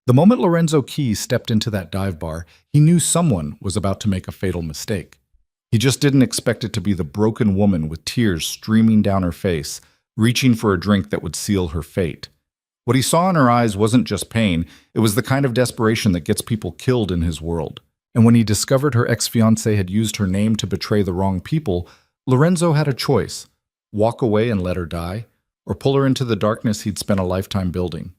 The moment Lorenzo Key stepped into that dive bar, he knew someone was about to make a fatal mistake. He just didn't expect it to be the broken woman with tears streaming down her face, reaching for a drink that would seal her fate. What he saw in her eyes wasn't just pain, it was the kind of desperation that gets people killed in his world. And when he discovered her ex-fiancé had used her name to betray the wrong people, Lorenzo had a choice: walk away and let her die, or pull her into the darkness he'd spent a lifetime building.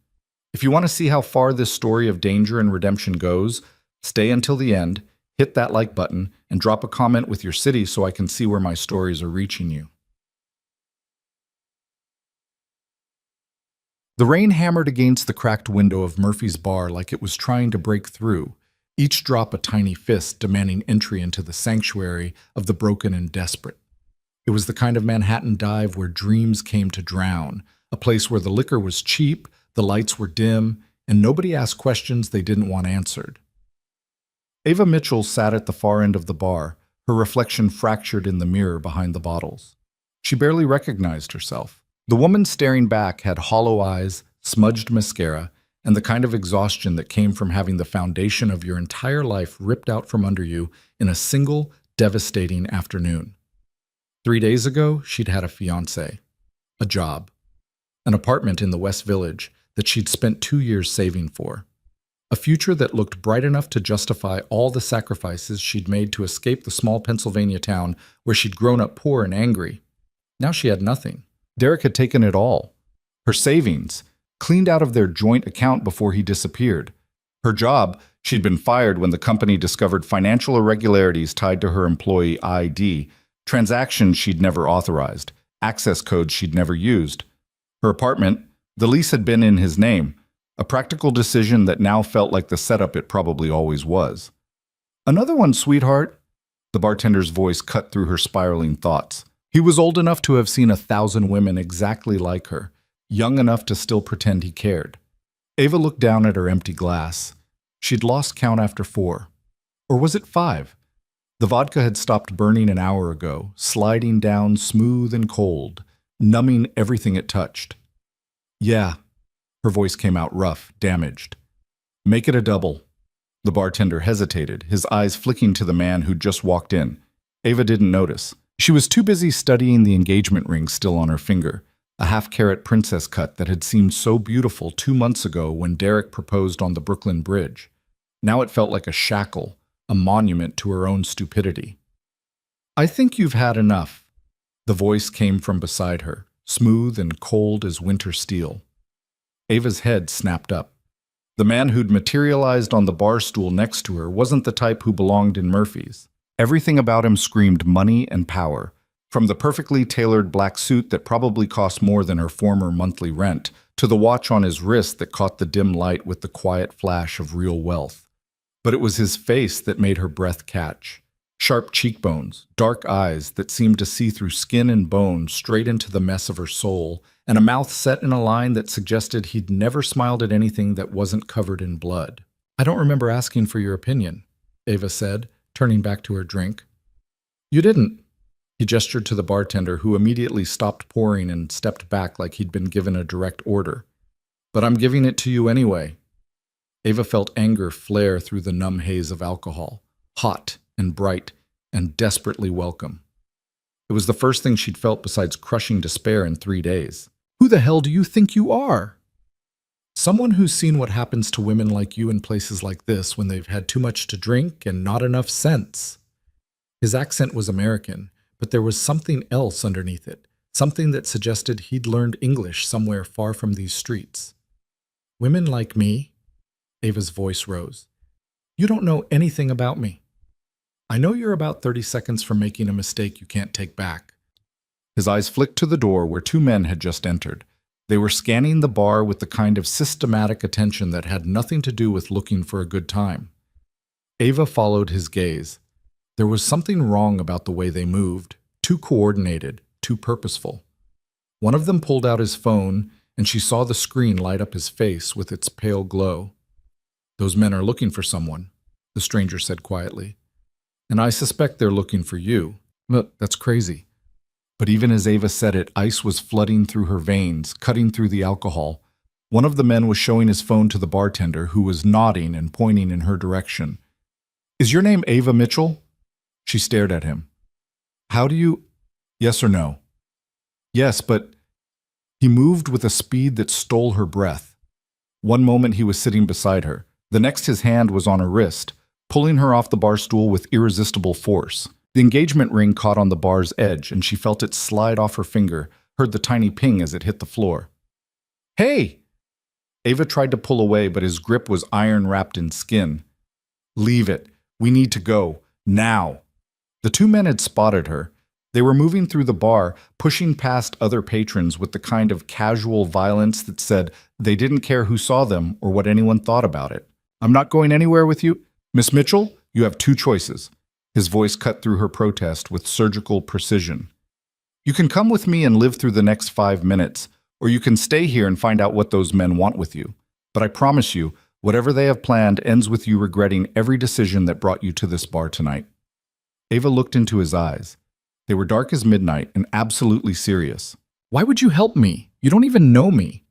If you want to see how far this story of danger and redemption goes, stay until the end, hit that like button, and drop a comment with your city so I can see where my stories are reaching you. The rain hammered against the cracked window of Murphy's bar like it was trying to break through, each drop a tiny fist demanding entry into the sanctuary of the broken and desperate. It was the kind of Manhattan dive where dreams came to drown, a place where the liquor was cheap, the lights were dim, and nobody asked questions they didn't want answered. Ava Mitchell sat at the far end of the bar, her reflection fractured in the mirror behind the bottles. She barely recognized herself. The woman staring back had hollow eyes, smudged mascara, and the kind of exhaustion that came from having the foundation of your entire life ripped out from under you in a single, devastating afternoon. 3 days ago, she'd had a fiancé, a job, an apartment in the West Village that she'd spent 2 years saving for, a future that looked bright enough to justify all the sacrifices she'd made to escape the small Pennsylvania town where she'd grown up poor and angry. Now she had nothing. Derek had taken it all. Her savings, cleaned out of their joint account before he disappeared. Her job, she'd been fired when the company discovered financial irregularities tied to her employee ID, transactions she'd never authorized, access codes she'd never used. Her apartment, the lease had been in his name, a practical decision that now felt like the setup it probably always was. "Another one, sweetheart." The bartender's voice cut through her spiraling thoughts. He was old enough to have seen 1,000 women exactly like her, young enough to still pretend he cared. Ava looked down at her empty glass. She'd lost count after 4. Or was it 5? The vodka had stopped burning an hour ago, sliding down smooth and cold, numbing everything it touched. "Yeah." Her voice came out rough, damaged. "Make it a double." The bartender hesitated, his eyes flicking to the man who'd just walked in. Ava didn't notice. She was too busy studying the engagement ring still on her finger, a half-carat princess cut that had seemed so beautiful 2 months ago when Derek proposed on the Brooklyn Bridge. Now it felt like a shackle, a monument to her own stupidity. "I think you've had enough." The voice came from beside her, smooth and cold as winter steel. Ava's head snapped up. The man who'd materialized on the bar stool next to her wasn't the type who belonged in Murphy's. Everything about him screamed money and power, from the perfectly tailored black suit that probably cost more than her former monthly rent, to the watch on his wrist that caught the dim light with the quiet flash of real wealth. But it was his face that made her breath catch. Sharp cheekbones, dark eyes that seemed to see through skin and bone straight into the mess of her soul, and a mouth set in a line that suggested he'd never smiled at anything that wasn't covered in blood. "I don't remember asking for your opinion," Ava said, turning back to her drink. "You didn't." He gestured to the bartender, who immediately stopped pouring and stepped back like he'd been given a direct order. "But I'm giving it to you anyway." Ava felt anger flare through the numb haze of alcohol, hot and bright and desperately welcome. It was the first thing she'd felt besides crushing despair in 3 days. "Who the hell do you think you are?" "Someone who's seen what happens to women like you in places like this when they've had too much to drink and not enough sense." His accent was American, but there was something else underneath it, something that suggested he'd learned English somewhere far from these streets. "Women like me?" Ava's voice rose. "You don't know anything about me. I know you're about 30 seconds from making a mistake you can't take back." His eyes flicked to the door where 2 men had just entered. They were scanning the bar with the kind of systematic attention that had nothing to do with looking for a good time. Ava followed his gaze. There was something wrong about the way they moved, too coordinated, too purposeful. One of them pulled out his phone, and she saw the screen light up his face with its pale glow. "Those men are looking for someone," the stranger said quietly. "And I suspect they're looking for you." "Look, that's crazy." But even as Ava said it, ice was flooding through her veins, cutting through the alcohol. One of the men was showing his phone to the bartender, who was nodding and pointing in her direction. Is your name Ava Mitchell? She stared at him. How do you... Yes or no? Yes, but... He moved with a speed that stole her breath. One moment he was sitting beside her. The next his hand was on her wrist, pulling her off the bar stool with irresistible force. The engagement ring caught on the bar's edge, and she felt it slide off her finger, heard the tiny ping as it hit the floor. Hey! Ava tried to pull away, but his grip was iron wrapped in skin. Leave it. We need to go. Now. The two men had spotted her. They were moving through the bar, pushing past other patrons with the kind of casual violence that said they didn't care who saw them or what anyone thought about it. I'm not going anywhere with you. Miss Mitchell, you have two choices. His voice cut through her protest with surgical precision. You can come with me and live through the next 5 minutes, or you can stay here and find out what those men want with you. But I promise you, whatever they have planned ends with you regretting every decision that brought you to this bar tonight. Ava looked into his eyes. They were dark as midnight and absolutely serious. Why would you help me? You don't even know me.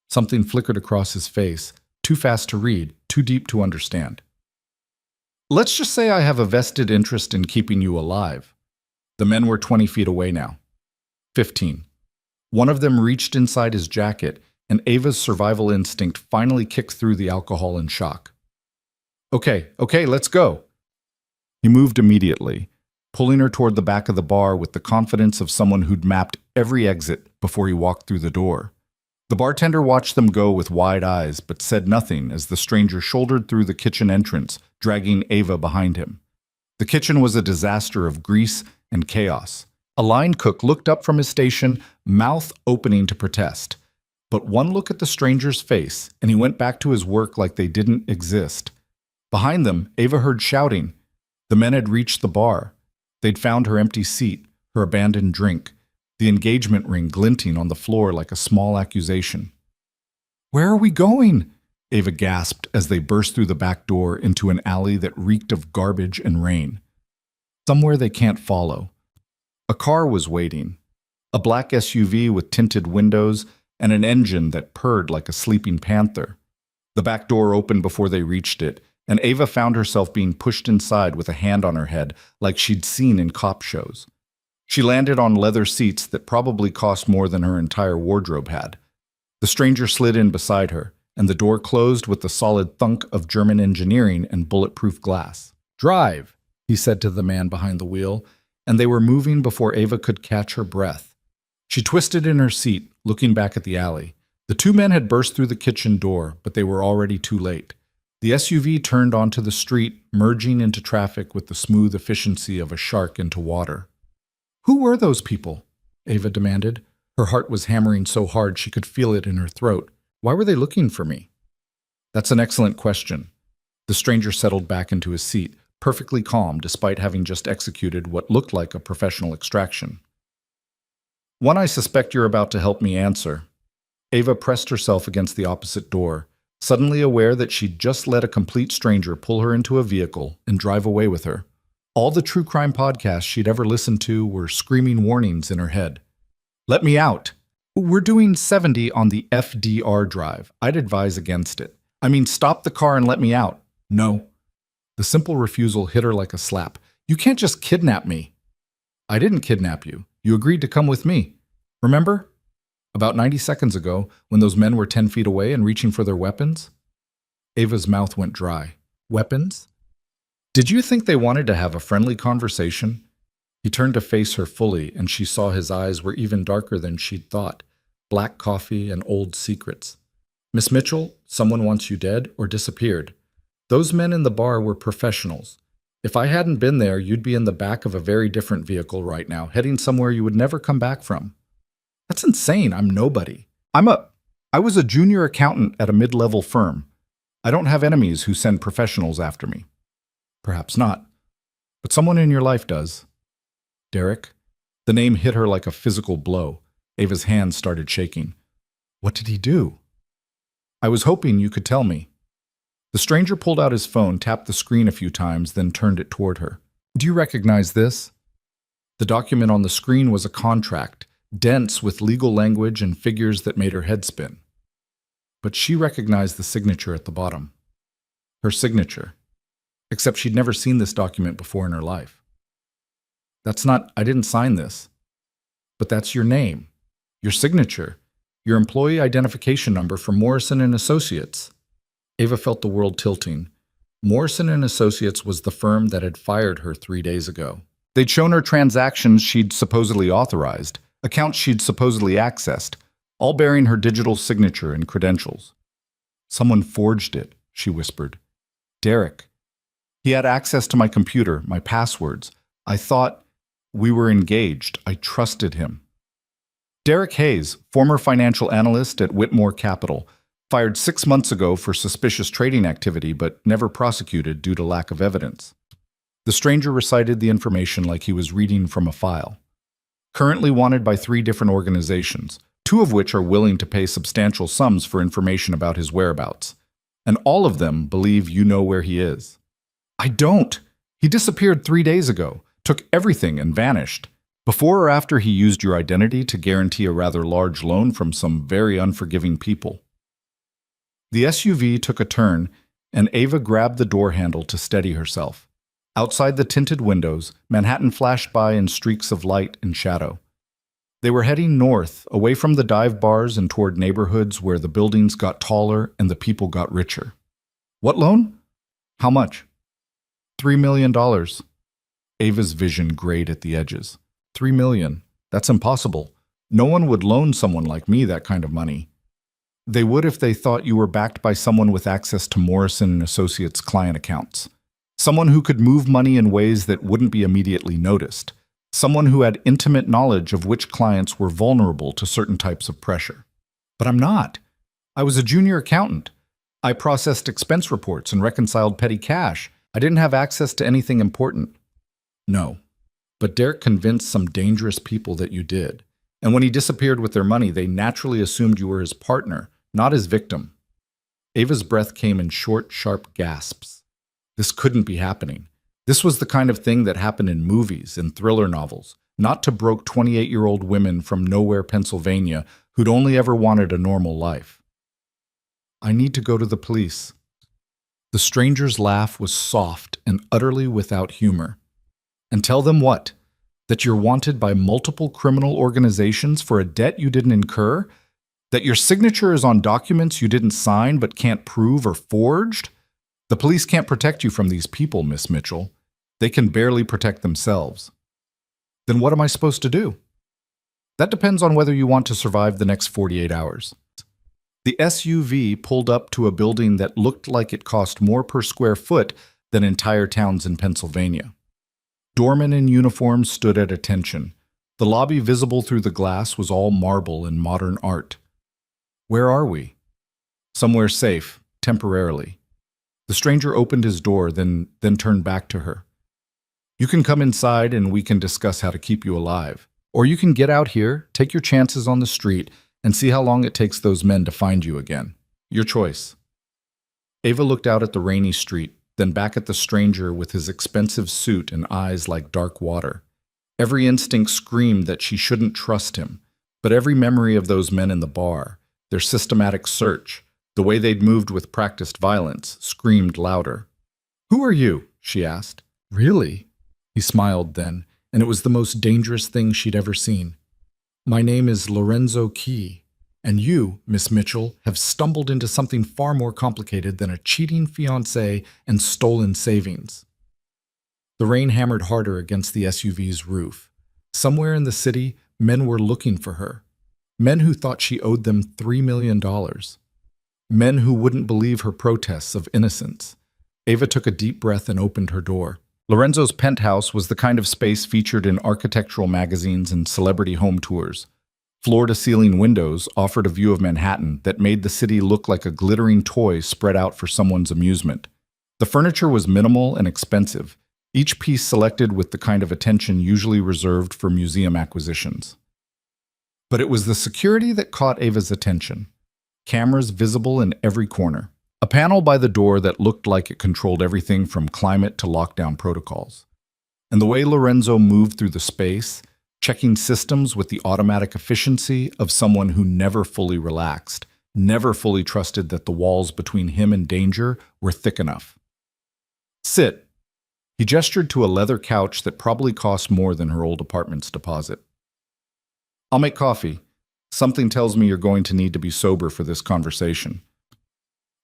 Something flickered across his face, too fast to read, too deep to understand. Let's just say I have a vested interest in keeping you alive. The men were 20 feet away now. 15. One of them reached inside his jacket, and Ava's survival instinct finally kicked through the alcohol and shock. Okay, let's go. He moved immediately, pulling her toward the back of the bar with the confidence of someone who'd mapped every exit before he walked through the door. The bartender watched them go with wide eyes, but said nothing as the stranger shouldered through the kitchen entrance, dragging Ava behind him. The kitchen was a disaster of grease and chaos. A line cook looked up from his station, mouth opening to protest. But one look at the stranger's face, and he went back to his work like they didn't exist. Behind them, Ava heard shouting. The men had reached the bar. They'd found her empty seat, her abandoned drink, the engagement ring glinting on the floor like a small accusation. Where are we going? Ava gasped as they burst through the back door into an alley that reeked of garbage and rain. Somewhere they can't follow. A car was waiting, a black SUV with tinted windows and an engine that purred like a sleeping panther. The back door opened before they reached it, and Ava found herself being pushed inside with a hand on her head like she'd seen in cop shows. She landed on leather seats that probably cost more than her entire wardrobe had. The stranger slid in beside her, and the door closed with the solid thunk of German engineering and bulletproof glass. Drive, he said to the man behind the wheel, and they were moving before Ava could catch her breath. She twisted in her seat, looking back at the alley. The two men had burst through the kitchen door, but they were already too late. The SUV turned onto the street, merging into traffic with the smooth efficiency of a shark into water. Who were those people? Ava demanded. Her heart was hammering so hard she could feel it in her throat. Why were they looking for me? That's an excellent question. The stranger settled back into his seat, perfectly calm despite having just executed what looked like a professional extraction. One I suspect you're about to help me answer. Ava pressed herself against the opposite door, suddenly aware that she'd just let a complete stranger pull her into a vehicle and drive away with her. All the true crime podcasts she'd ever listened to were screaming warnings in her head. Let me out. We're doing 70 on the FDR drive. I'd advise against it. I mean, stop the car and let me out. No. The simple refusal hit her like a slap. You can't just kidnap me. I didn't kidnap you. You agreed to come with me. Remember? About 90 seconds ago, when those men were 10 feet away and reaching for their weapons? Ava's mouth went dry. Weapons? Did you think they wanted to have a friendly conversation? He turned to face her fully, and she saw his eyes were even darker than she'd thought. Black coffee and old secrets. Miss Mitchell, someone wants you dead or disappeared. Those men in the bar were professionals. If I hadn't been there, you'd be in the back of a very different vehicle right now, heading somewhere you would never come back from. That's insane. I'm nobody. I was a junior accountant at a mid-level firm. I don't have enemies who send professionals after me. Perhaps not. But someone in your life does. Derek? The name hit her like a physical blow. Ava's hands started shaking. What did he do? I was hoping you could tell me. The stranger pulled out his phone, tapped the screen a few times, then turned it toward her. Do you recognize this? The document on the screen was a contract, dense with legal language and figures that made her head spin. But she recognized the signature at the bottom. Her signature. Except she'd never seen this document before in her life. I didn't sign this. But that's your name, your signature, your employee identification number from Morrison and Associates. Ava felt the world tilting. Morrison and Associates was the firm that had fired her 3 days ago. They'd shown her transactions she'd supposedly authorized, accounts she'd supposedly accessed, all bearing her digital signature and credentials. Someone forged it, she whispered. Derek. He had access to my computer, my passwords. I thought we were engaged. I trusted him. Derek Hayes, former financial analyst at Whitmore Capital, fired 6 months ago for suspicious trading activity but never prosecuted due to lack of evidence. The stranger recited the information like he was reading from a file. Currently wanted by 3 different organizations, 2 of which are willing to pay substantial sums for information about his whereabouts. And all of them believe you know where he is. I don't. He disappeared 3 days ago, took everything and vanished. Before or after he used your identity to guarantee a rather large loan from some very unforgiving people. The SUV took a turn, and Ava grabbed the door handle to steady herself. Outside the tinted windows, Manhattan flashed by in streaks of light and shadow. They were heading north, away from the dive bars and toward neighborhoods where the buildings got taller and the people got richer. What loan? How much? $3 million. Ava's vision grayed at the edges. $3 million. That's impossible. No one would loan someone like me that kind of money. They would if they thought you were backed by someone with access to Morrison and Associates client accounts. Someone who could move money in ways that wouldn't be immediately noticed. Someone who had intimate knowledge of which clients were vulnerable to certain types of pressure. But I'm not. I was a junior accountant. I processed expense reports and reconciled petty cash. I didn't have access to anything important. No. But Derek convinced some dangerous people that you did. And when he disappeared with their money, they naturally assumed you were his partner, not his victim. Ava's breath came in short, sharp gasps. This couldn't be happening. This was the kind of thing that happened in movies and thriller novels, not to broke 28-year-old women from nowhere, Pennsylvania, who'd only ever wanted a normal life. I need to go to the police. The stranger's laugh was soft and utterly without humor. And tell them what? That you're wanted by multiple criminal organizations for a debt you didn't incur? That your signature is on documents you didn't sign but can't prove or forged? The police can't protect you from these people, Miss Mitchell. They can barely protect themselves. Then what am I supposed to do? That depends on whether you want to survive the next 48 hours. The SUV pulled up to a building that looked like it cost more per square foot than entire towns in Pennsylvania. Doormen in uniform stood at attention. The lobby visible through the glass was all marble and modern art. Where are we? Somewhere safe, temporarily. The stranger opened his door, then turned back to her. You can come inside and we can discuss how to keep you alive. Or you can get out here, take your chances on the street, and see how long it takes those men to find you again. Your choice. Ava looked out at the rainy street, then back at the stranger with his expensive suit and eyes like dark water. Every instinct screamed that she shouldn't trust him, but every memory of those men in the bar, their systematic search, the way they'd moved with practiced violence, screamed louder. Who are you? She asked. Really? He smiled then, and it was the most dangerous thing she'd ever seen. My name is Lorenzo Key, and you, Miss Mitchell, have stumbled into something far more complicated than a cheating fiancé and stolen savings. The rain hammered harder against the SUV's roof. Somewhere in the city, men were looking for her. Men who thought she owed them $3 million. Men who wouldn't believe her protests of innocence. Ava took a deep breath and opened her door. Lorenzo's penthouse was the kind of space featured in architectural magazines and celebrity home tours. Floor-to-ceiling windows offered a view of Manhattan that made the city look like a glittering toy spread out for someone's amusement. The furniture was minimal and expensive, each piece selected with the kind of attention usually reserved for museum acquisitions. But it was the security that caught Ava's attention. Cameras visible in every corner. A panel by the door that looked like it controlled everything from climate to lockdown protocols. And the way Lorenzo moved through the space, checking systems with the automatic efficiency of someone who never fully relaxed, never fully trusted that the walls between him and danger were thick enough. Sit. He gestured to a leather couch that probably cost more than her old apartment's deposit. I'll make coffee. Something tells me you're going to need to be sober for this conversation.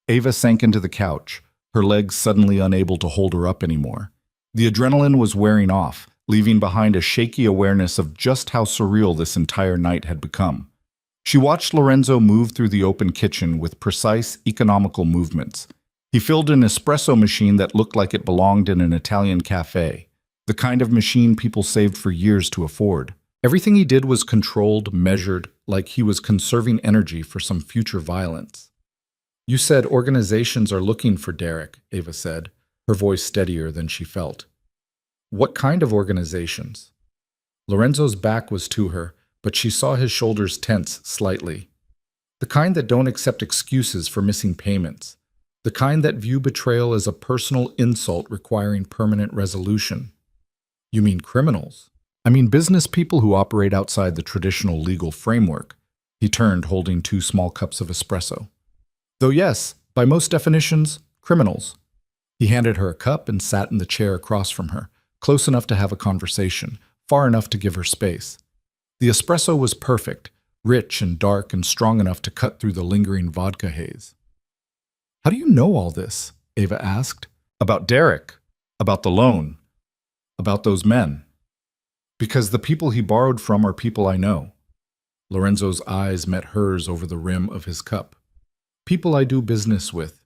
Ava sank into the couch, her legs suddenly unable to hold her up anymore. The adrenaline was wearing off, leaving behind a shaky awareness of just how surreal this entire night had become. She watched Lorenzo move through the open kitchen with precise, economical movements. He filled an espresso machine that looked like it belonged in an Italian cafe, the kind of machine people saved for years to afford. Everything he did was controlled, measured, like he was conserving energy for some future violence. You said organizations are looking for Derek, Ava said, her voice steadier than she felt. What kind of organizations? Lorenzo's back was to her, but she saw his shoulders tense slightly. The kind that don't accept excuses for missing payments. The kind that view betrayal as a personal insult requiring permanent resolution. You mean criminals? I mean business people who operate outside the traditional legal framework. He turned, holding 2 small cups of espresso. Though yes, by most definitions, criminals. He handed her a cup and sat in the chair across from her, close enough to have a conversation, far enough to give her space. The espresso was perfect, rich and dark and strong enough to cut through the lingering vodka haze. How do you know all this? Ava asked. About Derek, about the loan, about those men. Because the people he borrowed from are people I know. Lorenzo's eyes met hers over the rim of his cup. People I do business with.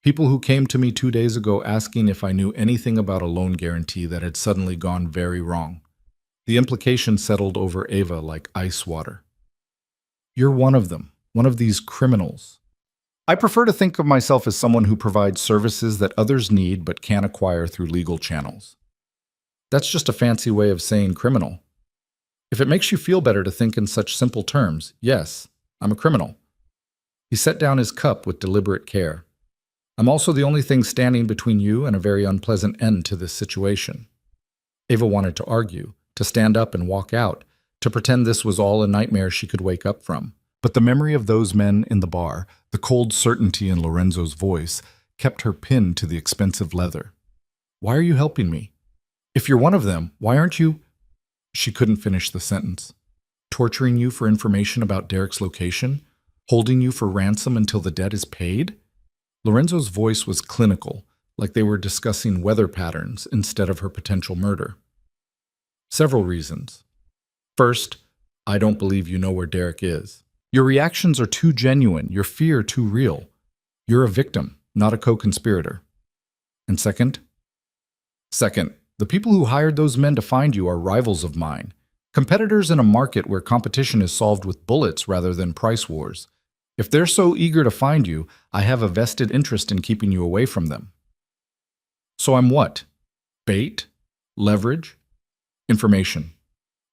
People who came to me 2 days ago asking if I knew anything about a loan guarantee that had suddenly gone very wrong. The implication settled over Ava like ice water. You're one of them, one of these criminals. I prefer to think of myself as someone who provides services that others need but can't acquire through legal channels. That's just a fancy way of saying criminal. If it makes you feel better to think in such simple terms, yes, I'm a criminal. He set down his cup with deliberate care. I'm also the only thing standing between you and a very unpleasant end to this situation. Ava wanted to argue, to stand up and walk out, to pretend this was all a nightmare she could wake up from. But the memory of those men in the bar, the cold certainty in Lorenzo's voice, kept her pinned to the expensive leather. Why are you helping me? If you're one of them, why aren't you? She couldn't finish the sentence. Torturing you for information about Derek's location? Holding you for ransom until the debt is paid? Lorenzo's voice was clinical, like they were discussing weather patterns instead of her potential murder. Several reasons. First, I don't believe you know where Derek is. Your reactions are too genuine, your fear too real. You're a victim, not a co-conspirator. And second, the people who hired those men to find you are rivals of mine, competitors in a market where competition is solved with bullets rather than price wars. If they're so eager to find you, I have a vested interest in keeping you away from them. So I'm what? Bait? Leverage? Information.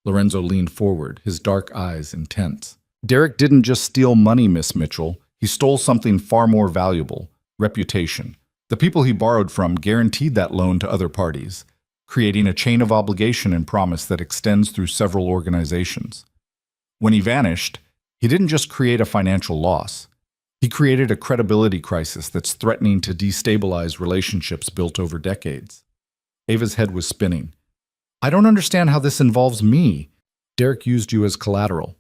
Lorenzo leaned forward, his dark eyes intense. Derek didn't just steal money, Miss Mitchell. He stole something far more valuable, reputation. The people he borrowed from guaranteed that loan to other parties, creating a chain of obligation and promise that extends through several organizations. When he vanished, he didn't just create a financial loss. He created a credibility crisis that's threatening to destabilize relationships built over decades. Ava's head was spinning. I don't understand how this involves me. Derek used you as collateral.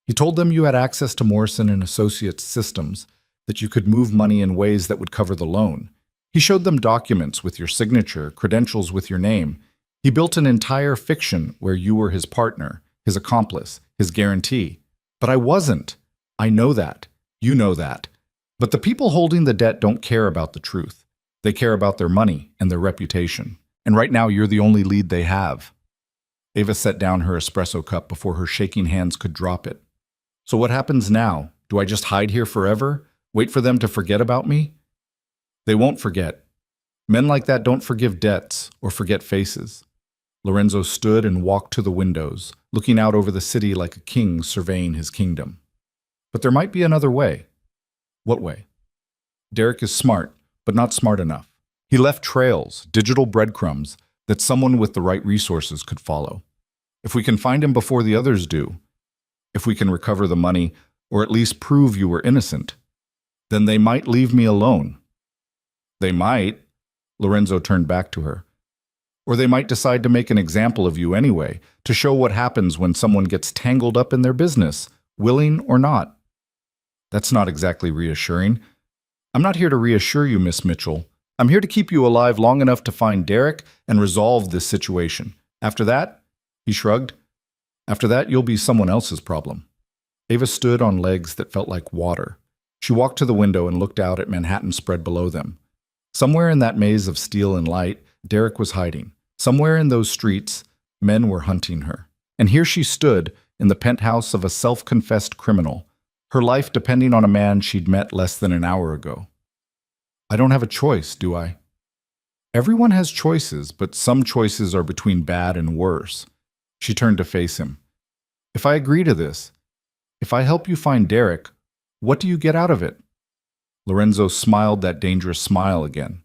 He told them you had access to Morrison and Associates systems, that you could move money in ways that would cover the loan. He showed them documents with your signature, credentials with your name. He built an entire fiction where you were his partner, his accomplice, his guarantee. But I wasn't. I know that. You know that. But the people holding the debt don't care about the truth. They care about their money and their reputation. And right now you're the only lead they have. Ava set down her espresso cup before her shaking hands could drop it. So what happens now? Do I just hide here forever? Wait for them to forget about me? They won't forget. Men like that don't forgive debts or forget faces. Lorenzo stood and walked to the windows, looking out over the city like a king surveying his kingdom. But there might be another way. What way? Derek is smart, but not smart enough. He left trails, digital breadcrumbs, that someone with the right resources could follow. If we can find him before the others do, if we can recover the money, or at least prove you were innocent, Then they might leave me alone. They might, Lorenzo turned back to her. Or they might decide to make an example of you anyway, to show what happens when someone gets tangled up in their business, willing or not. That's not exactly reassuring. I'm not here to reassure you, Miss Mitchell. I'm here to keep you alive long enough to find Derek and resolve this situation. After that, he shrugged, after that, you'll be someone else's problem. Ava stood on legs that felt like water. She walked to the window and looked out at Manhattan spread below them. Somewhere in that maze of steel and light, Derek was hiding. Somewhere in those streets, men were hunting her. And here she stood in the penthouse of a self-confessed criminal, her life depending on a man she'd met less than an hour ago. I don't have a choice, do I? Everyone has choices, but some choices are between bad and worse. She turned to face him. If I agree to this, if I help you find Derek, what do you get out of it? Lorenzo smiled that dangerous smile again.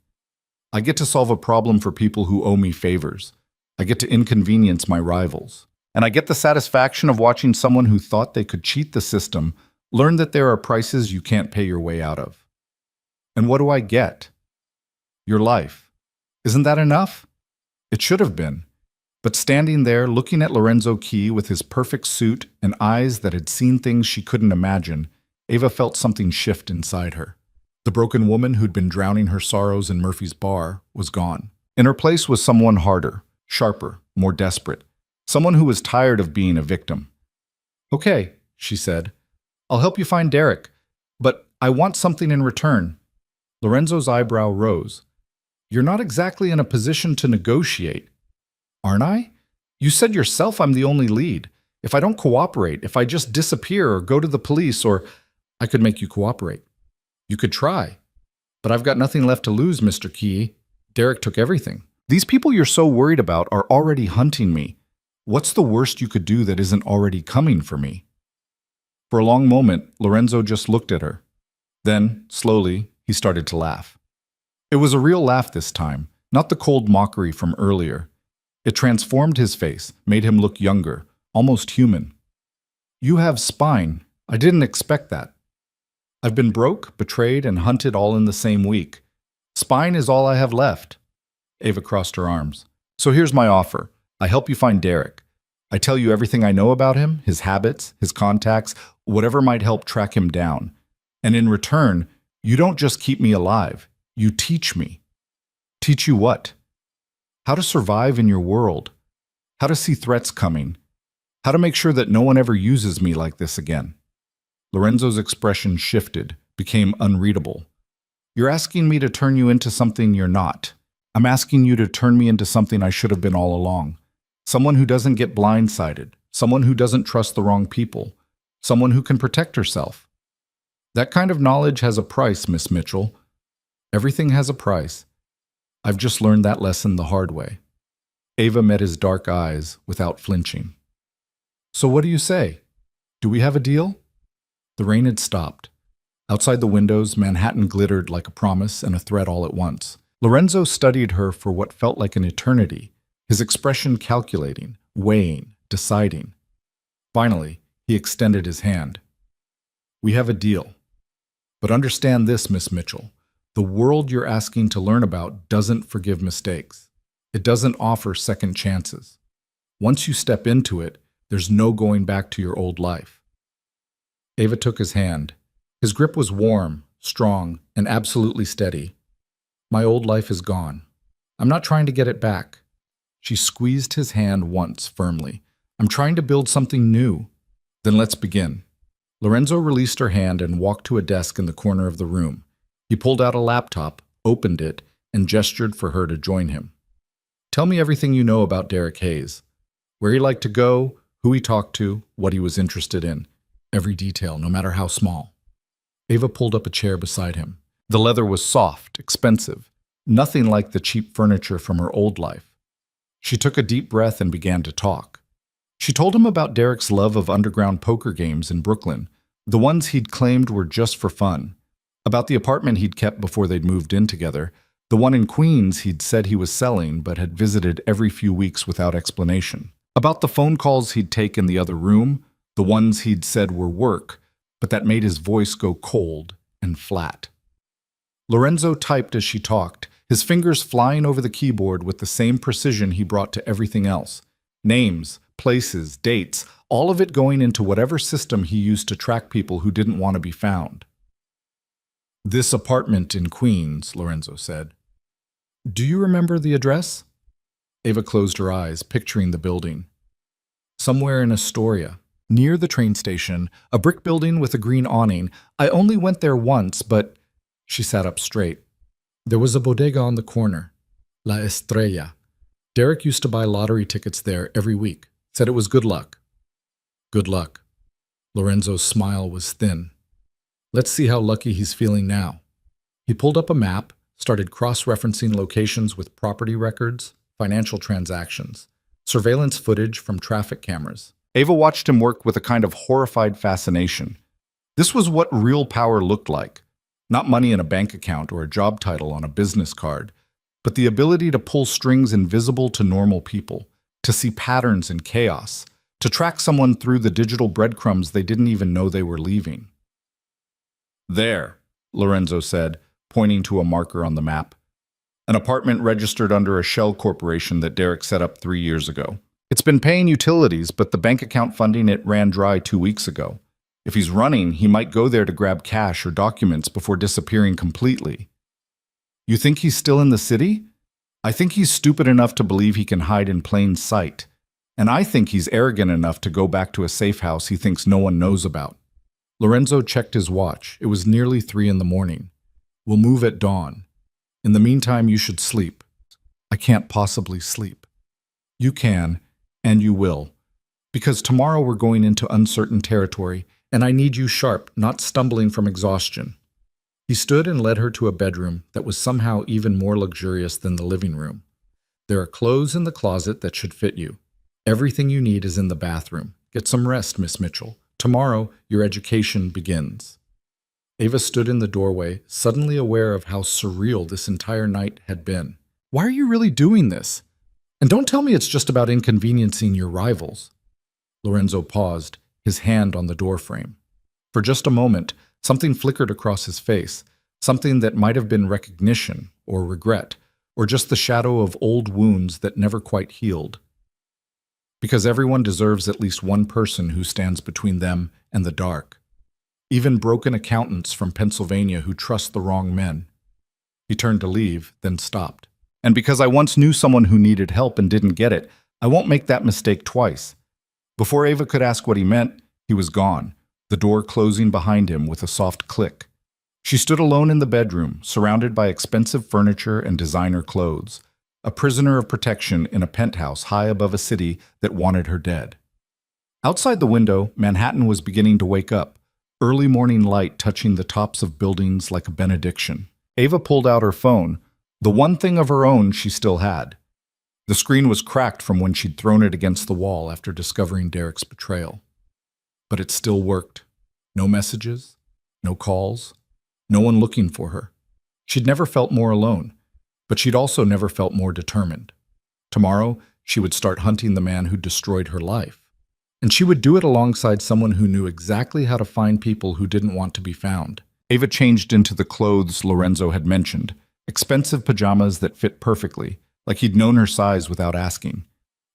I get to solve a problem for people who owe me favors. I get to inconvenience my rivals. And I get the satisfaction of watching someone who thought they could cheat the system learn that there are prices you can't pay your way out of. And what do I get? Your life. Isn't that enough? It should have been. But standing there, looking at Lorenzo Key with his perfect suit and eyes that had seen things she couldn't imagine, Ava felt something shift inside her. The broken woman who'd been drowning her sorrows in Murphy's bar was gone. In her place was someone harder, sharper, more desperate. Someone who was tired of being a victim. Okay, she said. I'll help you find Derek, but I want something in return. Lorenzo's eyebrow rose. You're not exactly in a position to negotiate. Aren't I? You said yourself I'm the only lead. If I don't cooperate, if I just disappear or go to the police, or I could make you cooperate. You could try. But I've got nothing left to lose, Mr. Key. Derek took everything. These people you're so worried about are already hunting me. What's the worst you could do that isn't already coming for me? For a long moment, Lorenzo just looked at her. Then, slowly, he started to laugh. It was a real laugh this time, not the cold mockery from earlier. It transformed his face, made him look younger, almost human. You have spine. I didn't expect that. I've been broke, betrayed, and hunted all in the same week. Spine is all I have left. Ava crossed her arms. So here's my offer. I help you find Derek. I tell you everything I know about him, his habits, his contacts, whatever might help track him down. And in return, you don't just keep me alive. You teach me. Teach you what? How to survive in your world. How to see threats coming. How to make sure that no one ever uses me like this again. Lorenzo's expression shifted, became unreadable. You're asking me to turn you into something you're not. I'm asking you to turn me into something I should have been all along. Someone who doesn't get blindsided. Someone who doesn't trust the wrong people. Someone who can protect herself. That kind of knowledge has a price, Miss Mitchell. Everything has a price. I've just learned that lesson the hard way. Ava met his dark eyes without flinching. So what do you say? Do we have a deal? The rain had stopped. Outside the windows, Manhattan glittered like a promise and a threat all at once. Lorenzo studied her for what felt like an eternity, his expression calculating, weighing, deciding. Finally, he extended his hand. We have a deal. But understand this, Miss Mitchell. The world you're asking to learn about doesn't forgive mistakes. It doesn't offer second chances. Once you step into it, there's no going back to your old life. Ava took his hand. His grip was warm, strong, and absolutely steady. My old life is gone. I'm not trying to get it back. She squeezed his hand once firmly. I'm trying to build something new. Then let's begin. Lorenzo released her hand and walked to a desk in the corner of the room. He pulled out a laptop, opened it, and gestured for her to join him. Tell me everything you know about Derek Hayes. Where he liked to go, who he talked to, what he was interested in. Every detail, no matter how small. Ava pulled up a chair beside him. The leather was soft, expensive, nothing like the cheap furniture from her old life. She took a deep breath and began to talk. She told him about Derek's love of underground poker games in Brooklyn, the ones he'd claimed were just for fun, about the apartment he'd kept before they'd moved in together, the one in Queens he'd said he was selling but had visited every few weeks without explanation, about the phone calls he'd take in the other room, the ones he'd said were work, but that made his voice go cold and flat. Lorenzo typed as she talked, his fingers flying over the keyboard with the same precision he brought to everything else. Names, places, dates, all of it going into whatever system he used to track people who didn't want to be found. "This apartment in Queens," Lorenzo said. "Do you remember the address?" Ava closed her eyes, picturing the building. "Somewhere in Astoria, near the train station, a brick building with a green awning. I only went there once, but—" She sat up straight. "There was a bodega on the corner, La Estrella. Derek used to buy lottery tickets there every week. Said it was good luck." "Good luck." Lorenzo's smile was thin. "Let's see how lucky he's feeling now." He pulled up a map, started cross-referencing locations with property records, financial transactions, surveillance footage from traffic cameras. Ava watched him work with a kind of horrified fascination. This was what real power looked like. Not money in a bank account or a job title on a business card, but the ability to pull strings invisible to normal people, to see patterns in chaos, to track someone through the digital breadcrumbs they didn't even know they were leaving. "There," Lorenzo said, pointing to a marker on the map. "An apartment registered under a shell corporation that Derek set up 3 years ago. It's been paying utilities, but the bank account funding it ran dry 2 weeks ago. If he's running, he might go there to grab cash or documents before disappearing completely." "You think he's still in the city?" "I think he's stupid enough to believe he can hide in plain sight. And I think he's arrogant enough to go back to a safe house he thinks no one knows about." Lorenzo checked his watch. It was nearly 3 in the morning. "We'll move at dawn. In the meantime, you should sleep." "I can't possibly sleep." "You can, and you will. Because tomorrow we're going into uncertain territory, and I need you sharp, not stumbling from exhaustion." He stood and led her to a bedroom that was somehow even more luxurious than the living room. "There are clothes in the closet that should fit you. Everything you need is in the bathroom. Get some rest, Miss Mitchell. Tomorrow, your education begins." Ava stood in the doorway, suddenly aware of how surreal this entire night had been. "Why are you really doing this? And don't tell me it's just about inconveniencing your rivals." Lorenzo paused, his hand on the doorframe. For just a moment, something flickered across his face, something that might have been recognition or regret, or just the shadow of old wounds that never quite healed. Because everyone deserves at least one person who stands between them and the dark. Even broken accountants from Pennsylvania who trust the wrong men. He turned to leave, then stopped. "And because I once knew someone who needed help and didn't get it, I won't make that mistake twice." Before Ava could ask what he meant, he was gone, the door closing behind him with a soft click. She stood alone in the bedroom, surrounded by expensive furniture and designer clothes, a prisoner of protection in a penthouse high above a city that wanted her dead. Outside the window, Manhattan was beginning to wake up, early morning light touching the tops of buildings like a benediction. Ava pulled out her phone, the one thing of her own she still had. The screen was cracked from when she'd thrown it against the wall after discovering Derek's betrayal. But it still worked. No messages, no calls, no one looking for her. She'd never felt more alone, but she'd also never felt more determined. Tomorrow, she would start hunting the man who destroyed her life. And she would do it alongside someone who knew exactly how to find people who didn't want to be found. Ava changed into the clothes Lorenzo had mentioned, expensive pajamas that fit perfectly, like he'd known her size without asking.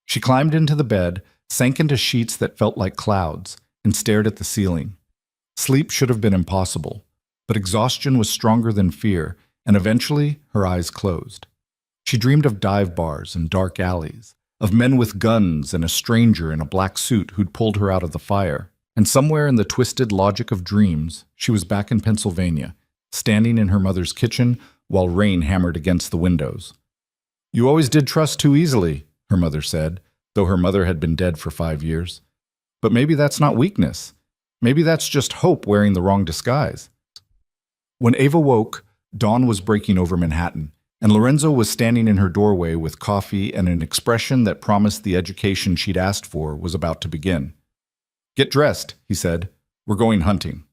She climbed into the bed, sank into sheets that felt like clouds, and stared at the ceiling. Sleep should have been impossible, but exhaustion was stronger than fear, and eventually her eyes closed. She dreamed of dive bars and dark alleys, of men with guns and a stranger in a black suit who'd pulled her out of the fire. And somewhere in the twisted logic of dreams, she was back in Pennsylvania, standing in her mother's kitchen while rain hammered against the windows. "You always did trust too easily," her mother said, though her mother had been dead for 5 years. "But maybe that's not weakness. Maybe that's just hope wearing the wrong disguise." When Ava woke, dawn was breaking over Manhattan, and Lorenzo was standing in her doorway with coffee and an expression that promised the education she'd asked for was about to begin. "Get dressed," he said. "We're going hunting."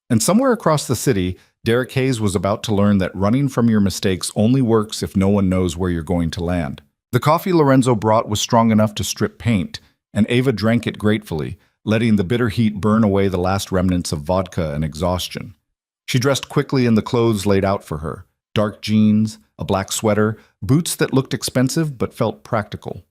And somewhere across the city, Derek Hayes was about to learn that running from your mistakes only works if no one knows where you're going to land. The coffee Lorenzo brought was strong enough to strip paint, and Ava drank it gratefully, letting the bitter heat burn away the last remnants of vodka and exhaustion. She dressed quickly in the clothes laid out for her. Dark jeans, a black sweater, boots that looked expensive but felt practical.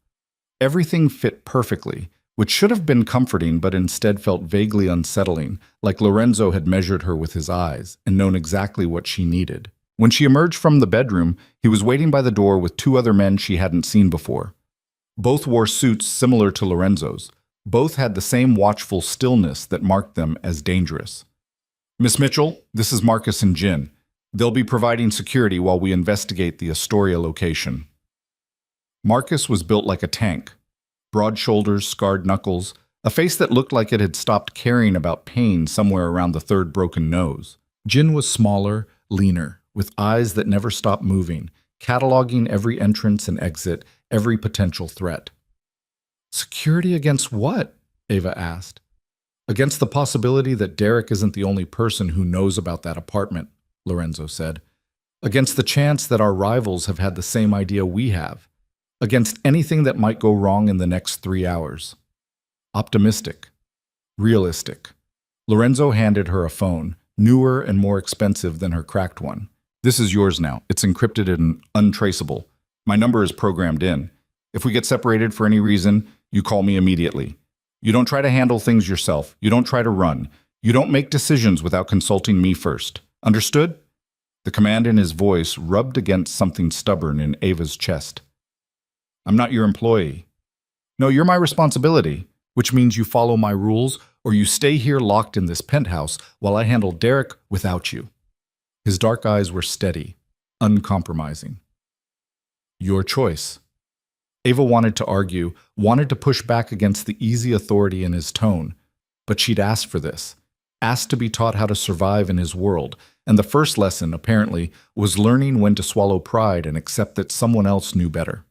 Everything fit perfectly, which should have been comforting but instead felt vaguely unsettling, like Lorenzo had measured her with his eyes and known exactly what she needed. When she emerged from the bedroom, he was waiting by the door with two other men she hadn't seen before. Both wore suits similar to Lorenzo's. Both had the same watchful stillness that marked them as dangerous. "Miss Mitchell, this is Marcus and Jin. They'll be providing security while we investigate the Astoria location." Marcus was built like a tank. Broad shoulders, scarred knuckles, a face that looked like it had stopped caring about pain somewhere around the third broken nose. Jin was smaller, leaner, with eyes that never stopped moving, cataloging every entrance and exit, every potential threat. "Security against what?" Ava asked. "Against the possibility that Derek isn't the only person who knows about that apartment," Lorenzo said. "Against the chance that our rivals have had the same idea we have. Against anything that might go wrong in the next 3 hours." Optimistic. Realistic. Lorenzo handed her a phone, newer and more expensive than her cracked one. "This is yours now. It's encrypted and untraceable. My number is programmed in. If we get separated for any reason, you call me immediately. You don't try to handle things yourself. You don't try to run. You don't make decisions without consulting me first. Understood?" The command in his voice rubbed against something stubborn in Ava's chest. "I'm not your employee." "No, you're my responsibility, which means you follow my rules or you stay here locked in this penthouse while I handle Derek without you." His dark eyes were steady, uncompromising. "Your choice." Ava wanted to argue, wanted to push back against the easy authority in his tone, but she'd asked for this, asked to be taught how to survive in his world, and the first lesson, apparently, was learning when to swallow pride and accept that someone else knew better.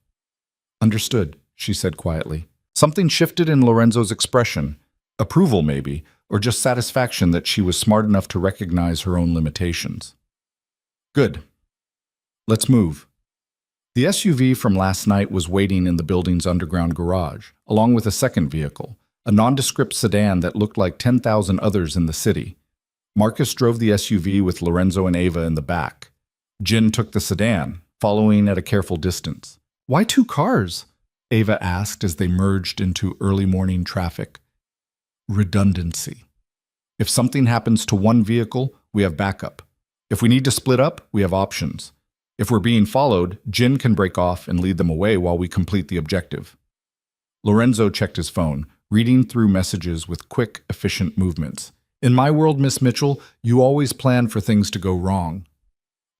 "Understood," she said quietly. Something shifted in Lorenzo's expression, approval maybe, or just satisfaction that she was smart enough to recognize her own limitations. "Good. Let's move." The SUV from last night was waiting in the building's underground garage, along with a second vehicle, a nondescript sedan that looked like 10,000 others in the city. Marcus drove the SUV with Lorenzo and Ava in the back. Jin took the sedan, following at a careful distance. "Why 2 cars?" Ava asked as they merged into early morning traffic. "Redundancy. If something happens to one vehicle, we have backup. If we need to split up, we have options. If we're being followed, Jin can break off and lead them away while we complete the objective." Lorenzo checked his phone, reading through messages with quick, efficient movements. "In my world, Miss Mitchell, you always plan for things to go wrong."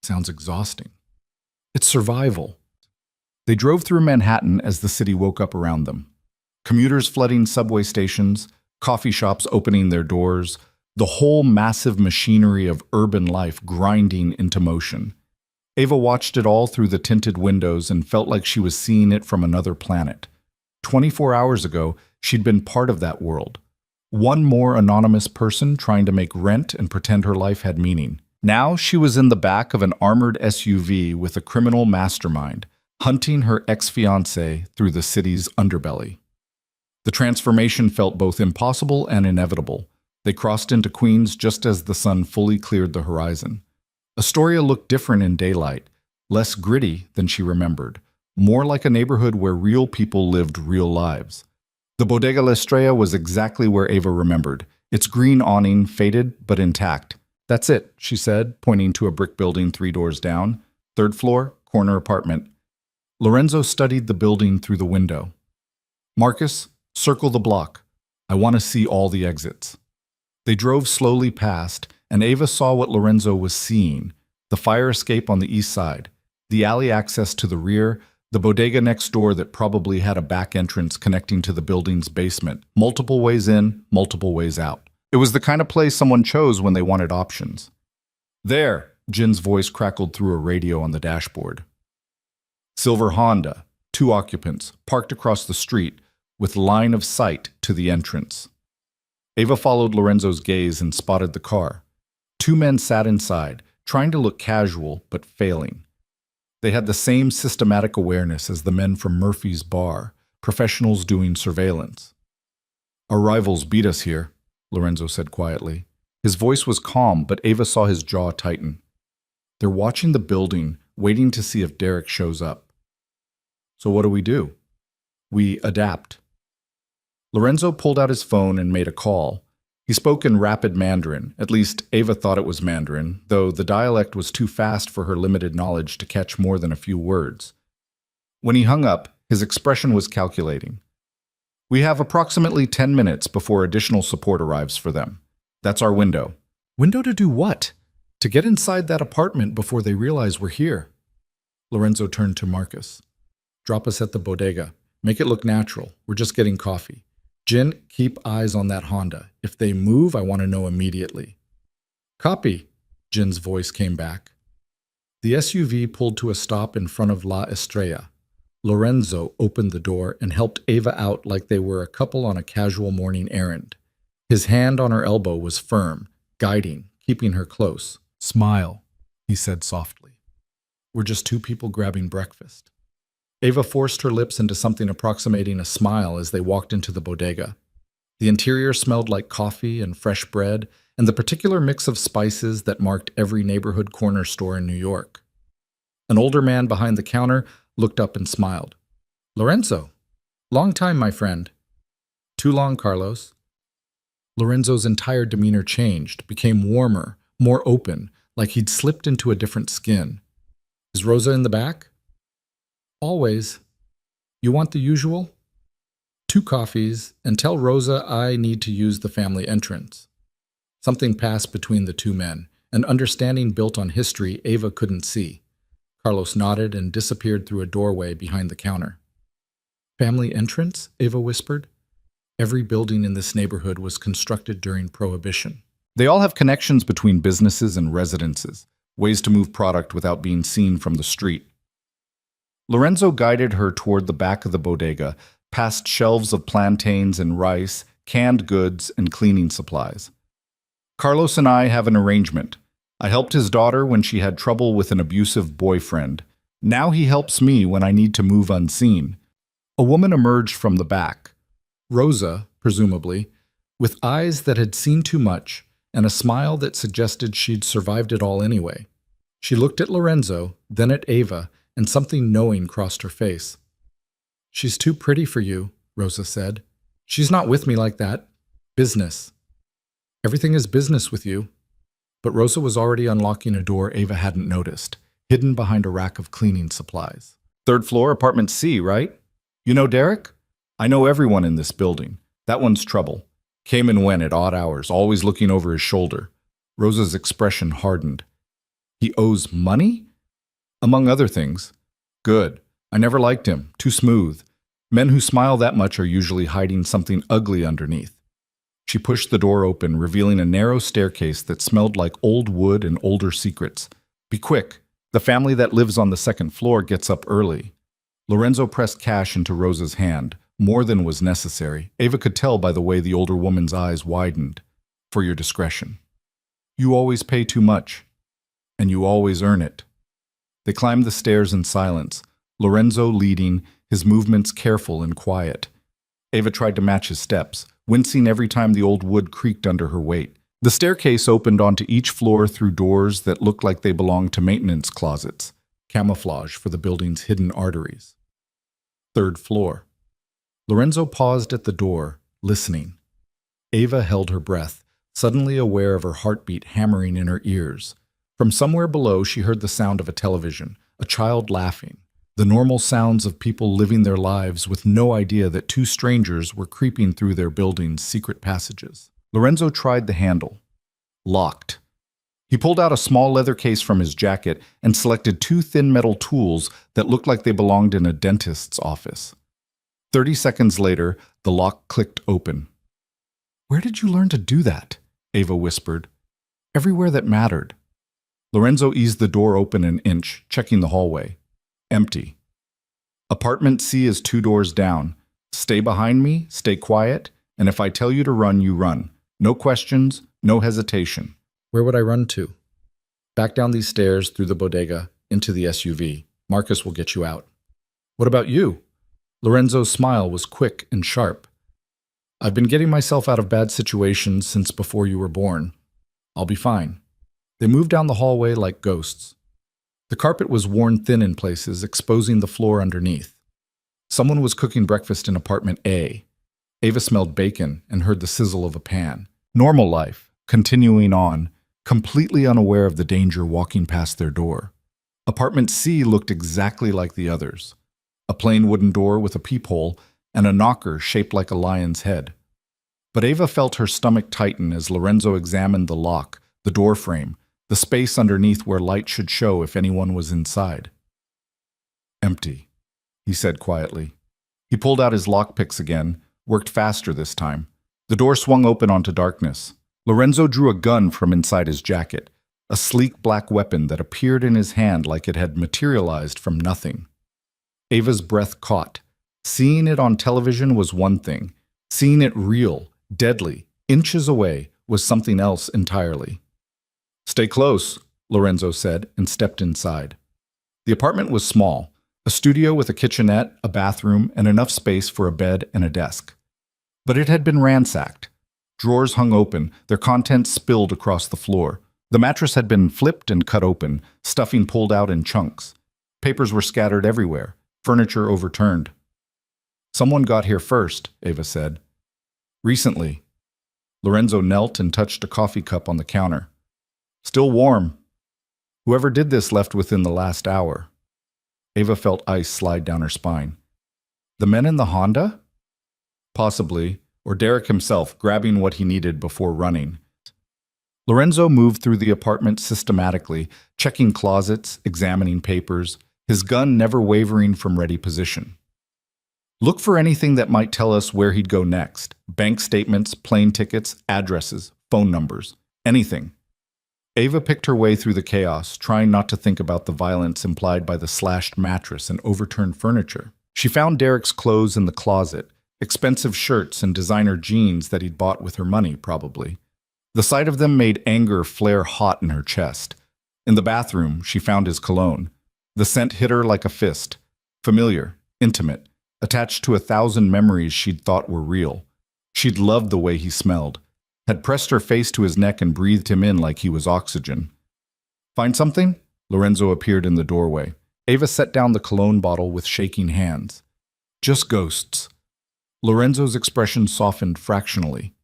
Sounds exhausting. "It's survival." They drove through Manhattan as the city woke up around them. Commuters flooding subway stations, coffee shops opening their doors, the whole massive machinery of urban life grinding into motion. Ava watched it all through the tinted windows and felt like she was seeing it from another planet. 24 hours ago, she'd been part of that world. One more anonymous person trying to make rent and pretend her life had meaning. Now she was in the back of an armored SUV with a criminal mastermind, hunting her ex-fiancé through the city's underbelly. The transformation felt both impossible and inevitable. They crossed into Queens just as the sun fully cleared the horizon. Astoria looked different in daylight, less gritty than she remembered, more like a neighborhood where real people lived real lives. The Bodega La Estrella was exactly where Ava remembered, its green awning faded but intact. "That's it," she said, pointing to a brick building 3 doors down. "Third floor, corner apartment." Lorenzo studied the building through the window. "Marcus, circle the block. I want to see all the exits." They drove slowly past, and Ava saw what Lorenzo was seeing: the fire escape on the east side, the alley access to the rear, the bodega next door that probably had a back entrance connecting to the building's basement, multiple ways in, multiple ways out. It was the kind of place someone chose when they wanted options. "There," Jin's voice crackled through a radio on the dashboard. Silver Honda, 2 occupants, parked across the street, with line of sight to the entrance. Ava followed Lorenzo's gaze and spotted the car. 2 men sat inside, trying to look casual, but failing. They had the same systematic awareness as the men from Murphy's bar, professionals doing surveillance. "Our rivals beat us here," Lorenzo said quietly. His voice was calm, but Ava saw his jaw tighten. They're watching the building, waiting to see if Derek shows up. So what do? We adapt. Lorenzo pulled out his phone and made a call. He spoke in rapid Mandarin. At least Ava thought it was Mandarin, though the dialect was too fast for her limited knowledge to catch more than a few words. When he hung up, his expression was calculating. We have approximately 10 minutes before additional support arrives for them. That's our window. Window to do what? To get inside that apartment before they realize we're here. Lorenzo turned to Marcus. Drop us at the bodega. Make it look natural. We're just getting coffee. Jin, keep eyes on that Honda. If they move, I want to know immediately. Copy, Jin's voice came back. The SUV pulled to a stop in front of La Estrella. Lorenzo opened the door and helped Ava out like they were a couple on a casual morning errand. His hand on her elbow was firm, guiding, keeping her close. Smile, he said softly. We're just two people grabbing breakfast. Ava forced her lips into something approximating a smile as they walked into the bodega. The interior smelled like coffee and fresh bread and the particular mix of spices that marked every neighborhood corner store in New York. An older man behind the counter looked up and smiled. Lorenzo, long time, my friend. Too long, Carlos. Lorenzo's entire demeanor changed, became warmer, more open, like he'd slipped into a different skin. Is Rosa in the back? Always. You want the usual? 2 coffees, and tell Rosa I need to use the family entrance. Something passed between the two men, an understanding built on history Ava couldn't see. Carlos nodded and disappeared through a doorway behind the counter. Family entrance? Ava whispered. Every building in this neighborhood was constructed during Prohibition. They all have connections between businesses and residences, ways to move product without being seen from the street. Lorenzo guided her toward the back of the bodega, past shelves of plantains and rice, canned goods, and cleaning supplies. Carlos and I have an arrangement. I helped his daughter when she had trouble with an abusive boyfriend. Now he helps me when I need to move unseen. A woman emerged from the back. Rosa, presumably, with eyes that had seen too much and a smile that suggested she'd survived it all anyway. She looked at Lorenzo, then at Ava, and something knowing crossed her face. She's too pretty for you, Rosa said. She's not with me like that. Business. Everything is business with you. But Rosa was already unlocking a door Ava hadn't noticed, hidden behind a rack of cleaning supplies. 3rd floor, apartment C, right? You know Derek? I know everyone in this building. That one's trouble. Came and went at odd hours, always looking over his shoulder. Rosa's expression hardened. He owes money? Among other things. Good. I never liked him. Too smooth. Men who smile that much are usually hiding something ugly underneath. She pushed the door open, revealing a narrow staircase that smelled like old wood and older secrets. Be quick. The family that lives on the 2nd floor gets up early. Lorenzo pressed cash into Rosa's hand, more than was necessary. Ava could tell by the way the older woman's eyes widened. For your discretion. You always pay too much. And you always earn it. They climbed the stairs in silence, Lorenzo leading, his movements careful and quiet. Ava tried to match his steps, wincing every time the old wood creaked under her weight. The staircase opened onto each floor through doors that looked like they belonged to maintenance closets, camouflage for the building's hidden arteries. 3rd floor. Lorenzo paused at the door, listening. Ava held her breath, suddenly aware of her heartbeat hammering in her ears. From somewhere below, she heard the sound of a television, a child laughing, the normal sounds of people living their lives with no idea that 2 strangers were creeping through their building's secret passages. Lorenzo tried the handle. Locked. He pulled out a small leather case from his jacket and selected 2 thin metal tools that looked like they belonged in a dentist's office. 30 seconds later, the lock clicked open. Where did you learn to do that? Ava whispered. Everywhere that mattered. Lorenzo eased the door open an inch, checking the hallway. Empty. Apartment C is 2 doors down. Stay behind me, stay quiet, and if I tell you to run, you run. No questions, no hesitation. Where would I run to? Back down these stairs, through the bodega, into the SUV. Marcus will get you out. What about you? Lorenzo's smile was quick and sharp. I've been getting myself out of bad situations since before you were born. I'll be fine. They moved down the hallway like ghosts. The carpet was worn thin in places, exposing the floor underneath. Someone was cooking breakfast in apartment A. Ava smelled bacon and heard the sizzle of a pan. Normal life, continuing on, completely unaware of the danger walking past their door. Apartment C looked exactly like the others. A plain wooden door with a peephole and a knocker shaped like a lion's head. But Ava felt her stomach tighten as Lorenzo examined the lock, the door frame, the space underneath where light should show if anyone was inside. Empty, he said quietly. He pulled out his lockpicks again, worked faster this time. The door swung open onto darkness. Lorenzo drew a gun from inside his jacket, a sleek black weapon that appeared in his hand like it had materialized from nothing. Ava's breath caught. Seeing it on television was one thing. Seeing it real, deadly, inches away, was something else entirely. "Stay close," Lorenzo said, and stepped inside. The apartment was small, a studio with a kitchenette, a bathroom, and enough space for a bed and a desk. But it had been ransacked. Drawers hung open, their contents spilled across the floor. The mattress had been flipped and cut open, stuffing pulled out in chunks. Papers were scattered everywhere, furniture overturned. "Someone got here first," Ava said. "Recently." Lorenzo knelt and touched a coffee cup on the counter. "Still warm. Whoever did this left within the last hour." Ava felt ice slide down her spine. "The men in the Honda?" "Possibly, or Derek himself grabbing what he needed before running." Lorenzo moved through the apartment systematically, checking closets, examining papers, his gun never wavering from ready position. "Look for anything that might tell us where he'd go next. Bank statements, plane tickets, addresses, phone numbers, anything." Ava picked her way through the chaos, trying not to think about the violence implied by the slashed mattress and overturned furniture. She found Derek's clothes in the closet, expensive shirts and designer jeans that he'd bought with her money, probably. The sight of them made anger flare hot in her chest. In the bathroom, she found his cologne. The scent hit her like a fist. Familiar, intimate, attached to 1,000 memories she'd thought were real. She'd loved the way he smelled, had pressed her face to his neck and breathed him in like he was oxygen. "Find something?" Lorenzo appeared in the doorway. Ava set down the cologne bottle with shaking hands. "Just ghosts." Lorenzo's expression softened fractionally.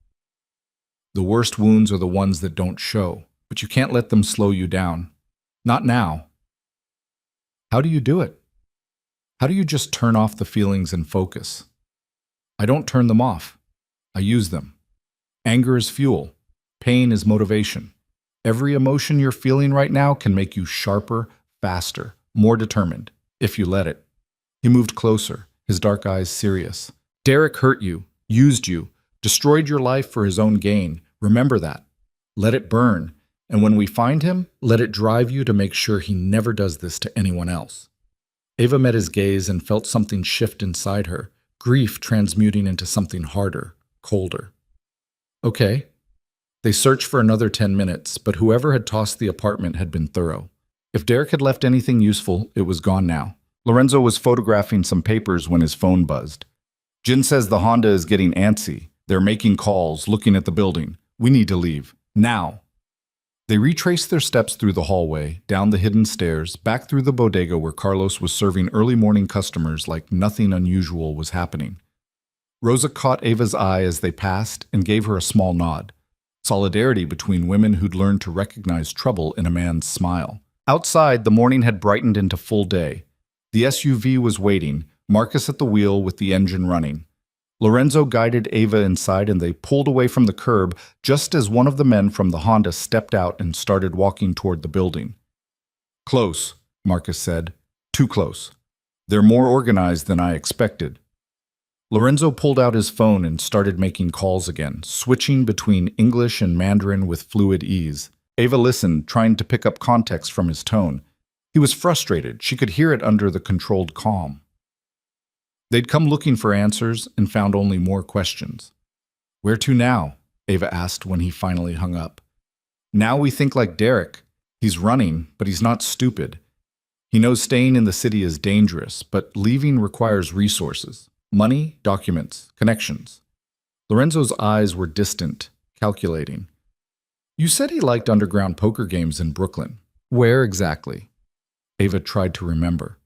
"The worst wounds are the ones that don't show, but you can't let them slow you down. Not now." "How do you do it? How do you just turn off the feelings and focus?" "I don't turn them off. I use them. Anger is fuel. Pain is motivation. Every emotion you're feeling right now can make you sharper, faster, more determined, if you let it." He moved closer, his dark eyes serious. "Derek hurt you, used you, destroyed your life for his own gain. Remember that. Let it burn. And when we find him, let it drive you to make sure he never does this to anyone else." Ava met his gaze and felt something shift inside her, grief transmuting into something harder, colder. "Okay." They searched for another 10 minutes, but whoever had tossed the apartment had been thorough. If Derek had left anything useful, it was gone now. Lorenzo was photographing some papers when his phone buzzed. "Jin says the Honda is getting antsy. They're making calls, looking at the building. We need to leave. Now." They retraced their steps through the hallway, down the hidden stairs, back through the bodega where Carlos was serving early morning customers like nothing unusual was happening. Rosa caught Ava's eye as they passed and gave her a small nod. Solidarity between women who'd learned to recognize trouble in a man's smile. Outside, the morning had brightened into full day. The SUV was waiting, Marcus at the wheel with the engine running. Lorenzo guided Ava inside and they pulled away from the curb just as one of the men from the Honda stepped out and started walking toward the building. "Close," Marcus said. "Too close. They're more organized than I expected." Lorenzo pulled out his phone and started making calls again, switching between English and Mandarin with fluid ease. Ava listened, trying to pick up context from his tone. He was frustrated. She could hear it under the controlled calm. They'd come looking for answers and found only more questions. "Where to now?" Ava asked when he finally hung up. "Now we think like Derek. He's running, but he's not stupid. He knows staying in the city is dangerous, but leaving requires resources. Money, documents, connections." Lorenzo's eyes were distant, calculating. You said he liked underground poker games in Brooklyn. Where exactly? Ava tried to remember.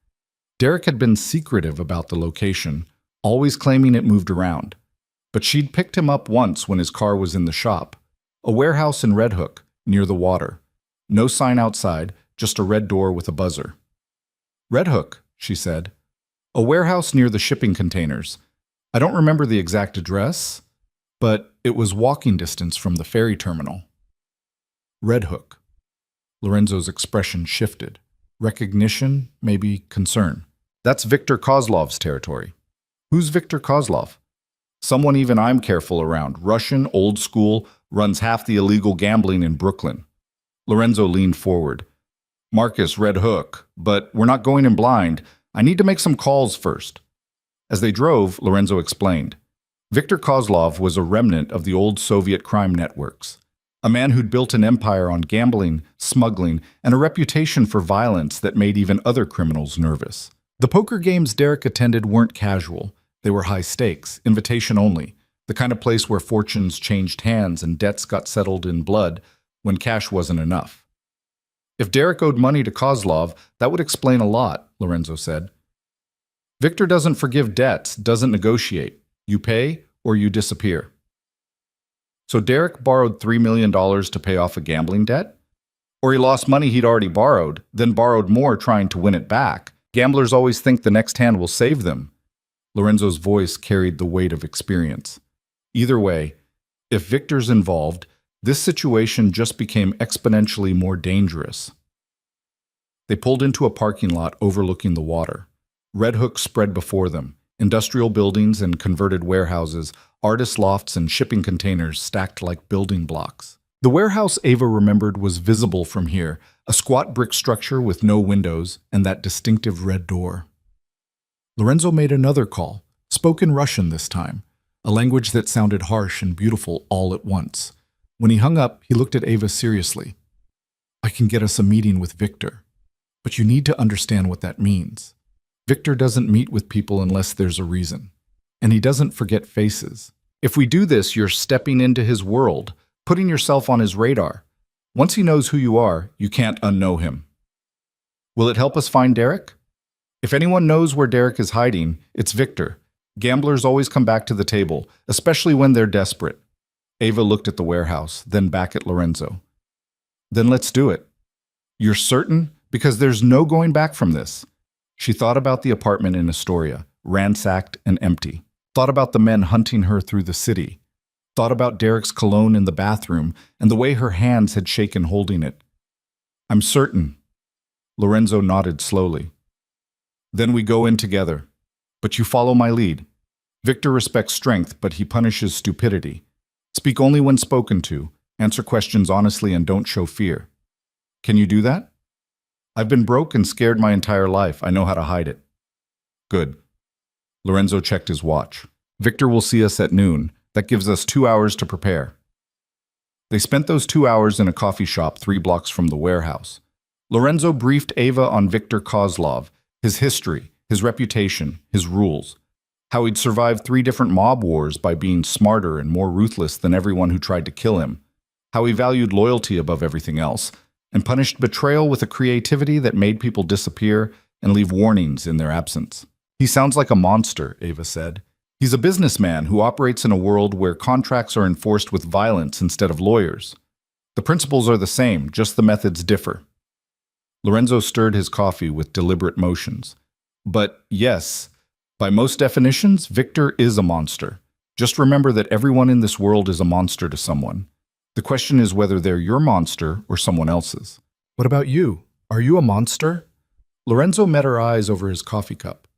Derek had been secretive about the location, always claiming it moved around. But she'd picked him up once when his car was in the shop. A warehouse in Red Hook, near the water. No sign outside, just a red door with a buzzer. Red Hook, she said. A warehouse near the shipping containers. I don't remember the exact address, but it was walking distance from the ferry terminal. Red Hook. Lorenzo's expression shifted. Recognition, maybe concern. That's Viktor Kozlov's territory. Who's Viktor Kozlov? Someone even I'm careful around. Russian, old school, runs half the illegal gambling in Brooklyn. Lorenzo leaned forward. Marcus, Red Hook, but we're not going in blind. I need to make some calls first. As they drove, Lorenzo explained. Viktor Kozlov was a remnant of the old Soviet crime networks. A man who'd built an empire on gambling, smuggling, and a reputation for violence that made even other criminals nervous. The poker games Derek attended weren't casual. They were high stakes, invitation only, the kind of place where fortunes changed hands and debts got settled in blood when cash wasn't enough. If Derek owed money to Kozlov, that would explain a lot, Lorenzo said. Viktor doesn't forgive debts, doesn't negotiate. You pay or you disappear. So Derek borrowed $3 million to pay off a gambling debt? Or he lost money he'd already borrowed, then borrowed more trying to win it back. Gamblers always think the next hand will save them. Lorenzo's voice carried the weight of experience. Either way, if Viktor's involved, this situation just became exponentially more dangerous. They pulled into a parking lot overlooking the water. Red Hook spread before them, industrial buildings and converted warehouses, artist lofts and shipping containers stacked like building blocks. The warehouse Ava remembered was visible from here, a squat brick structure with no windows and that distinctive red door. Lorenzo made another call, spoke in Russian this time, a language that sounded harsh and beautiful all at once. When he hung up, he looked at Ava seriously. I can get us a meeting with Viktor, but you need to understand what that means. Viktor doesn't meet with people unless there's a reason, and he doesn't forget faces. If we do this, you're stepping into his world, putting yourself on his radar. Once he knows who you are, you can't unknow him. Will it help us find Derek? If anyone knows where Derek is hiding, it's Viktor. Gamblers always come back to the table, especially when they're desperate. Ava looked at the warehouse, then back at Lorenzo. Then let's do it. You're certain? Because there's no going back from this. She thought about the apartment in Astoria, ransacked and empty. Thought about the men hunting her through the city. Thought about Derek's cologne in the bathroom and the way her hands had shaken holding it. I'm certain. Lorenzo nodded slowly. Then we go in together. But you follow my lead. Viktor respects strength, but he punishes stupidity. Speak only when spoken to. Answer questions honestly and don't show fear. Can you do that? I've been broke and scared my entire life. I know how to hide it. Good. Lorenzo checked his watch. Viktor will see us at noon. That gives us 2 hours to prepare. They spent those 2 hours in a coffee shop 3 blocks from the warehouse. Lorenzo briefed Ava on Viktor Kozlov, his history, his reputation, his rules. How he'd survived 3 different mob wars by being smarter and more ruthless than everyone who tried to kill him. How he valued loyalty above everything else, and punished betrayal with a creativity that made people disappear and leave warnings in their absence. He sounds like a monster, Ava said. He's a businessman who operates in a world where contracts are enforced with violence instead of lawyers. The principles are the same, just the methods differ. Lorenzo stirred his coffee with deliberate motions. But yes, by most definitions, Viktor is a monster. Just remember that everyone in this world is a monster to someone. The question is whether they're your monster or someone else's. What about you? Are you a monster? Lorenzo met her eyes over his coffee cup.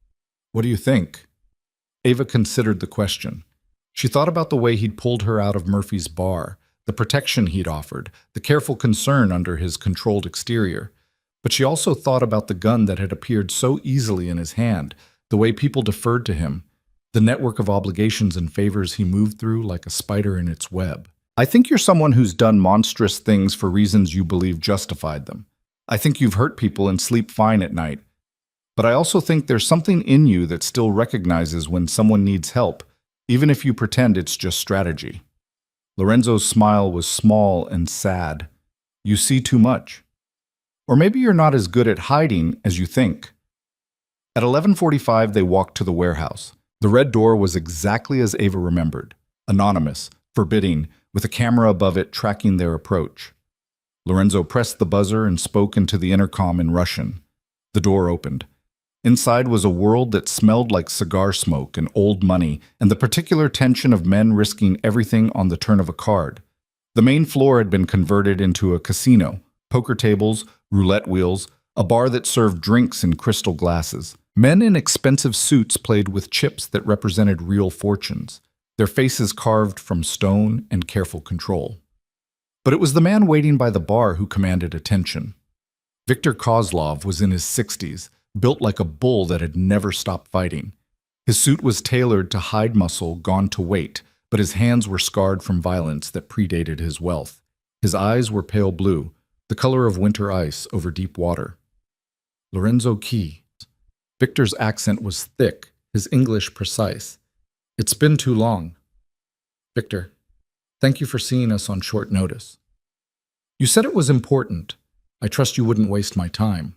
What do you think? Ava considered the question. She thought about the way he'd pulled her out of Murphy's bar, the protection he'd offered, the careful concern under his controlled exterior. But she also thought about the gun that had appeared so easily in his hand, the way people deferred to him, the network of obligations and favors he moved through like a spider in its web. I think you're someone who's done monstrous things for reasons you believe justified them. I think you've hurt people and sleep fine at night. But I also think there's something in you that still recognizes when someone needs help, even if you pretend it's just strategy. Lorenzo's smile was small and sad. You see too much. Or maybe you're not as good at hiding as you think. At 11:45, they walked to the warehouse. The red door was exactly as Ava remembered, anonymous, forbidding, with a camera above it tracking their approach. Lorenzo pressed the buzzer and spoke into the intercom in Russian. The door opened. Inside was a world that smelled like cigar smoke and old money and the particular tension of men risking everything on the turn of a card. The main floor had been converted into a casino, poker tables, roulette wheels, a bar that served drinks in crystal glasses. Men in expensive suits played with chips that represented real fortunes, their faces carved from stone and careful control. But it was the man waiting by the bar who commanded attention. Viktor Kozlov was in his 60s, built like a bull that had never stopped fighting. His suit was tailored to hide muscle gone to weight, but his hands were scarred from violence that predated his wealth. His eyes were pale blue, the color of winter ice over deep water. Lorenzo Key. Victor's accent was thick, his English precise. It's been too long. Victor, thank you for seeing us on short notice. You said it was important. I trust you wouldn't waste my time.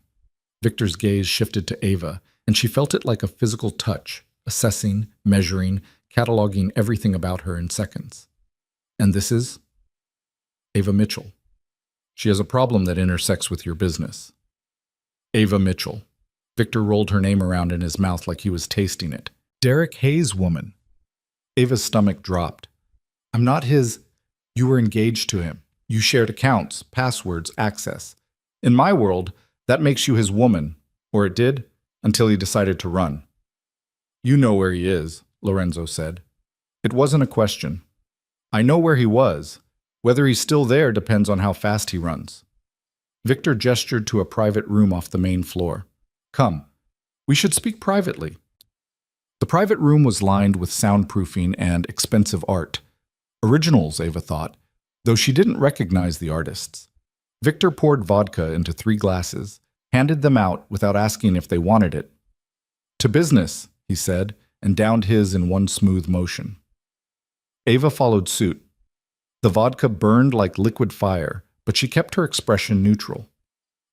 Victor's gaze shifted to Ava, and she felt it like a physical touch, assessing, measuring, cataloging everything about her in seconds. And this is? Ava Mitchell. She has a problem that intersects with your business. Ava Mitchell. Victor rolled her name around in his mouth like he was tasting it. Derek Hayes' woman. Ava's stomach dropped. I'm not his. You were engaged to him. You shared accounts, passwords, access. In my world, that makes you his woman, or it did, until he decided to run. You know where he is, Lorenzo said. It wasn't a question. I know where he was. Whether he's still there depends on how fast he runs. Victor gestured to a private room off the main floor. Come, we should speak privately. The private room was lined with soundproofing and expensive art. Originals, Ava thought, though she didn't recognize the artists. Victor poured vodka into 3 glasses, handed them out without asking if they wanted it. To business, he said, and downed his in one smooth motion. Ava followed suit. The vodka burned like liquid fire, but she kept her expression neutral.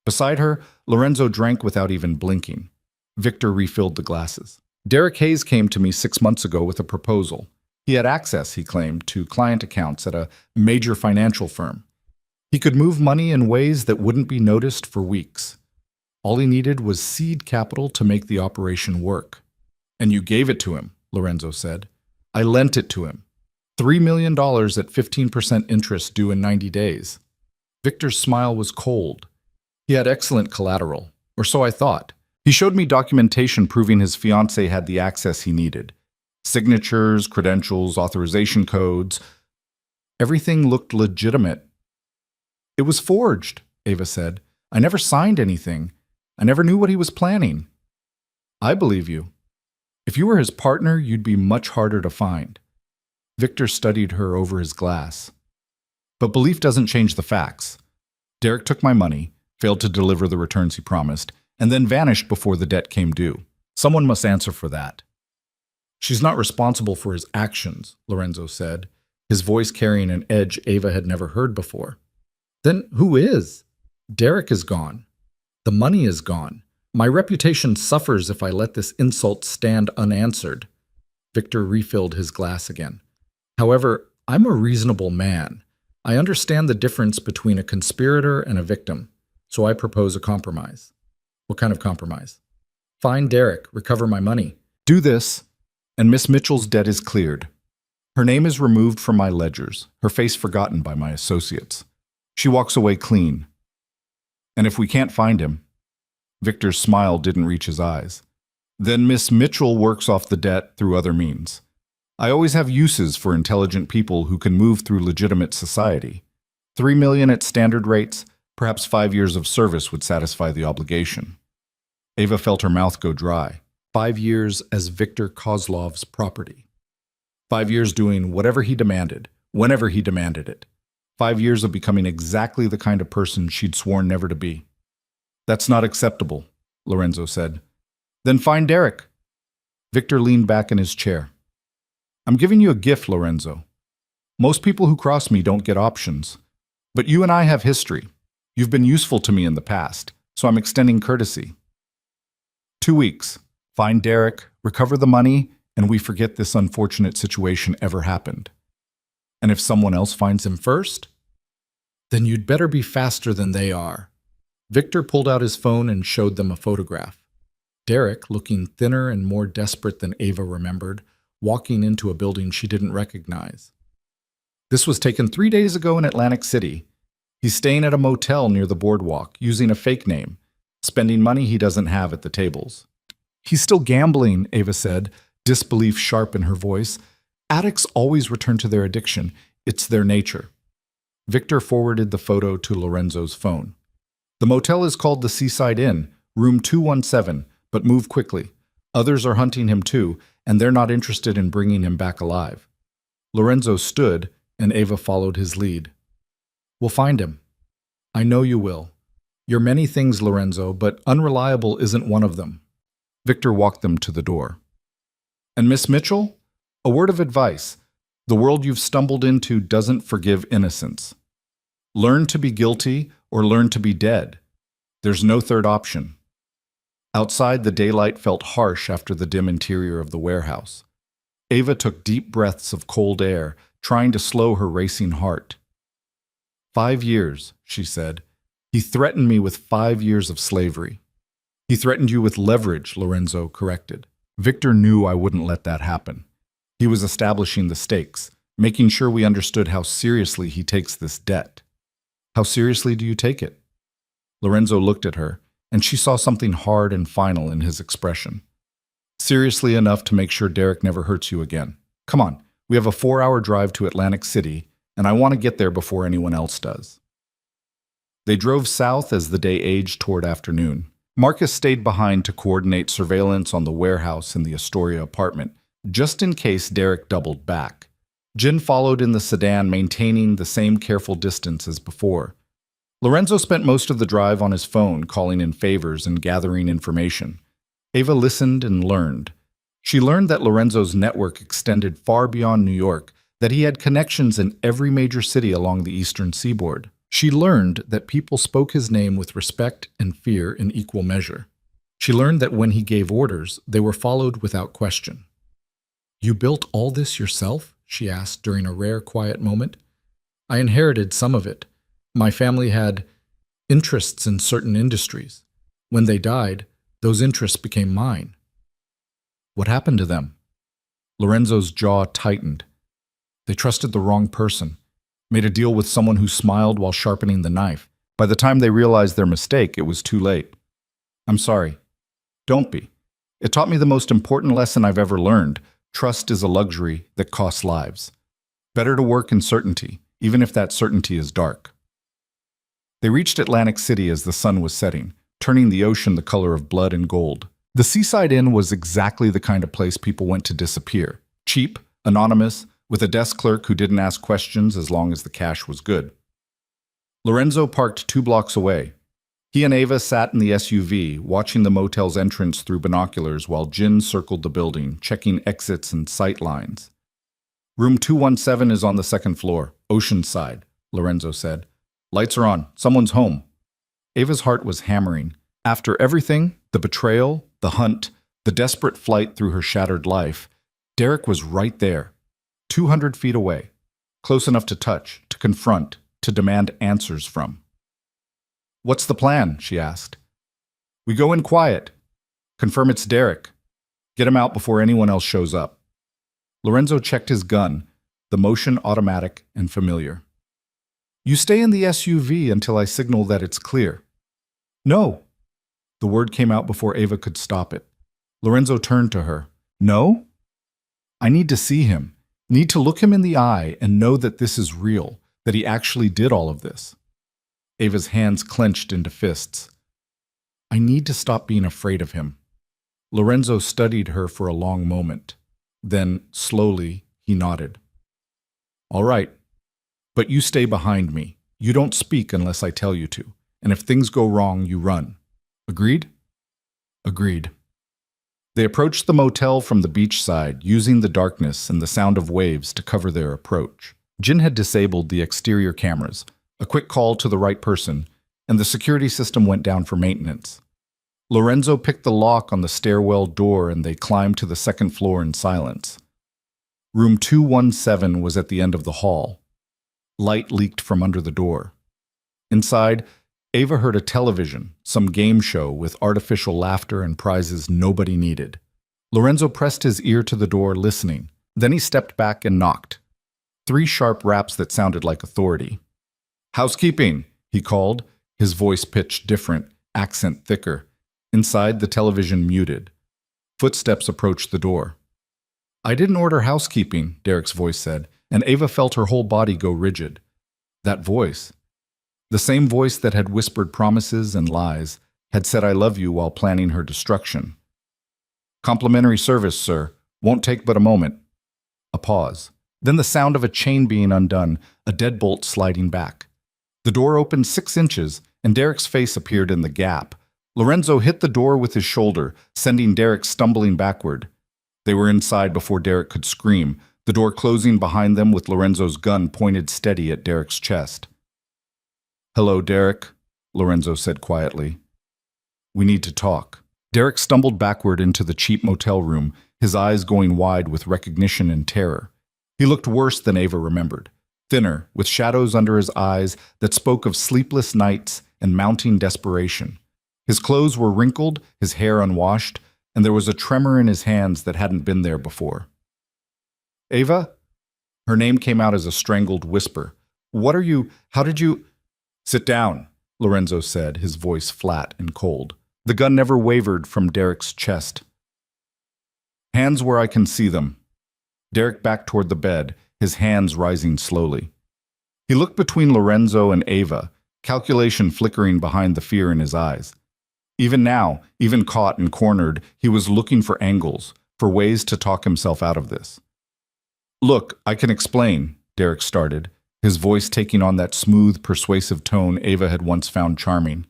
Beside her, Lorenzo drank without even blinking. Victor refilled the glasses. Derek Hayes came to me 6 months ago with a proposal. He had access, he claimed, to client accounts at a major financial firm. He could move money in ways that wouldn't be noticed for weeks. All he needed was seed capital to make the operation work. And you gave it to him, Lorenzo said. I lent it to him. $3 million at 15% interest due in 90 days. Victor's smile was cold. He had excellent collateral, or so I thought. He showed me documentation proving his fiancée had the access he needed. Signatures, credentials, authorization codes. Everything looked legitimate. It was forged, Ava said. I never signed anything. I never knew what he was planning. I believe you. If you were his partner, you'd be much harder to find. Victor studied her over his glass. But belief doesn't change the facts. Derek took my money, failed to deliver the returns he promised, and then vanished before the debt came due. Someone must answer for that. She's not responsible for his actions, Lorenzo said, his voice carrying an edge Ava had never heard before. Then who is? Derek is gone. The money is gone. My reputation suffers if I let this insult stand unanswered. Victor refilled his glass again. However, I'm a reasonable man. I understand the difference between a conspirator and a victim, so I propose a compromise. What kind of compromise? Find Derek, recover my money. Do this, and Miss Mitchell's debt is cleared. Her name is removed from my ledgers, her face forgotten by my associates. She walks away clean. And if we can't find him, Victor's smile didn't reach his eyes, then Miss Mitchell works off the debt through other means. I always have uses for intelligent people who can move through legitimate society. $3 million at standard rates, perhaps 5 years of service would satisfy the obligation. Ava felt her mouth go dry. 5 years as Viktor Kozlov's property. 5 years doing whatever he demanded, whenever he demanded it. 5 years of becoming exactly the kind of person she'd sworn never to be. That's not acceptable, Lorenzo said. Then find Derek. Victor leaned back in his chair. I'm giving you a gift, Lorenzo. Most people who cross me don't get options. But you and I have history. You've been useful to me in the past, so I'm extending courtesy. 2 weeks. Find Derek, recover the money, and we forget this unfortunate situation ever happened. And if someone else finds him first? Then you'd better be faster than they are. Victor pulled out his phone and showed them a photograph. Derek, looking thinner and more desperate than Ava remembered, walking into a building she didn't recognize. This was taken 3 days ago in Atlantic City. He's staying at a motel near the boardwalk, using a fake name, spending money he doesn't have at the tables. He's still gambling, Ava said, disbelief sharp in her voice. Addicts always return to their addiction. It's their nature. Victor forwarded the photo to Lorenzo's phone. The motel is called the Seaside Inn, room 217, but move quickly. Others are hunting him too, and they're not interested in bringing him back alive. Lorenzo stood, and Ava followed his lead. We'll find him. I know you will. You're many things, Lorenzo, but unreliable isn't one of them. Victor walked them to the door. And Miss Mitchell? A word of advice. The world you've stumbled into doesn't forgive innocence. Learn to be guilty or learn to be dead. There's no third option. Outside, the daylight felt harsh after the dim interior of the warehouse. Ava took deep breaths of cold air, trying to slow her racing heart. 5 years, she said. He threatened me with 5 years of slavery. He threatened you with leverage, Lorenzo corrected. Victor knew I wouldn't let that happen. He was establishing the stakes, making sure we understood how seriously he takes this debt. How seriously do you take it? Lorenzo looked at her, and she saw something hard and final in his expression. Seriously enough to make sure Derek never hurts you again. Come on, we have a 4-hour drive to Atlantic City, and I want to get there before anyone else does. They drove south as the day aged toward afternoon. Marcus stayed behind to coordinate surveillance on the warehouse in the Astoria apartment, just in case Derek doubled back. Jin followed in the sedan, maintaining the same careful distance as before. Lorenzo spent most of the drive on his phone, calling in favors and gathering information. Ava listened and learned. She learned that Lorenzo's network extended far beyond New York, that he had connections in every major city along the eastern seaboard. She learned that people spoke his name with respect and fear in equal measure. She learned that when he gave orders, they were followed without question. You built all this yourself? She asked during a rare quiet moment. I inherited some of it. My family had interests in certain industries. When they died, those interests became mine. What happened to them? Lorenzo's jaw tightened. They trusted the wrong person, made a deal with someone who smiled while sharpening the knife. By the time they realized their mistake, it was too late. I'm sorry. Don't be. It taught me the most important lesson I've ever learned. Trust is a luxury that costs lives. Better to work in certainty, even if that certainty is dark. They reached Atlantic City as the sun was setting, turning the ocean the color of blood and gold. The Seaside Inn was exactly the kind of place people went to disappear. Cheap, anonymous, with a desk clerk who didn't ask questions as long as the cash was good. Lorenzo parked 2 blocks away. He and Ava sat in the SUV, watching the motel's entrance through binoculars while Jin circled the building, checking exits and sight lines. Room 217 is on the 2nd floor, Oceanside, Lorenzo said. Lights are on. Someone's home. Ava's heart was hammering. After everything, the betrayal, the hunt, the desperate flight through her shattered life, Derek was right there, 200 feet away, close enough to touch, to confront, to demand answers from. What's the plan? She asked. We go in quiet. Confirm it's Derek. Get him out before anyone else shows up. Lorenzo checked his gun, the motion automatic and familiar. You stay in the SUV until I signal that it's clear. No. The word came out before Ava could stop it. Lorenzo turned to her. No? I need to see him. Need to look him in the eye and know that this is real, that he actually did all of this. Ava's hands clenched into fists. I need to stop being afraid of him. Lorenzo studied her for a long moment. Then, slowly, he nodded. All right. But you stay behind me. You don't speak unless I tell you to. And if things go wrong, you run. Agreed? Agreed. They approached the motel from the beach side, using the darkness and the sound of waves to cover their approach. Jin had disabled the exterior cameras, a quick call to the right person, and the security system went down for maintenance. Lorenzo picked the lock on the stairwell door and they climbed to the second floor in silence. Room 217 was at the end of the hall. Light leaked from under the door. Inside, Ava heard a television, some game show with artificial laughter and prizes nobody needed. Lorenzo pressed his ear to the door, listening. Then he stepped back and knocked. 3 sharp raps that sounded like authority. "Housekeeping," he called, his voice pitched different, accent thicker. Inside, the television muted. Footsteps approached the door. "I didn't order housekeeping," Derek's voice said, and Ava felt her whole body go rigid. That voice, the same voice that had whispered promises and lies, had said "I love you" while planning her destruction. "Complimentary service, sir. Won't take but a moment." A pause. Then the sound of a chain being undone, a deadbolt sliding back. The door opened 6 inches, and Derek's face appeared in the gap. Lorenzo hit the door with his shoulder, sending Derek stumbling backward. They were inside before Derek could scream, the door closing behind them with Lorenzo's gun pointed steady at Derek's chest. "Hello, Derek," Lorenzo said quietly. "We need to talk." Derek stumbled backward into the cheap motel room, his eyes going wide with recognition and terror. He looked worse than Ava remembered, thinner, with shadows under his eyes that spoke of sleepless nights and mounting desperation. His clothes were wrinkled, his hair unwashed, and there was a tremor in his hands that hadn't been there before. "Ava?" Her name came out as a strangled whisper. How did you—" "Sit down," Lorenzo said, his voice flat and cold. The gun never wavered from Derek's chest. "Hands where I can see them." Derek backed toward the bed, his hands rising slowly. He looked between Lorenzo and Ava, calculation flickering behind the fear in his eyes. Even now, even caught and cornered, he was looking for angles, for ways to talk himself out of this. "Look, I can explain," Derek started, his voice taking on that smooth, persuasive tone Ava had once found charming.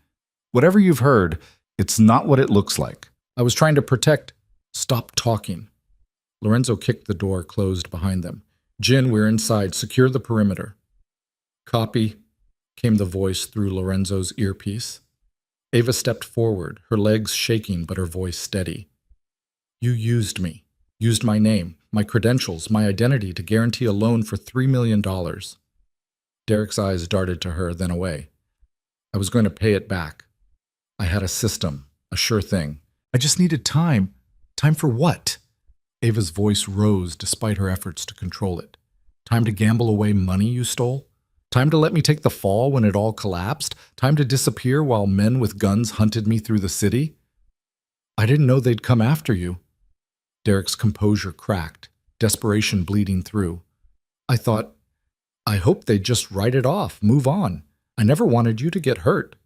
"Whatever you've heard, it's not what it looks like. I was trying to protect—" "Stop talking." Lorenzo kicked the door closed behind them. "Jin, we're inside. Secure the perimeter." "Copy," came the voice through Lorenzo's earpiece. Ava stepped forward, her legs shaking but her voice steady. "You used me. Used my name, my credentials, my identity to guarantee a loan for $3 million. Derek's eyes darted to her, then away. "I was going to pay it back. I had a system, a sure thing. I just needed time. Time for what?" Ava's voice rose despite her efforts to control it. "Time to gamble away money you stole? Time to let me take the fall when it all collapsed? Time to disappear while men with guns hunted me through the city? I didn't know they'd come after you." Derek's composure cracked, desperation bleeding through. I hoped they'd just write it off, move on. I never wanted you to get hurt."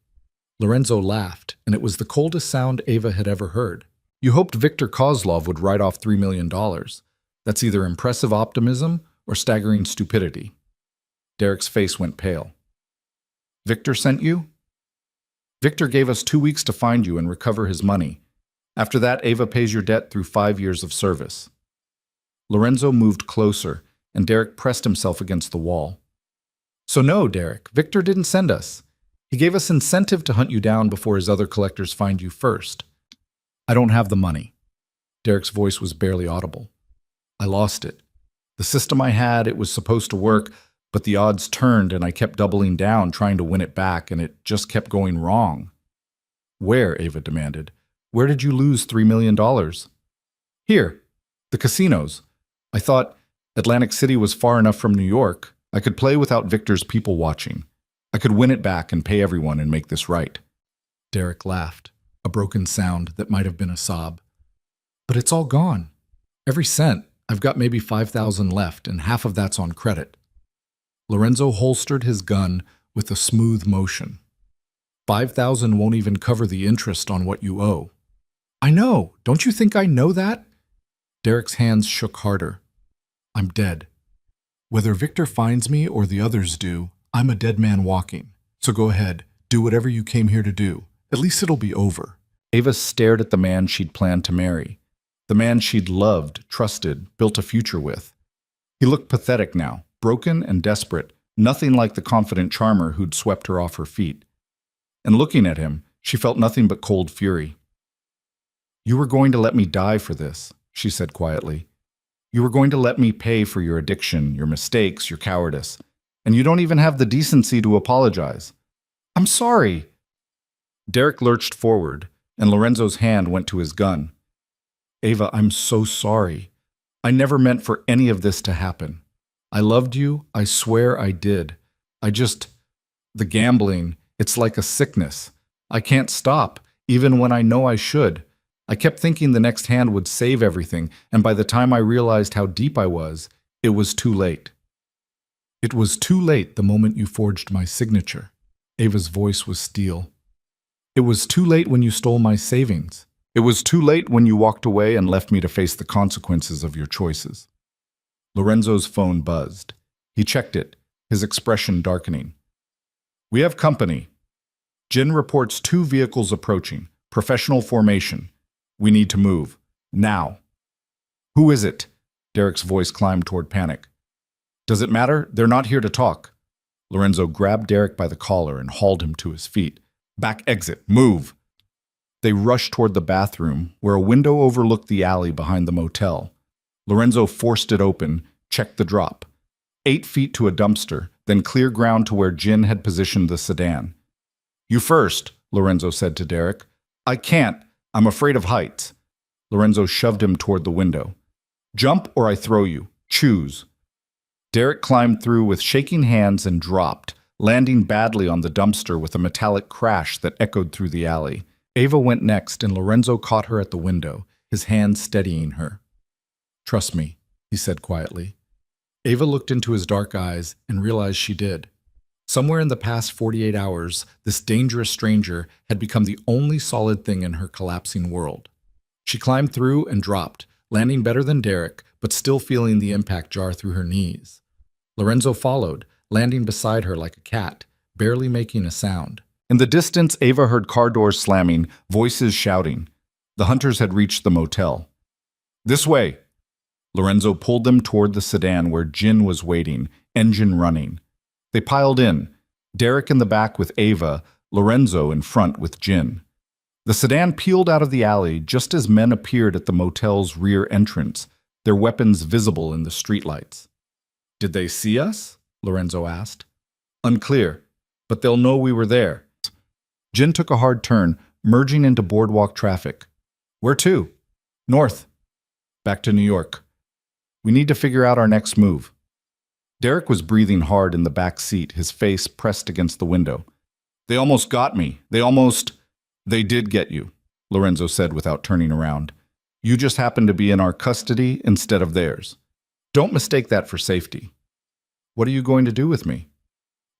Lorenzo laughed, and it was the coldest sound Ava had ever heard. "You hoped Victor Kozlov would write off $3 million. That's either impressive optimism or staggering stupidity." Derek's face went pale. "Victor sent you?" "Victor gave us 2 weeks to find you and recover his money. After that, Ava pays your debt through 5 years of service." Lorenzo moved closer, and Derek pressed himself against the wall. "So no, Derek, Victor didn't send us. He gave us incentive to hunt you down before his other collectors find you first." "I don't have the money." Derek's voice was barely audible. "I lost it. The system I had, it was supposed to work, but the odds turned and I kept doubling down trying to win it back, and it just kept going wrong." "Where?" Ava demanded. "Where did you lose $3 million? "Here. The casinos. I thought Atlantic City was far enough from New York. I could play without Victor's people watching. I could win it back and pay everyone and make this right." Derek laughed, a broken sound that might have been a sob. "But it's all gone. Every cent. I've got maybe 5,000 left, and half of that's on credit." Lorenzo holstered his gun with a smooth motion. 5,000 won't even cover the interest on what you owe." "I know. Don't you think I know that?" Derek's hands shook harder. "I'm dead. Whether Victor finds me or the others do, I'm a dead man walking. So go ahead, do whatever you came here to do. At least it'll be over." Ava stared at the man she'd planned to marry. The man she'd loved, trusted, built a future with. He looked pathetic now, broken and desperate, nothing like the confident charmer who'd swept her off her feet. And looking at him, she felt nothing but cold fury. "You were going to let me die for this," she said quietly. "You were going to let me pay for your addiction, your mistakes, your cowardice. And you don't even have the decency to apologize." "I'm sorry." Derek lurched forward, and Lorenzo's hand went to his gun. "Ava, I'm so sorry. I never meant for any of this to happen. I loved you, I swear I did. The gambling, it's like a sickness. I can't stop, even when I know I should. I kept thinking the next hand would save everything, and by the time I realized how deep I was, it was too late." "It was too late the moment you forged my signature." Ava's voice was steel. "It was too late when you stole my savings. It was too late when you walked away and left me to face the consequences of your choices." Lorenzo's phone buzzed. He checked it, his expression darkening. "We have company. Jin reports 2 vehicles approaching. Professional formation. We need to move. Now." "Who is it?" Derek's voice climbed toward panic. "Does it matter? They're not here to talk." Lorenzo grabbed Derek by the collar and hauled him to his feet. "Back exit. Move." They rushed toward the bathroom, where a window overlooked the alley behind the motel. Lorenzo forced it open, checked the drop. 8 feet to a dumpster, then clear ground to where Jin had positioned the sedan. "You first," Lorenzo said to Derek. "I can't. I'm afraid of heights." Lorenzo shoved him toward the window. "Jump or I throw you. Choose." Derek climbed through with shaking hands and dropped, landing badly on the dumpster with a metallic crash that echoed through the alley. Ava went next, and Lorenzo caught her at the window, his hand steadying her. "Trust me," he said quietly. Ava looked into his dark eyes and realized she did. Somewhere in the past 48 hours, this dangerous stranger had become the only solid thing in her collapsing world. She climbed through and dropped, landing better than Derek, but still feeling the impact jar through her knees. Lorenzo followed, landing beside her like a cat, barely making a sound. In the distance, Ava heard car doors slamming, voices shouting. The hunters had reached the motel. "This way!" Lorenzo pulled them toward the sedan where Jin was waiting, engine running. They piled in, Derek in the back with Ava, Lorenzo in front with Jin. The sedan peeled out of the alley just as men appeared at the motel's rear entrance, their weapons visible in the streetlights. "Did they see us?" Lorenzo asked. "Unclear, but they'll know we were there." Jin took a hard turn, merging into boardwalk traffic. "Where to?" "North. Back to New York. We need to figure out our next move." Derek was breathing hard in the back seat, his face pressed against the window. "They almost got me. They did get you," Lorenzo said without turning around. "You just happened to be in our custody instead of theirs. Don't mistake that for safety." "What are you going to do with me?"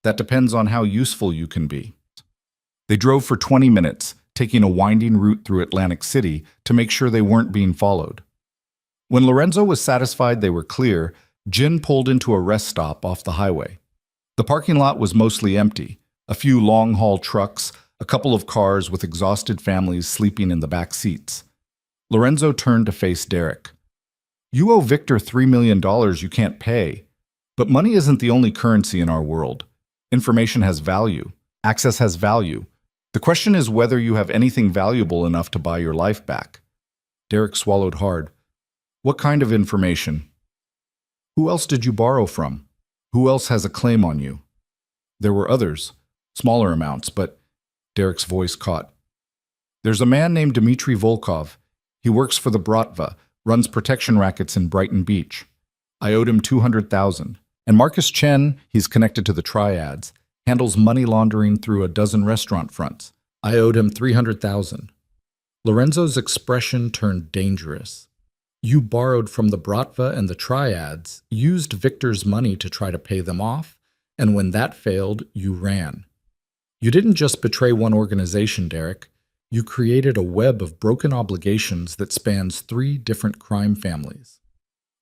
"That depends on how useful you can be." They drove for 20 minutes, taking a winding route through Atlantic City to make sure they weren't being followed. When Lorenzo was satisfied they were clear, Jin pulled into a rest stop off the highway. The parking lot was mostly empty, a few long-haul trucks, a couple of cars with exhausted families sleeping in the back seats. Lorenzo turned to face Derek. "You owe Victor $3 million you can't pay. But money isn't the only currency in our world. Information has value. Access has value. The question is whether you have anything valuable enough to buy your life back." Derek swallowed hard. "What kind of information?" "Who else did you borrow from? Who else has a claim on you?" "There were others. Smaller amounts, but..." Derek's voice caught. "There's a man named Dmitry Volkov. He works for the Bratva, runs protection rackets in Brighton Beach. I owed him $200,000. And Marcus Chen, he's connected to the triads, handles money laundering through a dozen restaurant fronts. I owed him $300,000. Lorenzo's expression turned dangerous. "You borrowed from the Bratva and the triads, used Victor's money to try to pay them off, and when that failed, you ran. You didn't just betray one organization, Derek. You created a web of broken obligations that spans 3 different crime families."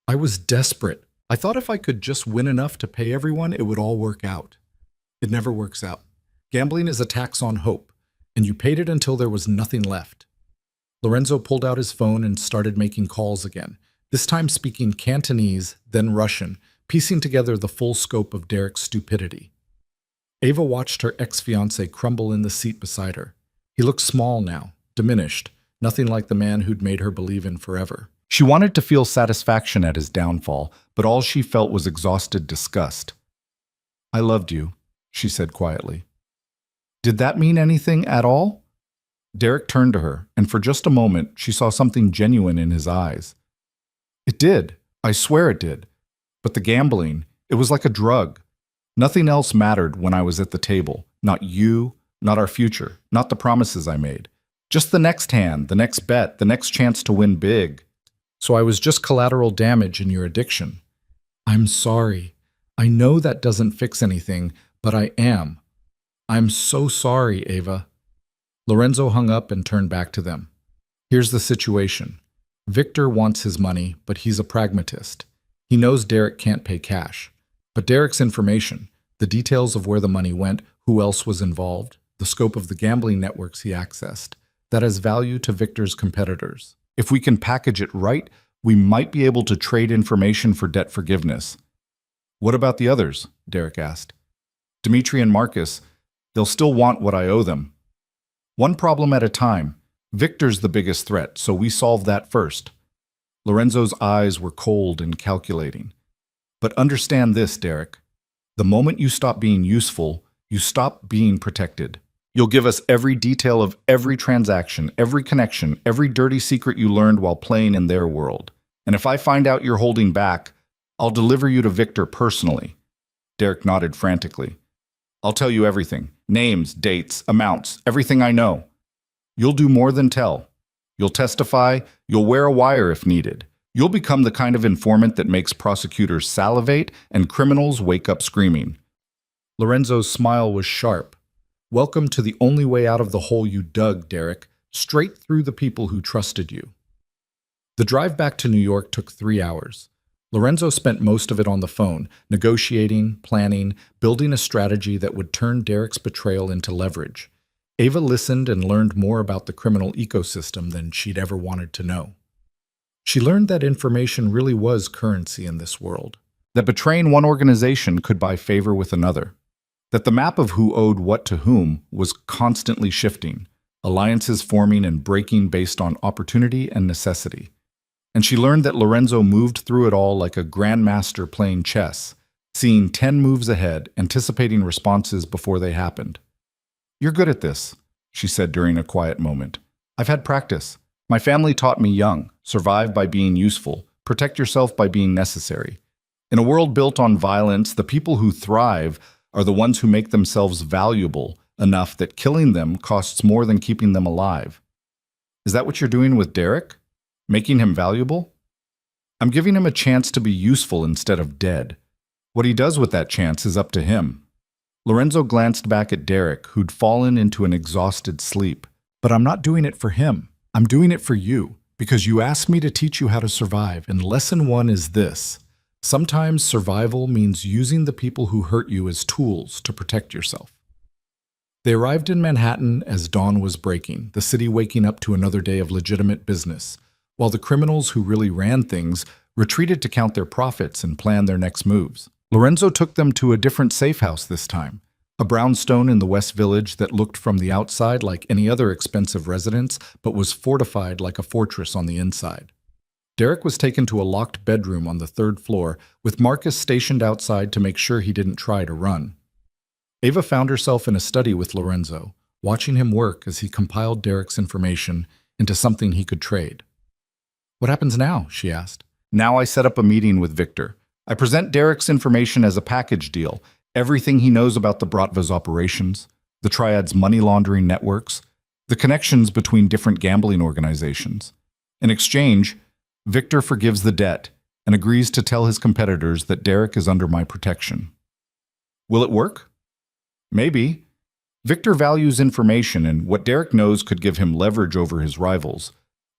"I was desperate. I thought if I could just win enough to pay everyone, it would all work out. It never works out. Gambling is a tax on hope, and you paid it until there was nothing left." Lorenzo pulled out his phone and started making calls again, this time speaking Cantonese, then Russian, piecing together the full scope of Derek's stupidity. Ava watched her ex-fiancé crumble in the seat beside her. He looked small now, diminished, nothing like the man who'd made her believe in forever. She wanted to feel satisfaction at his downfall, but all she felt was exhausted disgust. "I loved you," she said quietly. "Did that mean anything at all?" Derek turned to her, and for just a moment she saw something genuine in his eyes. "It did. I swear it did. But the gambling, it was like a drug. Nothing else mattered when I was at the table. Not you, not our future, not the promises I made. Just the next hand, the next bet, the next chance to win big. So I was just collateral damage in your addiction. I'm sorry. I know that doesn't fix anything, but I am. I'm so sorry, Ava." Lorenzo hung up and turned back to them. "Here's the situation. Victor wants his money, but he's a pragmatist. He knows Derek can't pay cash. But Derek's information, the details of where the money went, who else was involved, the scope of the gambling networks he accessed, that has value to Victor's competitors. If we can package it right, we might be able to trade information for debt forgiveness." "What about the others?" Derek asked. "Dimitri and Marcus, they'll still want what I owe them. One problem at a time. Victor's the biggest threat, so we solve that first." Lorenzo's eyes were cold and calculating. "But understand this, Derek. The moment you stop being useful, you stop being protected. You'll give us every detail of every transaction, every connection, every dirty secret you learned while playing in their world. And if I find out you're holding back, I'll deliver you to Victor personally." Derek nodded frantically. "I'll tell you everything. Names, dates, amounts, everything I know. You'll do more than tell. You'll testify, you'll wear a wire if needed. You'll become the kind of informant that makes prosecutors salivate and criminals wake up screaming." Lorenzo's smile was sharp. "Welcome to the only way out of the hole you dug, Derek, straight through the people who trusted you." The drive back to New York took 3 hours. Lorenzo spent most of it on the phone, negotiating, planning, building a strategy that would turn Derek's betrayal into leverage. Ava listened and learned more about the criminal ecosystem than she'd ever wanted to know. She learned that information really was currency in this world, that betraying one organization could buy favor with another, that the map of who owed what to whom was constantly shifting, alliances forming and breaking based on opportunity and necessity. And she learned that Lorenzo moved through it all like a grandmaster playing chess, seeing 10 moves ahead, anticipating responses before they happened. "You're good at this," she said during a quiet moment. "I've had practice. My family taught me young, survive by being useful, protect yourself by being necessary. In a world built on violence, the people who thrive are the ones who make themselves valuable enough that killing them costs more than keeping them alive." "Is that what you're doing with Derek? Making him valuable?" "I'm giving him a chance to be useful instead of dead. What he does with that chance is up to him." Lorenzo glanced back at Derek, who'd fallen into an exhausted sleep. "But I'm not doing it for him. I'm doing it for you, because you asked me to teach you how to survive, and lesson 1 is this. Sometimes survival means using the people who hurt you as tools to protect yourself." They arrived in Manhattan as dawn was breaking, the city waking up to another day of legitimate business, while the criminals who really ran things retreated to count their profits and plan their next moves. Lorenzo took them to a different safe house this time, a brownstone in the West Village that looked from the outside like any other expensive residence, but was fortified like a fortress on the inside. Derek was taken to a locked bedroom on the 3rd floor, with Marcus stationed outside to make sure he didn't try to run. Ava found herself in a study with Lorenzo, watching him work as he compiled Derek's information into something he could trade. "What happens now?" she asked. "Now I set up a meeting with Victor. I present Derek's information as a package deal, everything he knows about the Bratva's operations, the Triad's money laundering networks, the connections between different gambling organizations. In exchange, Victor forgives the debt and agrees to tell his competitors that Derek is under my protection." "Will it work?" "Maybe. Victor values information, and what Derek knows could give him leverage over his rivals.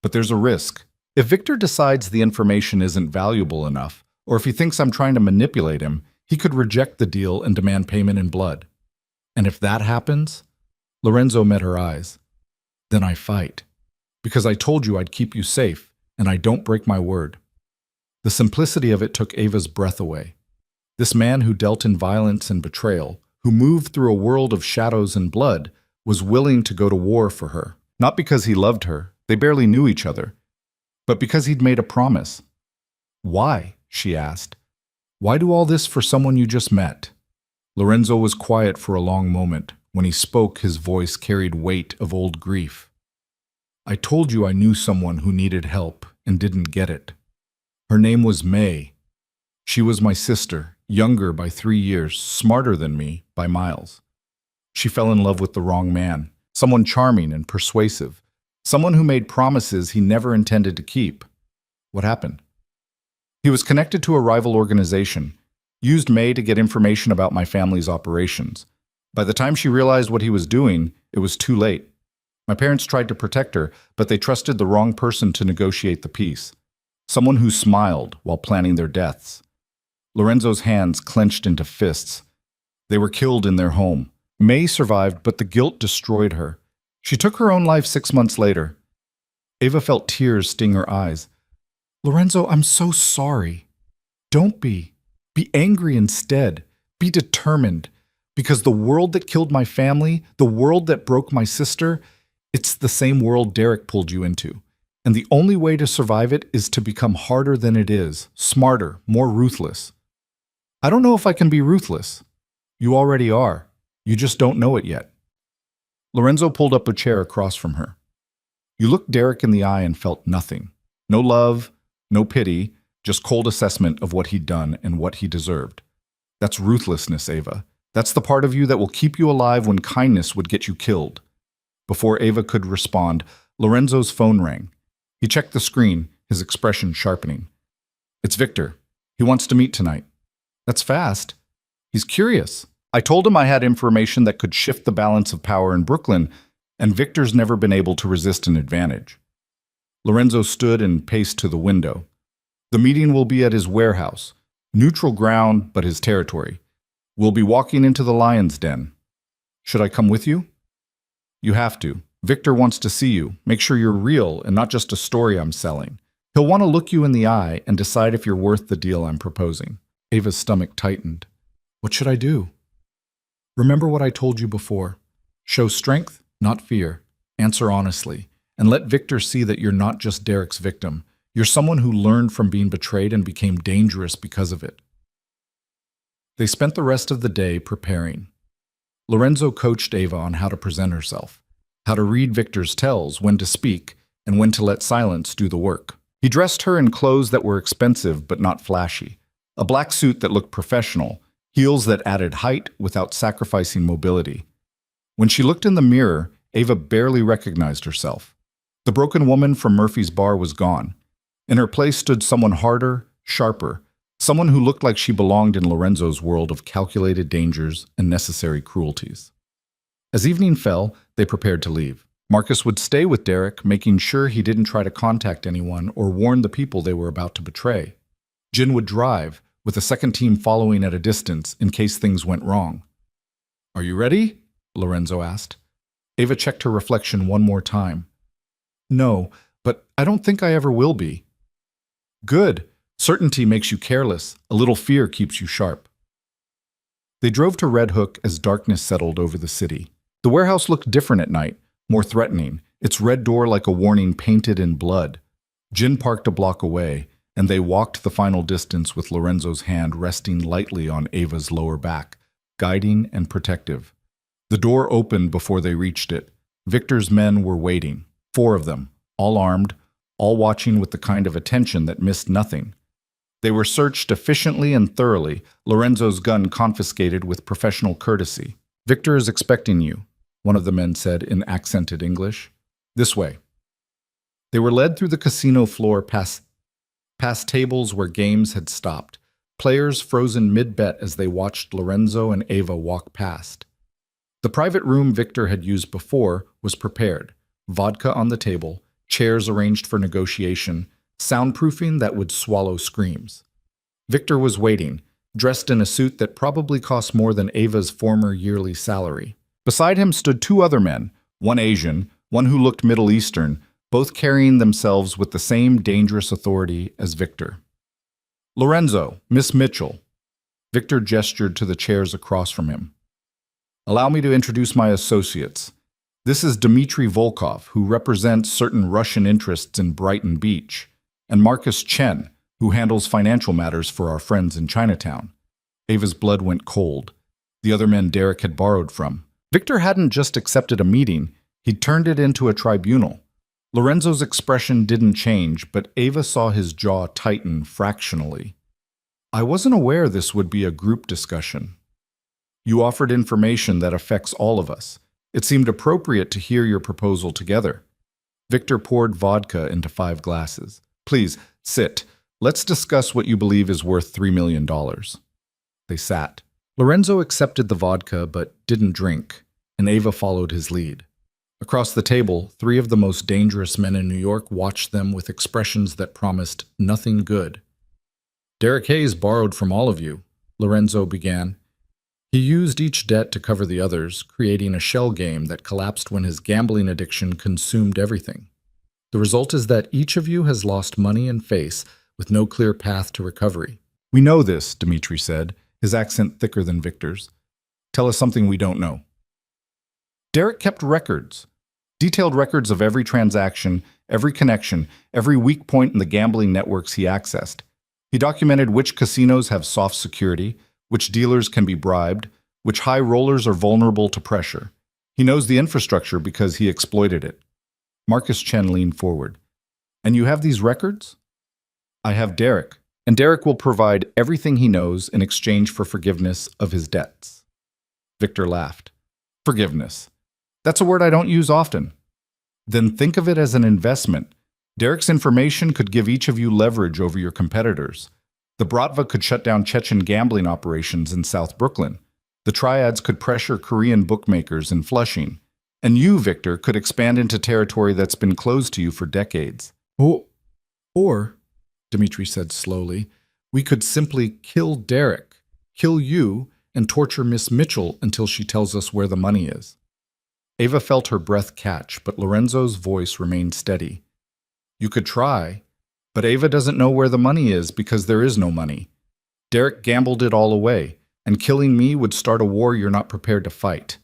But there's a risk. If Victor decides the information isn't valuable enough, or if he thinks I'm trying to manipulate him, he could reject the deal and demand payment in blood. And if that happens," Lorenzo met her eyes, "then I fight. Because I told you I'd keep you safe, and I don't break my word." The simplicity of it took Ava's breath away. This man who dealt in violence and betrayal, who moved through a world of shadows and blood, was willing to go to war for her. Not because he loved her, they barely knew each other, but because he'd made a promise. Why? She asked. Why do all this for someone you just met? Lorenzo was quiet for a long moment. When he spoke, his voice carried weight of old grief. I told you I knew someone who needed help and didn't get it. Her name was May. She was my sister, younger by 3 years, smarter than me by miles. She fell in love with the wrong man, someone charming and persuasive, someone who made promises he never intended to keep. What happened? He was connected to a rival organization, used May to get information about my family's operations. By the time she realized what he was doing, it was too late. My parents tried to protect her, but they trusted the wrong person to negotiate the peace. Someone who smiled while planning their deaths. Lorenzo's hands clenched into fists. They were killed in their home. May survived, but the guilt destroyed her. She took her own life 6 months later. Ava felt tears sting her eyes. Lorenzo, I'm so sorry. Don't be. Be angry instead. Be determined. Because the world that killed my family, the world that broke my sister, it's the same world Derek pulled you into. And the only way to survive it is to become harder than it is, smarter, more ruthless. I don't know if I can be ruthless. You already are. You just don't know it yet. Lorenzo pulled up a chair across from her. You looked Derek in the eye and felt nothing. No love, no pity, just cold assessment of what he'd done and what he deserved. That's ruthlessness, Ava. That's the part of you that will keep you alive when kindness would get you killed. Before Ava could respond, Lorenzo's phone rang. He checked the screen, his expression sharpening. It's Victor. He wants to meet tonight. That's fast. He's curious. I told him I had information that could shift the balance of power in Brooklyn, and Victor's never been able to resist an advantage. Lorenzo stood and paced to the window. The meeting will be at his warehouse. Neutral ground, but his territory. We'll be walking into the lion's den. Should I come with you? You have to. Victor wants to see you. Make sure you're real and not just a story I'm selling. He'll want to look you in the eye and decide if you're worth the deal I'm proposing. Ava's stomach tightened. What should I do? Remember what I told you before. Show strength, not fear. Answer honestly. And let Victor see that you're not just Derek's victim. You're someone who learned from being betrayed and became dangerous because of it. They spent the rest of the day preparing. Lorenzo coached Ava on how to present herself, how to read Victor's tells, when to speak, and when to let silence do the work. He dressed her in clothes that were expensive but not flashy. A black suit that looked professional, heels that added height without sacrificing mobility. When she looked in the mirror, Ava barely recognized herself. The broken woman from Murphy's bar was gone. In her place stood someone harder, sharper, someone who looked like she belonged in Lorenzo's world of calculated dangers and necessary cruelties. As evening fell, they prepared to leave. Marcus would stay with Derek, making sure he didn't try to contact anyone or warn the people they were about to betray. Jin would drive, with a second team following at a distance in case things went wrong. Are you ready? Lorenzo asked. Ava checked her reflection one more time. No, but I don't think I ever will be. Good. Certainty makes you careless. A little fear keeps you sharp. They drove to Red Hook as darkness settled over the city. The warehouse looked different at night, more threatening, its red door like a warning painted in blood. Jin parked a block away, and they walked the final distance with Lorenzo's hand resting lightly on Ava's lower back, guiding and protective. The door opened before they reached it. Victor's men were waiting, 4 of them, all armed, all watching with the kind of attention that missed nothing. They were searched efficiently and thoroughly, Lorenzo's gun confiscated with professional courtesy. Victor is expecting you, one of the men said in accented English. This way. They were led through the casino floor past tables where games had stopped, players frozen mid-bet as they watched Lorenzo and Ava walk past. The private room Victor had used before was prepared, vodka on the table, chairs arranged for negotiation, soundproofing that would swallow screams. Victor was waiting, dressed in a suit that probably cost more than Ava's former yearly salary. Beside him stood 2 other men, one Asian, one who looked Middle Eastern, both carrying themselves with the same dangerous authority as Victor. Lorenzo, Miss Mitchell. Victor gestured to the chairs across from him. Allow me to introduce my associates. This is Dmitry Volkov, who represents certain Russian interests in Brighton Beach, and Marcus Chen, who handles financial matters for our friends in Chinatown. Ava's blood went cold. The other men Derek had borrowed from. Victor hadn't just accepted a meeting, he'd turned it into a tribunal. Lorenzo's expression didn't change, but Ava saw his jaw tighten fractionally. I wasn't aware this would be a group discussion. You offered information that affects all of us. It seemed appropriate to hear your proposal together. Victor poured vodka into 5 glasses. Please, sit. Let's discuss what you believe is worth $3 million. They sat. Lorenzo accepted the vodka but didn't drink, and Ava followed his lead. Across the table, 3 of the most dangerous men in New York watched them with expressions that promised nothing good. Derek Hayes borrowed from all of you, Lorenzo began. He used each debt to cover the others, creating a shell game that collapsed when his gambling addiction consumed everything. The result is that each of you has lost money and face with no clear path to recovery. We know this, Dmitry said, his accent thicker than Victor's. Tell us something we don't know. Derek kept records, detailed records of every transaction, every connection, every weak point in the gambling networks he accessed. He documented which casinos have soft security, which dealers can be bribed, which high rollers are vulnerable to pressure. He knows the infrastructure because he exploited it. Marcus Chen leaned forward. And you have these records? I have Derek, and Derek will provide everything he knows in exchange for forgiveness of his debts. Victor laughed. Forgiveness. That's a word I don't use often. Then think of it as an investment. Derek's information could give each of you leverage over your competitors. The Bratva could shut down Chechen gambling operations in South Brooklyn. The Triads could pressure Korean bookmakers in Flushing. And you, Victor, could expand into territory that's been closed to you for decades. Or, Dmitry said slowly, we could simply kill Derek, kill you, and torture Miss Mitchell until she tells us where the money is. Ava felt her breath catch, but Lorenzo's voice remained steady. You could try, but Ava doesn't know where the money is because there is no money. Derek gambled it all away, and killing me would start a war you're not prepared to fight.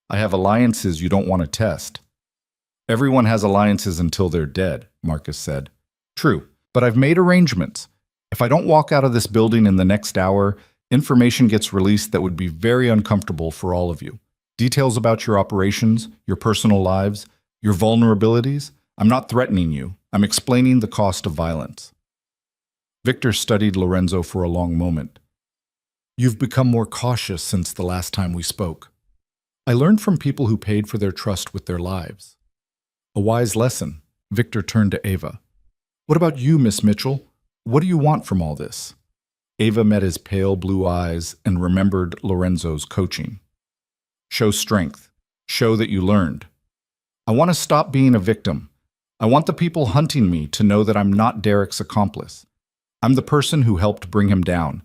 I have alliances you don't want to test. Everyone has alliances until they're dead, Marcus said. True, but I've made arrangements. If I don't walk out of this building in the next hour, information gets released that would be very uncomfortable for all of you. Details about your operations, your personal lives, your vulnerabilities. I'm not threatening you. I'm explaining the cost of violence. Victor studied Lorenzo for a long moment. You've become more cautious since the last time we spoke. I learned from people who paid for their trust with their lives. A wise lesson. Victor turned to Ava. What about you, Miss Mitchell? What do you want from all this? Ava met his pale blue eyes and remembered Lorenzo's coaching. Show strength. Show that you learned. I want to stop being a victim. I want the people hunting me to know that I'm not Derek's accomplice. I'm the person who helped bring him down,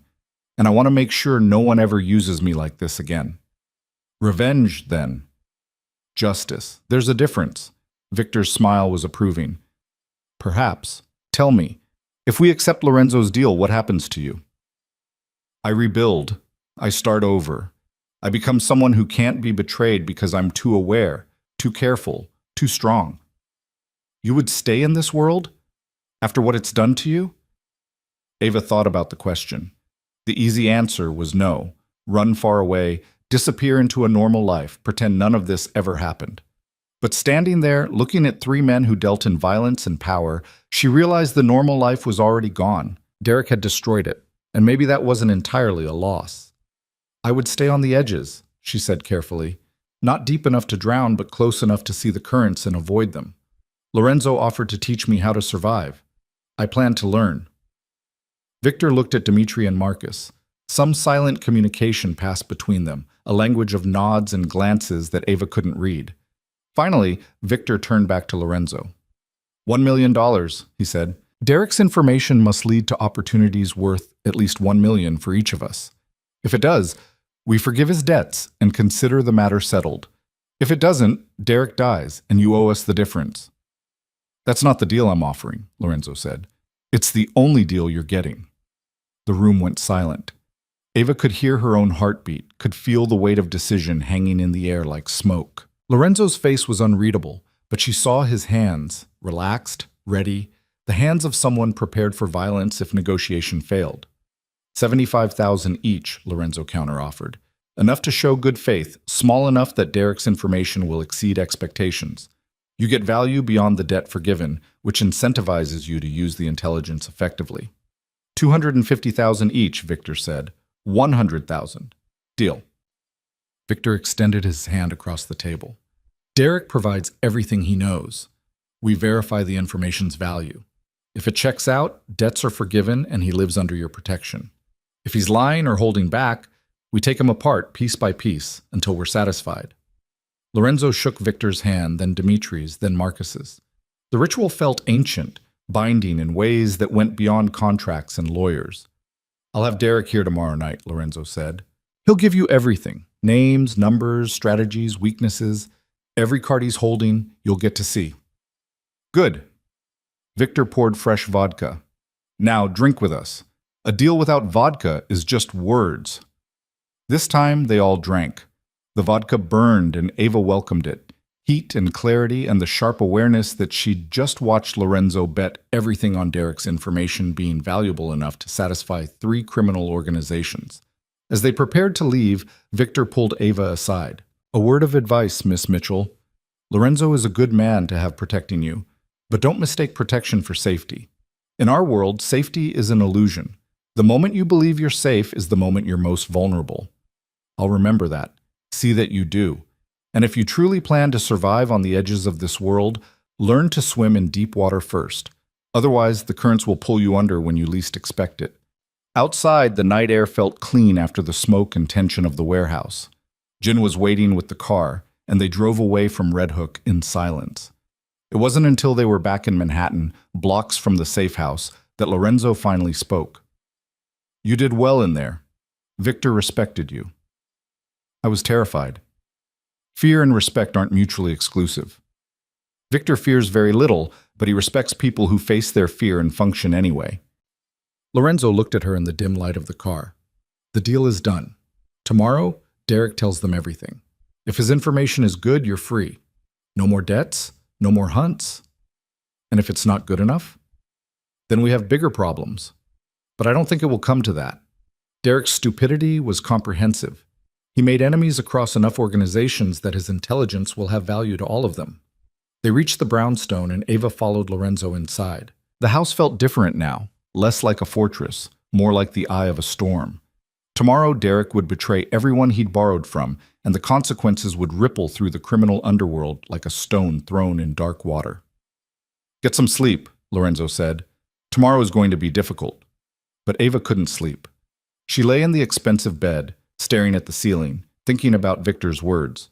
and I want to make sure no one ever uses me like this again. Revenge, then. Justice. There's a difference. Victor's smile was approving. Perhaps. Tell me, if we accept Lorenzo's deal, what happens to you? I rebuild. I start over. I become someone who can't be betrayed because I'm too aware, too careful, too strong. You would stay in this world? After what it's done to you? Ava thought about the question. The easy answer was no. Run far away, disappear into a normal life, pretend none of this ever happened. But standing there, looking at 3 men who dealt in violence and power, she realized the normal life was already gone. Derek had destroyed it, and maybe that wasn't entirely a loss. I would stay on the edges, she said carefully. Not deep enough to drown, but close enough to see the currents and avoid them. Lorenzo offered to teach me how to survive. I planned to learn. Victor looked at Dmitry and Marcus. Some silent communication passed between them, a language of nods and glances that Ava couldn't read. Finally, Victor turned back to Lorenzo. $1 million, he said. Derek's information must lead to opportunities worth at least $1 million for each of us. If it does, we forgive his debts and consider the matter settled. If it doesn't, Derek dies, and you owe us the difference. That's not the deal I'm offering, Lorenzo said. It's the only deal you're getting. The room went silent. Ava could hear her own heartbeat, could feel the weight of decision hanging in the air like smoke. Lorenzo's face was unreadable, but she saw his hands, relaxed, ready, the hands of someone prepared for violence if negotiation failed. 75,000 each, Lorenzo counteroffered. Enough to show good faith, small enough that Derek's information will exceed expectations. You get value beyond the debt forgiven, which incentivizes you to use the intelligence effectively. 250,000 each, Victor said. 100,000. Deal. Victor extended his hand across the table. Derek provides everything he knows. We verify the information's value. If it checks out, debts are forgiven and he lives under your protection. If he's lying or holding back, we take him apart piece by piece until we're satisfied. Lorenzo shook Victor's hand, then Dimitri's, then Marcus's. The ritual felt ancient, binding in ways that went beyond contracts and lawyers. I'll have Derek here tomorrow night, Lorenzo said. He'll give you everything. Names, numbers, strategies, weaknesses. Every card he's holding, you'll get to see. Good. Victor poured fresh vodka. Now drink with us. A deal without vodka is just words. This time they all drank. The vodka burned and Ava welcomed it. Heat and clarity and the sharp awareness that she'd just watched Lorenzo bet everything on Derek's information being valuable enough to satisfy 3 criminal organizations. As they prepared to leave, Victor pulled Ava aside. A word of advice, Miss Mitchell. Lorenzo is a good man to have protecting you, but don't mistake protection for safety. In our world, safety is an illusion. The moment you believe you're safe is the moment you're most vulnerable. I'll remember that. See that you do. And if you truly plan to survive on the edges of this world, learn to swim in deep water first. Otherwise, the currents will pull you under when you least expect it. Outside, the night air felt clean after the smoke and tension of the warehouse. Jin was waiting with the car, and they drove away from Red Hook in silence. It wasn't until they were back in Manhattan, blocks from the safe house, that Lorenzo finally spoke. You did well in there. Victor respected you. I was terrified. Fear and respect aren't mutually exclusive. Victor fears very little, but he respects people who face their fear and function anyway. Lorenzo looked at her in the dim light of the car. The deal is done. Tomorrow, Derek tells them everything. If his information is good, you're free. No more debts, no more hunts. And if it's not good enough, then we have bigger problems. But I don't think it will come to that. Derek's stupidity was comprehensive. He made enemies across enough organizations that his intelligence will have value to all of them. They reached the brownstone and Ava followed Lorenzo inside. The house felt different now, less like a fortress, more like the eye of a storm. Tomorrow, Derek would betray everyone he'd borrowed from, and the consequences would ripple through the criminal underworld like a stone thrown in dark water. Get some sleep, Lorenzo said. Tomorrow is going to be difficult. But Ava couldn't sleep. She lay in the expensive bed, staring at the ceiling, thinking about Victor's words.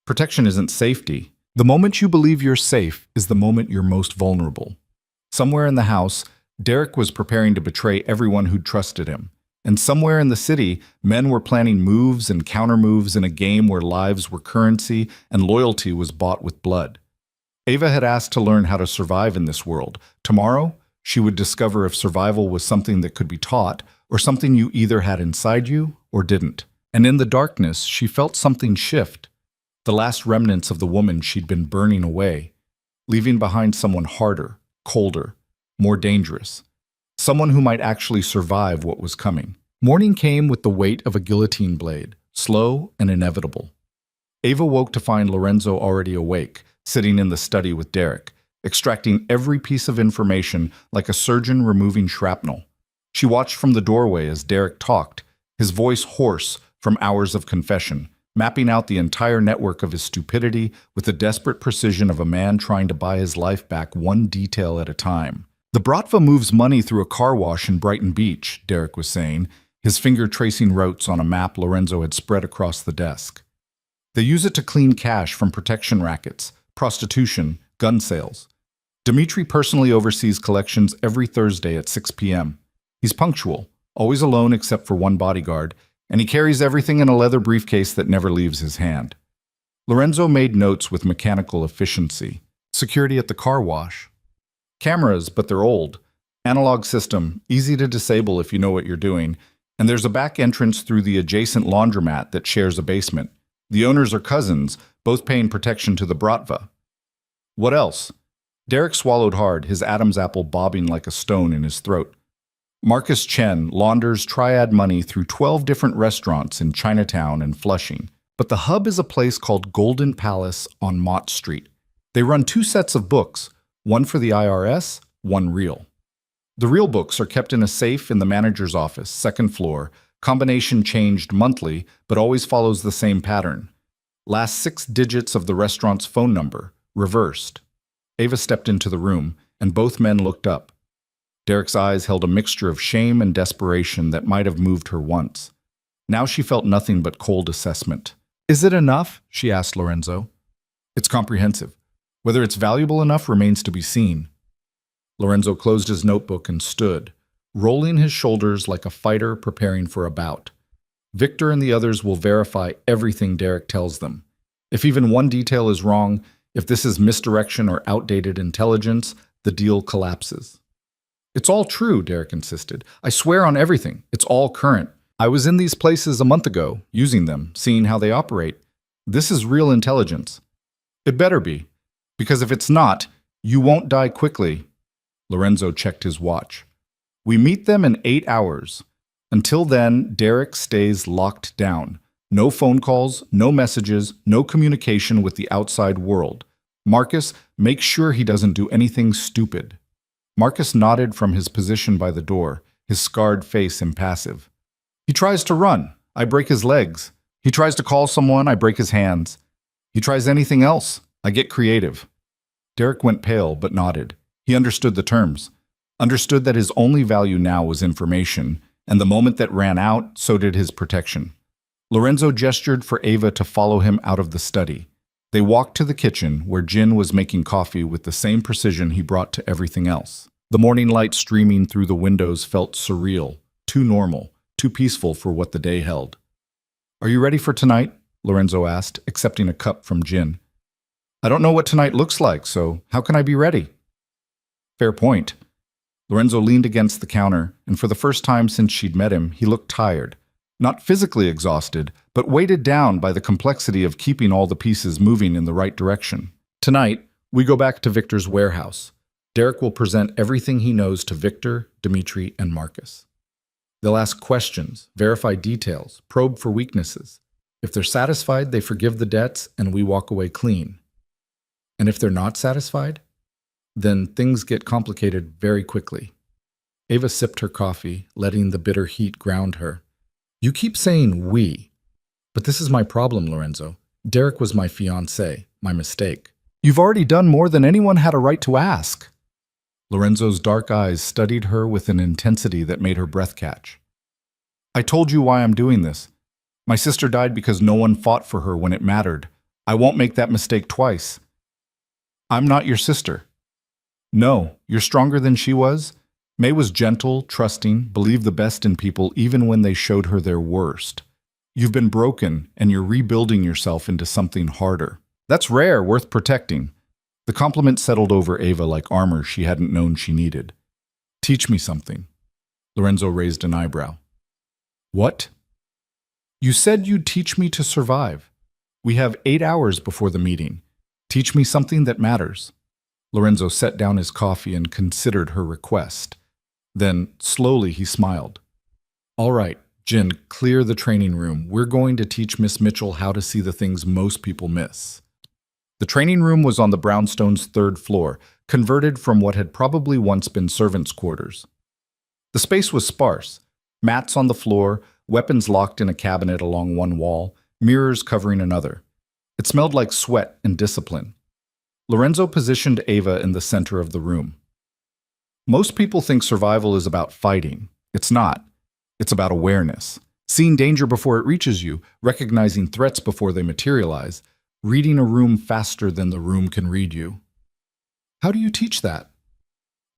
Protection isn't safety. The moment you believe you're safe is the moment you're most vulnerable. Somewhere in the house, Derek was preparing to betray everyone who'd trusted him. And somewhere in the city, men were planning moves and countermoves in a game where lives were currency and loyalty was bought with blood. Ava had asked to learn how to survive in this world. Tomorrow, she would discover if survival was something that could be taught or something you either had inside you or didn't. And in the darkness, she felt something shift. The last remnants of the woman she'd been burning away, leaving behind someone harder, colder, more dangerous. Someone who might actually survive what was coming. Morning came with the weight of a guillotine blade, slow and inevitable. Ava woke to find Lorenzo already awake, sitting in the study with Derek, extracting every piece of information like a surgeon removing shrapnel. She watched from the doorway as Derek talked, his voice hoarse from hours of confession, mapping out the entire network of his stupidity with the desperate precision of a man trying to buy his life back one detail at a time. The Bratva moves money through a car wash in Brighton Beach, Derek was saying, his finger tracing routes on a map Lorenzo had spread across the desk. They use it to clean cash from protection rackets, prostitution, gun sales. Dimitri personally oversees collections every Thursday at 6 p.m. He's punctual, always alone except for one bodyguard, and he carries everything in a leather briefcase that never leaves his hand. Lorenzo made notes with mechanical efficiency. Security at the car wash. Cameras, but they're old. Analog system, easy to disable if you know what you're doing. And there's a back entrance through the adjacent laundromat that shares a basement. The owners are cousins, both paying protection to the Bratva. What else? Derek swallowed hard, his Adam's apple bobbing like a stone in his throat. Marcus Chen launders triad money through 12 different restaurants in Chinatown and Flushing. But the hub is a place called Golden Palace on Mott Street. They run 2 sets of books, one for the IRS, one real. The real books are kept in a safe in the manager's office, 2nd floor. Combination changed monthly, but always follows the same pattern. Last 6 digits of the restaurant's phone number, reversed. Ava stepped into the room, and both men looked up. Derek's eyes held a mixture of shame and desperation that might have moved her once. Now she felt nothing but cold assessment. "Is it enough?" she asked Lorenzo. "It's comprehensive. Whether it's valuable enough remains to be seen." Lorenzo closed his notebook and stood, rolling his shoulders like a fighter preparing for a bout. Victor and the others will verify everything Derek tells them. If even one detail is wrong, if this is misdirection or outdated intelligence, the deal collapses. "It's all true," Derek insisted. "I swear on everything. It's all current. I was in these places a month ago, using them, seeing how they operate. This is real intelligence." "It better be, because if it's not, you won't die quickly." Lorenzo checked his watch. "We meet them in 8 hours. Until then, Derek stays locked down. No phone calls, no messages, no communication with the outside world. Marcus, make sure he doesn't do anything stupid." Marcus nodded from his position by the door, his scarred face impassive. "He tries to run. I break his legs. He tries to call someone. I break his hands. He tries anything else. I get creative." Derek went pale but nodded. He understood the terms, understood that his only value now was information, and the moment that ran out, so did his protection. Lorenzo gestured for Ava to follow him out of the study. They walked to the kitchen, where Jin was making coffee with the same precision he brought to everything else. The morning light streaming through the windows felt surreal, too normal, too peaceful for what the day held. "Are you ready for tonight?" Lorenzo asked, accepting a cup from Jin. "I don't know what tonight looks like, so how can I be ready?" "Fair point." Lorenzo leaned against the counter, and for the first time since she'd met him, he looked tired. Not physically exhausted, but weighted down by the complexity of keeping all the pieces moving in the right direction. "Tonight, we go back to Victor's warehouse. Derek will present everything he knows to Victor, Dmitri, and Marcus. They'll ask questions, verify details, probe for weaknesses. If they're satisfied, they forgive the debts, and we walk away clean. And if they're not satisfied, then things get complicated very quickly." Ava sipped her coffee, letting the bitter heat ground her. "You keep saying we, but this is my problem, Lorenzo. Derek was my fiancé, my mistake. You've already done more than anyone had a right to ask." Lorenzo's dark eyes studied her with an intensity that made her breath catch. "I told you why I'm doing this. My sister died because no one fought for her when it mattered. I won't make that mistake twice. I'm not your sister." "No, you're stronger than she was." May was gentle, trusting, believed the best in people even when they showed her their worst. "You've been broken, and you're rebuilding yourself into something harder. That's rare, worth protecting." The compliment settled over Ava like armor she hadn't known she needed. "Teach me something." Lorenzo raised an eyebrow. "What?" "You said you'd teach me to survive. We have 8 hours before the meeting. Teach me something that matters." Lorenzo set down his coffee and considered her request. Then, slowly, he smiled. "All right, Jin, clear the training room. We're going to teach Miss Mitchell how to see the things most people miss." The training room was on the brownstone's 3rd floor, converted from what had probably once been servants' quarters. The space was sparse. Mats on the floor, weapons locked in a cabinet along one wall, mirrors covering another. It smelled like sweat and discipline. Lorenzo positioned Ava in the center of the room. Most people think survival is about fighting. It's not. It's about awareness. Seeing danger before it reaches you, recognizing threats before they materialize, reading a room faster than the room can read you. How do you teach that?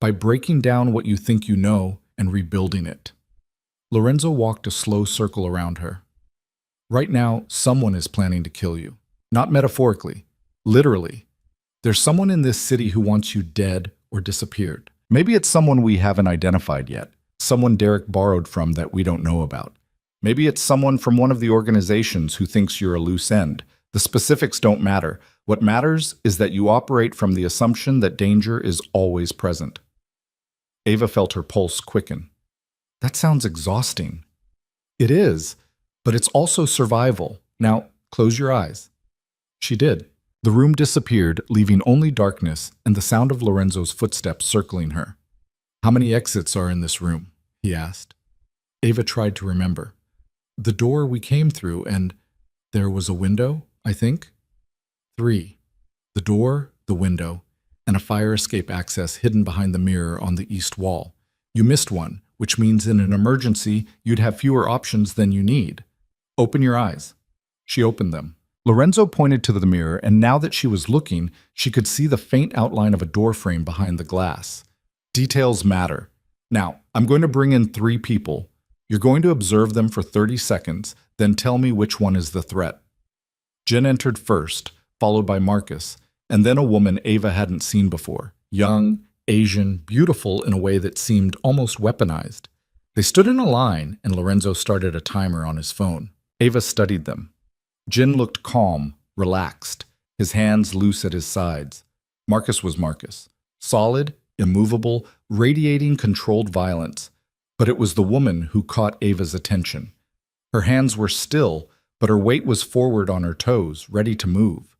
By breaking down what you think you know and rebuilding it. Lorenzo walked a slow circle around her. Right now, someone is planning to kill you. Not metaphorically, literally. There's someone in this city who wants you dead or disappeared. Maybe it's someone we haven't identified yet. Someone Derek borrowed from that we don't know about. Maybe it's someone from one of the organizations who thinks you're a loose end. The specifics don't matter. What matters is that you operate from the assumption that danger is always present. Ava felt her pulse quicken. That sounds exhausting. It is, but it's also survival. Now, close your eyes. She did. The room disappeared, leaving only darkness and the sound of Lorenzo's footsteps circling her. How many exits are in this room? He asked. Ava tried to remember. The door we came through, and there was a window, I think. 3. The door, the window, and a fire escape access hidden behind the mirror on the east wall. You missed one, which means in an emergency, you'd have fewer options than you need. Open your eyes. She opened them. Lorenzo pointed to the mirror, and now that she was looking, she could see the faint outline of a doorframe behind the glass. Details matter. Now, I'm going to bring in 3 people. You're going to observe them for 30 seconds, then tell me which one is the threat. Jen entered first, followed by Marcus, and then a woman Ava hadn't seen before. Young, Asian, beautiful in a way that seemed almost weaponized. They stood in a line, and Lorenzo started a timer on his phone. Ava studied them. Jin looked calm, relaxed, his hands loose at his sides. Marcus was Marcus. Solid, immovable, radiating controlled violence. But it was the woman who caught Ava's attention. Her hands were still, but her weight was forward on her toes, ready to move.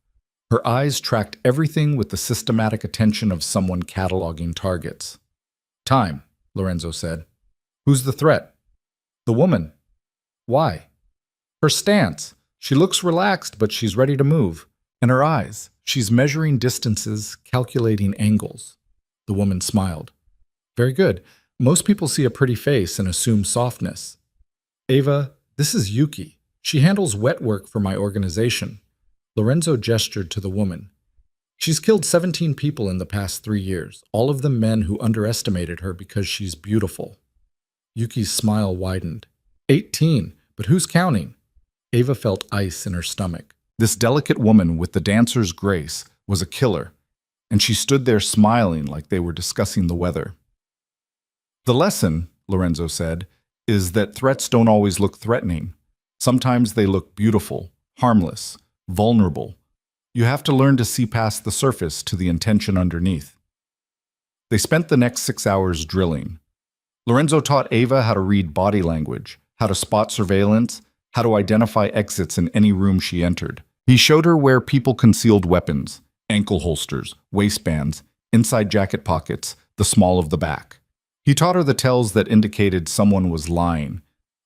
Her eyes tracked everything with the systematic attention of someone cataloging targets. Time, Lorenzo said. Who's the threat? The woman. Why? Her stance. She looks relaxed, but she's ready to move. And her eyes. She's measuring distances, calculating angles. The woman smiled. Very good. Most people see a pretty face and assume softness. Ava, this is Yuki. She handles wet work for my organization. Lorenzo gestured to the woman. She's killed 17 people in the past 3 years, all of them men who underestimated her because she's beautiful. Yuki's smile widened. 18, but who's counting? Ava felt ice in her stomach. This delicate woman with the dancer's grace was a killer, and she stood there smiling like they were discussing the weather. The lesson, Lorenzo said, is that threats don't always look threatening. Sometimes they look beautiful, harmless, vulnerable. You have to learn to see past the surface to the intention underneath. They spent the next 6 hours drilling. Lorenzo taught Ava how to read body language, how to spot surveillance, how to identify exits in any room she entered. He showed her where people concealed weapons, ankle holsters, waistbands, inside jacket pockets, the small of the back. He taught her the tells that indicated someone was lying,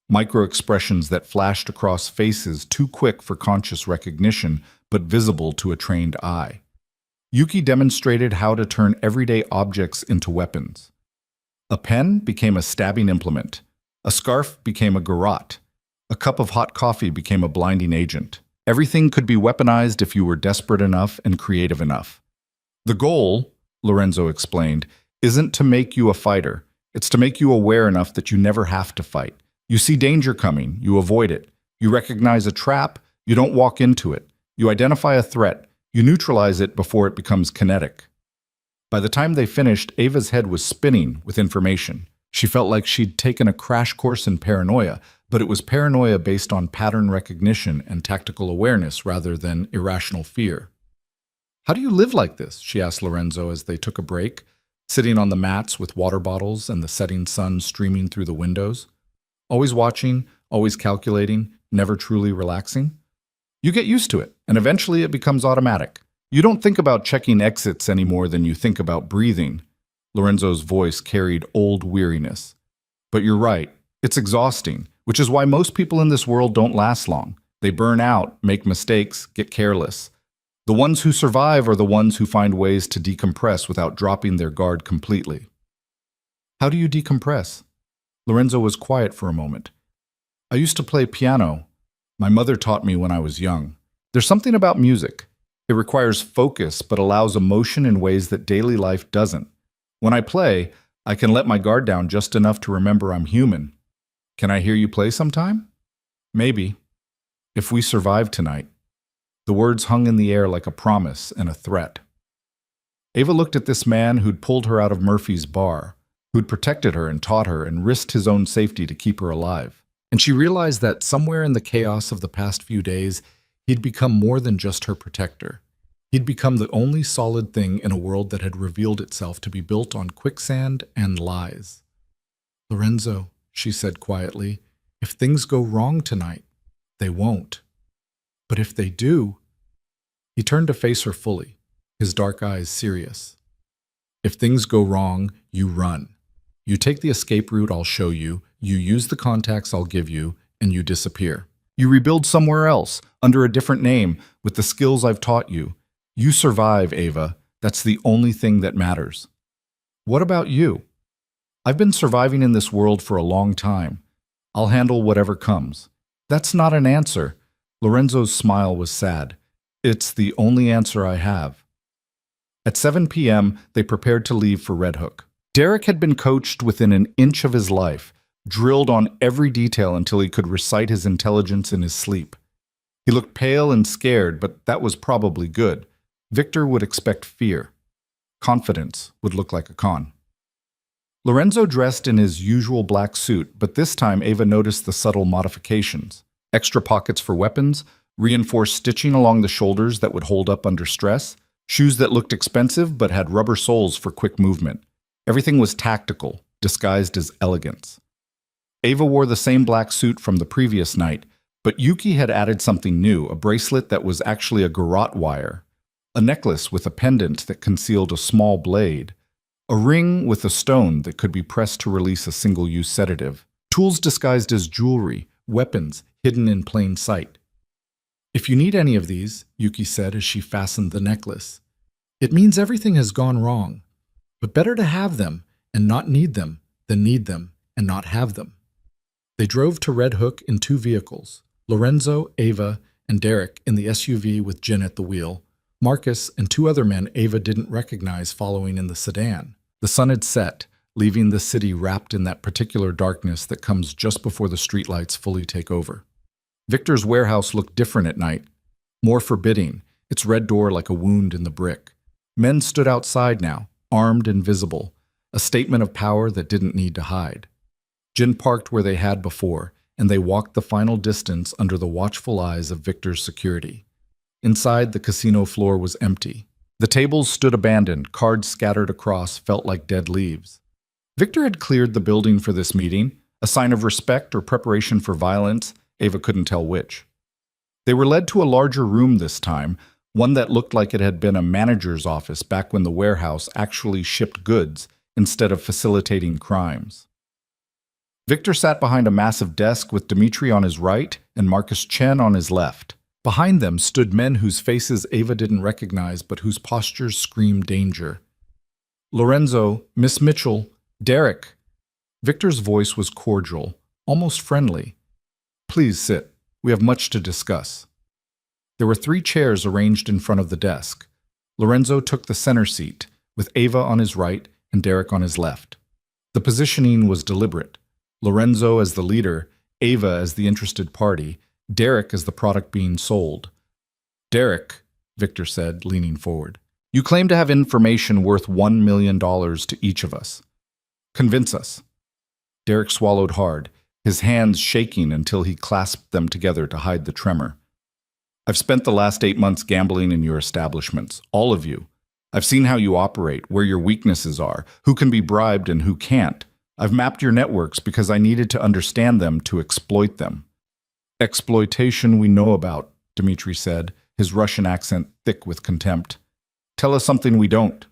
micro-expressions that flashed across faces too quick for conscious recognition but visible to a trained eye. Yuki demonstrated how to turn everyday objects into weapons. A pen became a stabbing implement. A scarf became a garrote. A cup of hot coffee became a blinding agent. Everything could be weaponized if you were desperate enough and creative enough. The goal, Lorenzo explained, isn't to make you a fighter. It's to make you aware enough that you never have to fight. You see danger coming, you avoid it. You recognize a trap, you don't walk into it. You identify a threat, you neutralize it before it becomes kinetic. By the time they finished, Ava's head was spinning with information. She felt like she'd taken a crash course in paranoia, but it was paranoia based on pattern recognition and tactical awareness rather than irrational fear. How do you live like this? She asked Lorenzo as they took a break, sitting on the mats with water bottles and the setting sun streaming through the windows. Always watching, always calculating, never truly relaxing? You get used to it, and eventually it becomes automatic. You don't think about checking exits any more than you think about breathing. Lorenzo's voice carried old weariness. But you're right, it's exhausting, which is why most people in this world don't last long. They burn out, make mistakes, get careless. The ones who survive are the ones who find ways to decompress without dropping their guard completely. How do you decompress? Lorenzo was quiet for a moment. I used to play piano. My mother taught me when I was young. There's something about music. It requires focus but allows emotion in ways that daily life doesn't. When I play, I can let my guard down just enough to remember I'm human. Can I hear you play sometime? Maybe. If we survive tonight. The words hung in the air like a promise and a threat. Ava looked at this man who'd pulled her out of Murphy's bar, who'd protected her and taught her and risked his own safety to keep her alive. And she realized that somewhere in the chaos of the past few days, he'd become more than just her protector. He'd become the only solid thing in a world that had revealed itself to be built on quicksand and lies. "Lorenzo," she said quietly, "if things go wrong tonight, they won't. But if they do—" He turned to face her fully, his dark eyes serious. "If things go wrong, you run. You take the escape route I'll show you, you use the contacts I'll give you, and you disappear. You rebuild somewhere else, under a different name, with the skills I've taught you. You survive, Ava. That's the only thing that matters. What about you? I've been surviving in this world for a long time. I'll handle whatever comes." "That's not an answer." Lorenzo's smile was sad. "It's the only answer I have." At 7 p.m., they prepared to leave for Red Hook. Derek had been coached within an inch of his life, drilled on every detail until he could recite his intelligence in his sleep. He looked pale and scared, but that was probably good. Victor would expect fear. Confidence would look like a con. Lorenzo dressed in his usual black suit, but this time Ava noticed the subtle modifications. Extra pockets for weapons, reinforced stitching along the shoulders that would hold up under stress, shoes that looked expensive but had rubber soles for quick movement. Everything was tactical, disguised as elegance. Ava wore the same black suit from the previous night, but Yuki had added something new, a bracelet that was actually a garrote wire, a necklace with a pendant that concealed a small blade, a ring with a stone that could be pressed to release a single-use sedative, tools disguised as jewelry, weapons hidden in plain sight. "If you need any of these," Yuki said as she fastened the necklace, "it means everything has gone wrong. But better to have them and not need them than need them and not have them." They drove to Red Hook in 2 vehicles, Lorenzo, Ava, and Derek in the SUV with Jen at the wheel, Marcus and 2 other men Ava didn't recognize following in the sedan. The sun had set, leaving the city wrapped in that particular darkness that comes just before the streetlights fully take over. Victor's warehouse looked different at night, more forbidding, its red door like a wound in the brick. Men stood outside now, armed and visible, a statement of power that didn't need to hide. Jen parked where they had before, and they walked the final distance under the watchful eyes of Victor's security. Inside, the casino floor was empty. The tables stood abandoned, cards scattered across felt like dead leaves. Victor had cleared the building for this meeting, a sign of respect or preparation for violence. Ava couldn't tell which. They were led to a larger room this time, one that looked like it had been a manager's office back when the warehouse actually shipped goods instead of facilitating crimes. Victor sat behind a massive desk with Dmitri on his right and Marcus Chen on his left. Behind them stood men whose faces Ava didn't recognize but whose postures screamed danger. "Lorenzo, Miss Mitchell, Derek." Victor's voice was cordial, almost friendly. "Please sit. We have much to discuss." There were 3 chairs arranged in front of the desk. Lorenzo took the center seat, with Ava on his right and Derek on his left. The positioning was deliberate. Lorenzo as the leader, Ava as the interested party, Derek as the product being sold. "Derek," Victor said, leaning forward, "you claim to have information worth $1 million to each of us. Convince us." Derek swallowed hard, his hands shaking until he clasped them together to hide the tremor. "I've spent the last 8 months gambling in your establishments, all of you. I've seen how you operate, where your weaknesses are, who can be bribed and who can't. I've mapped your networks because I needed to understand them to exploit them." "Exploitation we know about," Dmitri said, his Russian accent thick with contempt. "Tell us something we don't."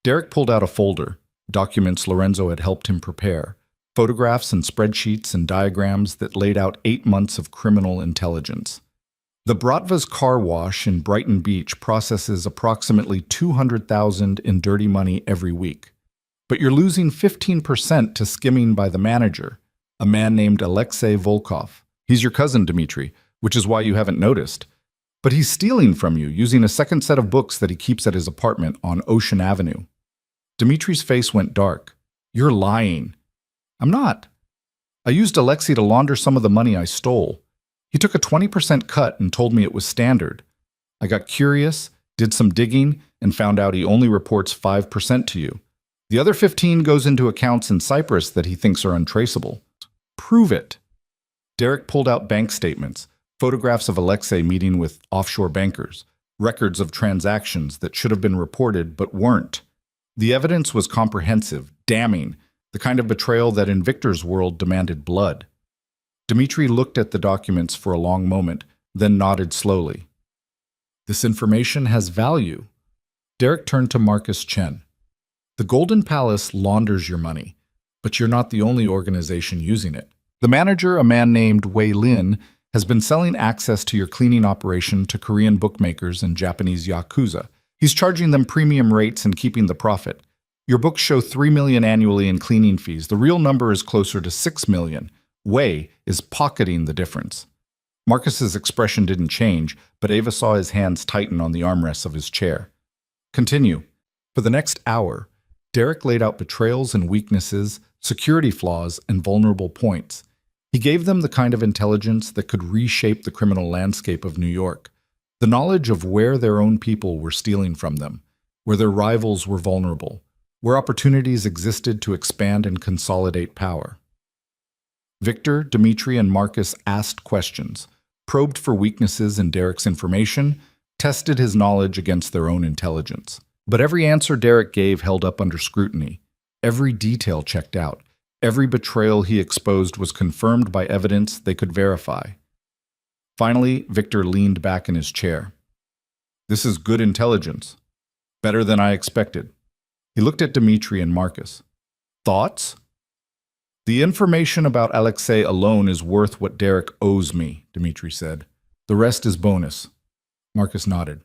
Derek pulled out a folder, documents Lorenzo had helped him prepare, photographs and spreadsheets and diagrams that laid out 8 months of criminal intelligence. The Bratva's car wash in Brighton Beach processes approximately $200,000 in dirty money every week. But you're losing 15% to skimming by the manager, a man named Alexei Volkov. He's your cousin, Dmitri, which is why you haven't noticed. But he's stealing from you using a second set of books that he keeps at his apartment on Ocean Avenue. Dmitri's face went dark. "You're lying." "I'm not. I used Alexei to launder some of the money I stole. He took a 20% cut and told me it was standard. I got curious, did some digging, and found out he only reports 5% to you. The other 15 goes into accounts in Cyprus that he thinks are untraceable. Prove it. Derek pulled out bank statements, photographs of Alexei meeting with offshore bankers, records of transactions that should have been reported but weren't. The evidence was comprehensive, damning, the kind of betrayal that in Victor's world demanded blood. Dmitri looked at the documents for a long moment, then nodded slowly. This information has value. Derek turned to Marcus Chen. The Golden Palace launders your money, but you're not the only organization using it. The manager, a man named Wei Lin, has been selling access to your cleaning operation to Korean bookmakers and Japanese yakuza. He's charging them premium rates and keeping the profit. Your books show $3 million annually in cleaning fees. The real number is closer to $6 million. Wei is pocketing the difference. Marcus's expression didn't change, but Ava saw his hands tighten on the armrests of his chair. Continue. For the next hour, Derek laid out betrayals and weaknesses, security flaws, and vulnerable points. He gave them the kind of intelligence that could reshape the criminal landscape of New York, the knowledge of where their own people were stealing from them, where their rivals were vulnerable, where opportunities existed to expand and consolidate power. Victor, Dmitri, and Marcus asked questions, probed for weaknesses in Derek's information, tested his knowledge against their own intelligence. But every answer Derek gave held up under scrutiny. Every detail checked out. Every betrayal he exposed was confirmed by evidence they could verify. Finally, Victor leaned back in his chair. This is good intelligence. Better than I expected. He looked at Dmitri and Marcus. Thoughts? The information about Alexei alone is worth what Derek owes me, Dmitri said. The rest is bonus. Marcus nodded.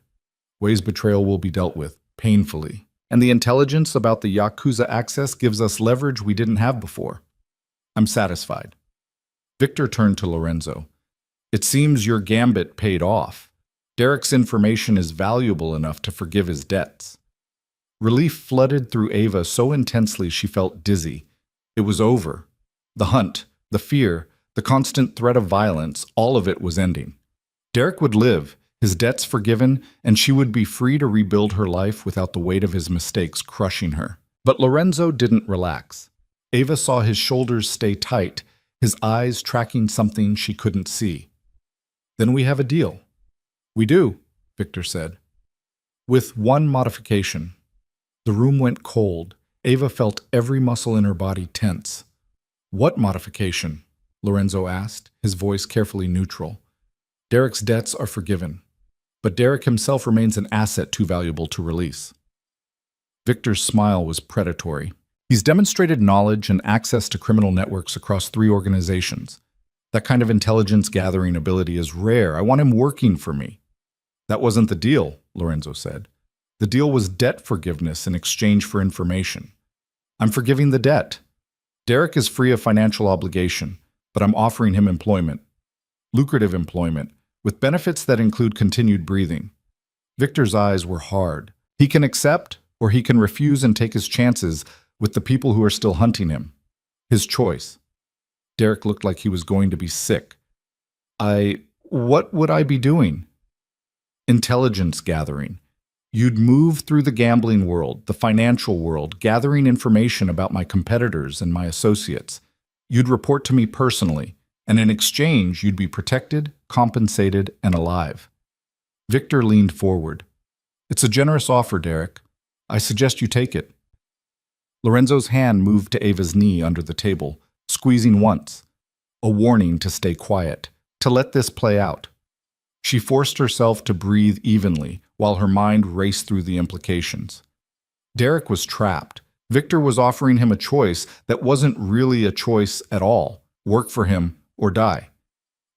Wei's betrayal will be dealt with, painfully. And the intelligence about the Yakuza access gives us leverage we didn't have before. I'm satisfied. Victor turned to Lorenzo. It seems your gambit paid off. Derek's information is valuable enough to forgive his debts. Relief flooded through Ava so intensely she felt dizzy. It was over. The hunt, the fear, the constant threat of violence, all of it was ending. Derek would live, his debts forgiven, and she would be free to rebuild her life without the weight of his mistakes crushing her. But Lorenzo didn't relax. Ava saw his shoulders stay tight, his eyes tracking something she couldn't see. Then we have a deal. We do, Victor said. With one modification. The room went cold. Ava felt every muscle in her body tense. What modification? Lorenzo asked, his voice carefully neutral. Derek's debts are forgiven. But Derek himself remains an asset too valuable to release. Victor's smile was predatory. He's demonstrated knowledge and access to criminal networks across 3 organizations. That kind of intelligence-gathering ability is rare. I want him working for me. That wasn't the deal, Lorenzo said. The deal was debt forgiveness in exchange for information. I'm forgiving the debt. Derek is free of financial obligation, but I'm offering him employment. Lucrative employment, with benefits that include continued breathing. Victor's eyes were hard. He can accept, or he can refuse and take his chances with the people who are still hunting him. His choice. Derek looked like he was going to be sick. What would I be doing? Intelligence gathering. You'd move through the gambling world, the financial world, gathering information about my competitors and my associates. You'd report to me personally, and in exchange, you'd be protected, compensated, and alive. Victor leaned forward. It's a generous offer, Derek. I suggest you take it. Lorenzo's hand moved to Ava's knee under the table, squeezing once. A warning to stay quiet, to let this play out. She forced herself to breathe evenly while her mind raced through the implications. Derek was trapped. Victor was offering him a choice that wasn't really a choice at all. Work for him or die.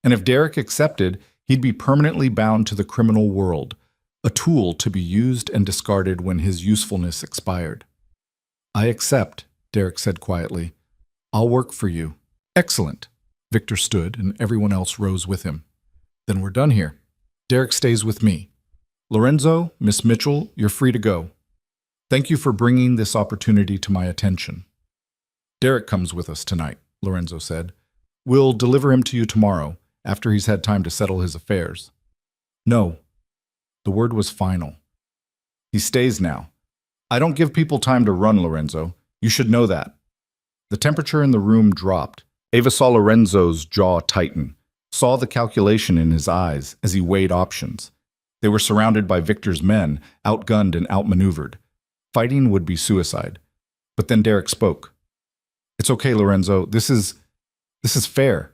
And if Derek accepted, he'd be permanently bound to the criminal world, a tool to be used and discarded when his usefulness expired. I accept, Derek said quietly. I'll work for you. Excellent. Victor stood, and everyone else rose with him. Then we're done here. Derek stays with me. Lorenzo, Miss Mitchell, you're free to go. Thank you for bringing this opportunity to my attention. Derek comes with us tonight, Lorenzo said. We'll deliver him to you tomorrow, after he's had time to settle his affairs. No. The word was final. He stays now. I don't give people time to run, Lorenzo. You should know that. The temperature in the room dropped. Ava saw Lorenzo's jaw tighten, saw the calculation in his eyes as he weighed options. They were surrounded by Victor's men, outgunned and outmaneuvered. Fighting would be suicide. But then Derek spoke. It's okay, Lorenzo. This is fair.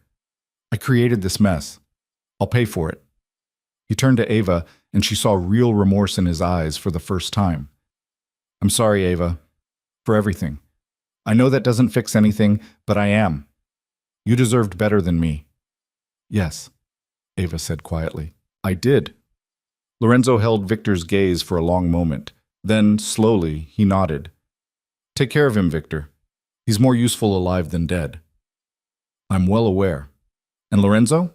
I created this mess. I'll pay for it. He turned to Ava, and she saw real remorse in his eyes for the first time. I'm sorry, Ava, for everything. I know that doesn't fix anything, but I am. You deserved better than me. Yes, Ava said quietly. I did. Lorenzo held Victor's gaze for a long moment. Then, slowly, he nodded. Take care of him, Victor. He's more useful alive than dead. I'm well aware. And Lorenzo?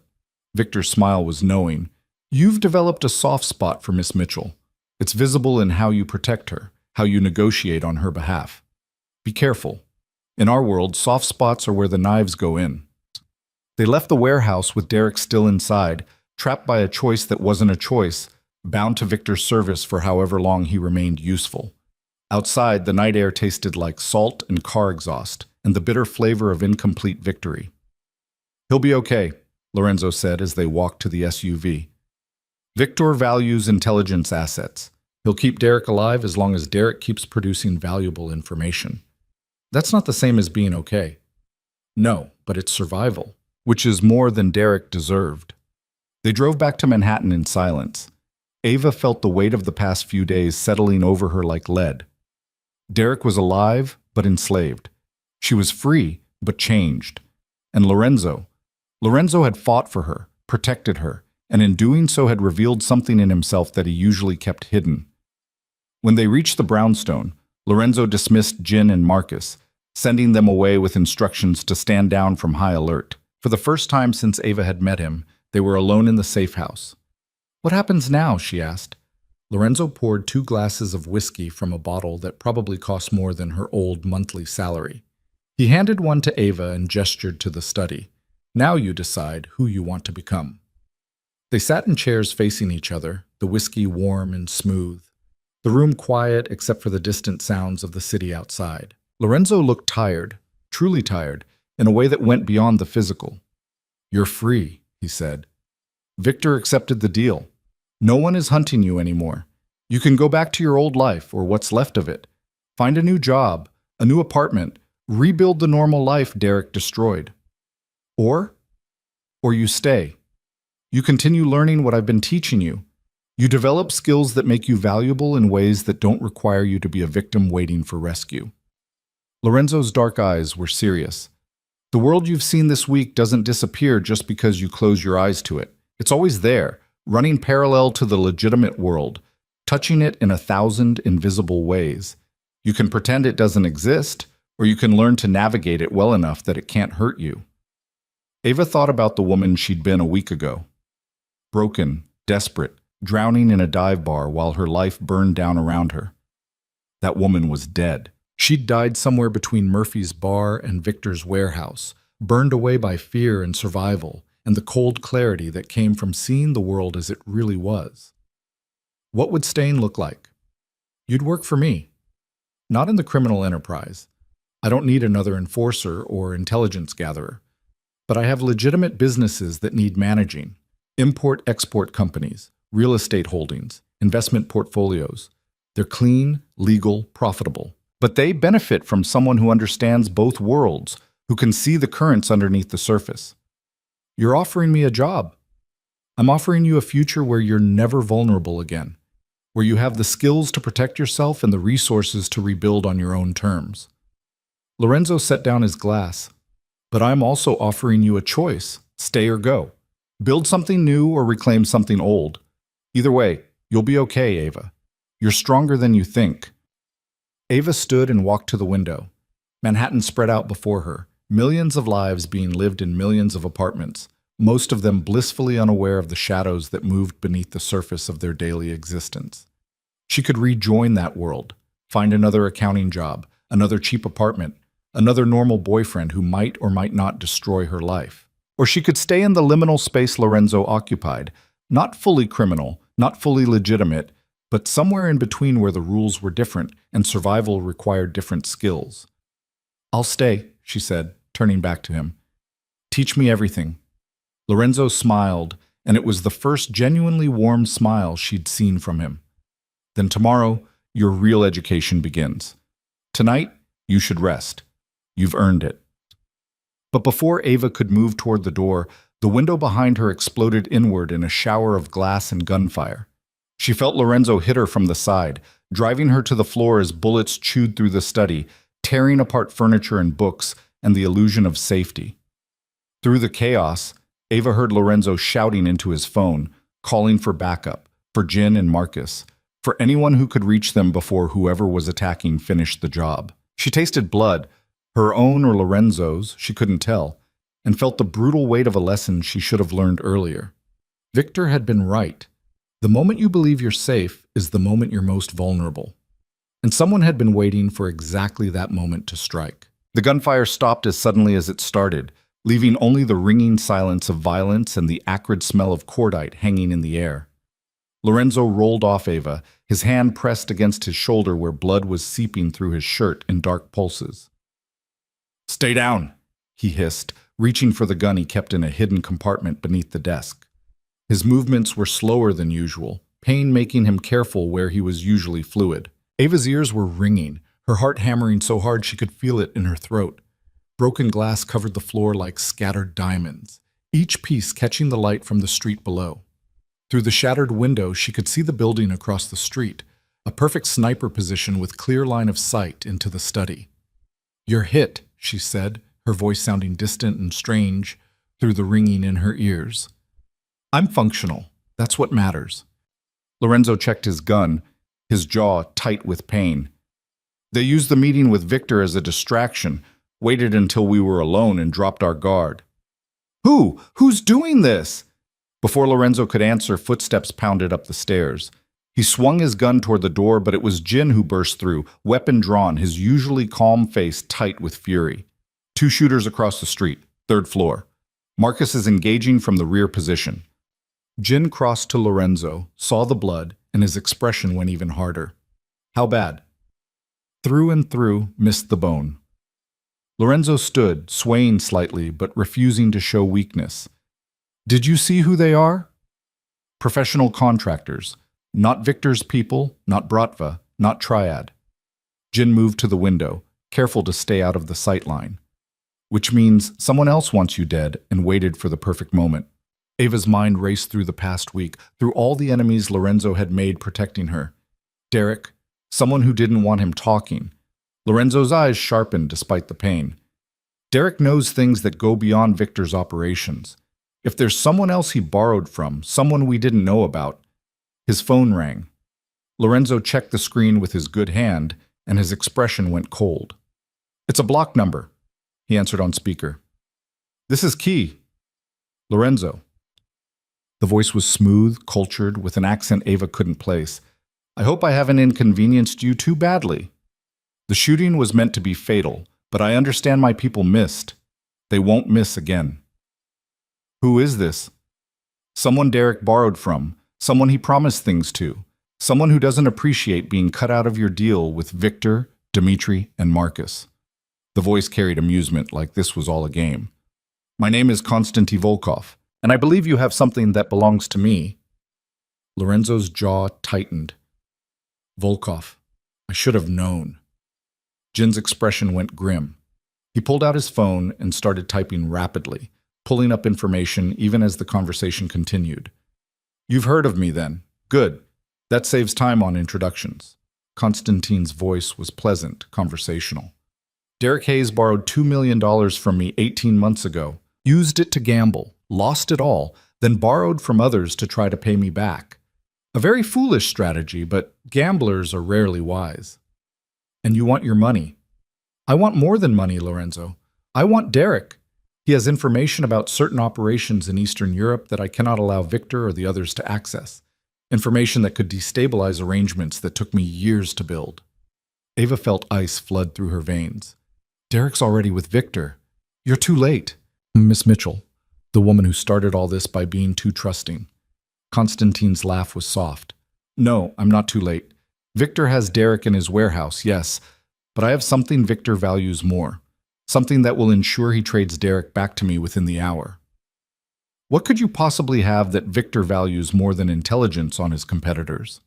Victor's smile was knowing. You've developed a soft spot for Miss Mitchell. It's visible in how you protect her, how you negotiate on her behalf. Be careful. In our world, soft spots are where the knives go in. They left the warehouse with Derek still inside, trapped by a choice that wasn't a choice, bound to Victor's service for however long he remained useful. Outside, the night air tasted like salt and car exhaust, and the bitter flavor of incomplete victory. He'll be okay, Lorenzo said as they walked to the SUV. Victor values intelligence assets. He'll keep Derek alive as long as Derek keeps producing valuable information. That's not the same as being okay. No, but it's survival, which is more than Derek deserved. They drove back to Manhattan in silence. Ava felt the weight of the past few days settling over her like lead. Derek was alive, but enslaved. She was free, but changed. And Lorenzo had fought for her, protected her, and in doing so had revealed something in himself that he usually kept hidden. When they reached the brownstone, Lorenzo dismissed Jin and Marcus, sending them away with instructions to stand down from high alert. For the first time since Ava had met him, they were alone in the safe house. What happens now? She asked. Lorenzo poured 2 glasses of whiskey from a bottle that probably cost more than her old monthly salary. He handed one to Ava and gestured to the study. Now you decide who you want to become. They sat in chairs facing each other, the whiskey warm and smooth, the room quiet except for the distant sounds of the city outside. Lorenzo looked tired, truly tired, in a way that went beyond the physical. You're free, he said. Victor accepted the deal. No one is hunting you anymore. You can go back to your old life, or what's left of it. Find a new job, a new apartment, rebuild the normal life Derek destroyed. Or you stay. You continue learning what I've been teaching you. You develop skills that make you valuable in ways that don't require you to be a victim waiting for rescue. Lorenzo's dark eyes were serious. The world you've seen this week doesn't disappear just because you close your eyes to it. It's always there, running parallel to the legitimate world, touching it in 1,000 invisible ways. You can pretend it doesn't exist, or you can learn to navigate it well enough that it can't hurt you. Ava thought about the woman she'd been a week ago. Broken, desperate, drowning in a dive bar while her life burned down around her. That woman was dead. She'd died somewhere between Murphy's bar and Victor's warehouse, burned away by fear and survival, and the cold clarity that came from seeing the world as it really was. What would staying look like? You'd work for me. Not in the criminal enterprise. I don't need another enforcer or intelligence gatherer. But I have legitimate businesses that need managing. Import-export companies, real estate holdings, investment portfolios. They're clean, legal, profitable. But they benefit from someone who understands both worlds, who can see the currents underneath the surface. You're offering me a job. I'm offering you a future where you're never vulnerable again, where you have the skills to protect yourself and the resources to rebuild on your own terms. Lorenzo set down his glass. But I'm also offering you a choice, stay or go. Build something new or reclaim something old. Either way, you'll be okay, Ava. You're stronger than you think. Ava stood and walked to the window. Manhattan spread out before her, millions of lives being lived in millions of apartments, most of them blissfully unaware of the shadows that moved beneath the surface of their daily existence. She could rejoin that world, find another accounting job, another cheap apartment, another normal boyfriend who might or might not destroy her life. Or she could stay in the liminal space Lorenzo occupied, not fully criminal, not fully legitimate, but somewhere in between where the rules were different and survival required different skills. I'll stay, she said, turning back to him. Teach me everything. Lorenzo smiled, and it was the first genuinely warm smile she'd seen from him. Then tomorrow, your real education begins. Tonight, you should rest. You've earned it. But before Ava could move toward the door, the window behind her exploded inward in a shower of glass and gunfire. She felt Lorenzo hit her from the side, driving her to the floor as bullets chewed through the study, tearing apart furniture and books and the illusion of safety. Through the chaos, Ava heard Lorenzo shouting into his phone, calling for backup, for Jin and Marcus, for anyone who could reach them before whoever was attacking finished the job. She tasted blood, her own or Lorenzo's, she couldn't tell, and felt the brutal weight of a lesson she should have learned earlier. Victor had been right. The moment you believe you're safe is the moment you're most vulnerable. And someone had been waiting for exactly that moment to strike. The gunfire stopped as suddenly as it started, leaving only the ringing silence of violence and the acrid smell of cordite hanging in the air. Lorenzo rolled off Ava, his hand pressed against his shoulder where blood was seeping through his shirt in dark pulses. "Stay down," he hissed, reaching for the gun he kept in a hidden compartment beneath the desk. His movements were slower than usual, pain making him careful where he was usually fluid. Ava's ears were ringing, her heart hammering so hard she could feel it in her throat. Broken glass covered the floor like scattered diamonds, each piece catching the light from the street below. Through the shattered window, she could see the building across the street, a perfect sniper position with clear line of sight into the study. "You're hit," she said, her voice sounding distant and strange through the ringing in her ears. "I'm functional. That's what matters." Lorenzo checked his gun, his jaw tight with pain. "They used the meeting with Victor as a distraction, waited until we were alone and dropped our guard." "Who? Who's doing this?" Before Lorenzo could answer, footsteps pounded up the stairs. He swung his gun toward the door, but it was Jin who burst through, weapon drawn, his usually calm face tight with fury. Two shooters across the street, third floor. Marcus is engaging from the rear position. Jin crossed to Lorenzo, saw the blood, and his expression went even harder. "How bad?" "Through and through, missed the bone." Lorenzo stood, swaying slightly, but refusing to show weakness. "Did you see who they are?" "Professional contractors. Not Victor's people, not Bratva, not Triad." Jin moved to the window, careful to stay out of the sight line. "Which means someone else wants you dead," and waited for the perfect moment. Ava's mind raced through the past week, through all the enemies Lorenzo had made protecting her. Derek, someone who didn't want him talking. Lorenzo's eyes sharpened despite the pain. Derek knows things that go beyond Victor's operations. If there's someone else he borrowed from, someone we didn't know about. His phone rang. Lorenzo checked the screen with his good hand, and his expression went cold. "It's a block number," he answered on speaker. "This is Key." "Lorenzo." The voice was smooth, cultured, with an accent Ava couldn't place. "I hope I haven't inconvenienced you too badly. The shooting was meant to be fatal, but I understand my people missed. They won't miss again." "Who is this?" "Someone Derek borrowed from, someone he promised things to, someone who doesn't appreciate being cut out of your deal with Victor, Dmitri, and Marcus." The voice carried amusement, like this was all a game. "My name is Konstantin Volkov, and I believe you have something that belongs to me." Lorenzo's jaw tightened. "Volkov, I should have known." Jin's expression went grim. He pulled out his phone and started typing rapidly, pulling up information even as the conversation continued. "You've heard of me then. Good. That saves time on introductions." Konstantin's voice was pleasant, conversational. "Derek Hayes borrowed $2 million from me 18 months ago, used it to gamble, lost it all, then borrowed from others to try to pay me back. A very foolish strategy, but gamblers are rarely wise." "And you want your money." "I want more than money, Lorenzo. I want Derek. He has information about certain operations in Eastern Europe that I cannot allow Victor or the others to access. Information that could destabilize arrangements that took me years to build." Ava felt ice flood through her veins. "Derek's already with Victor. You're too late." "Miss Mitchell, the woman who started all this by being too trusting." Konstantin's laugh was soft. "No, I'm not too late. Victor has Derek in his warehouse, yes, but I have something Victor values more. Something that will ensure he trades Derek back to me within the hour. What could you possibly have that Victor values more than intelligence on his competitors?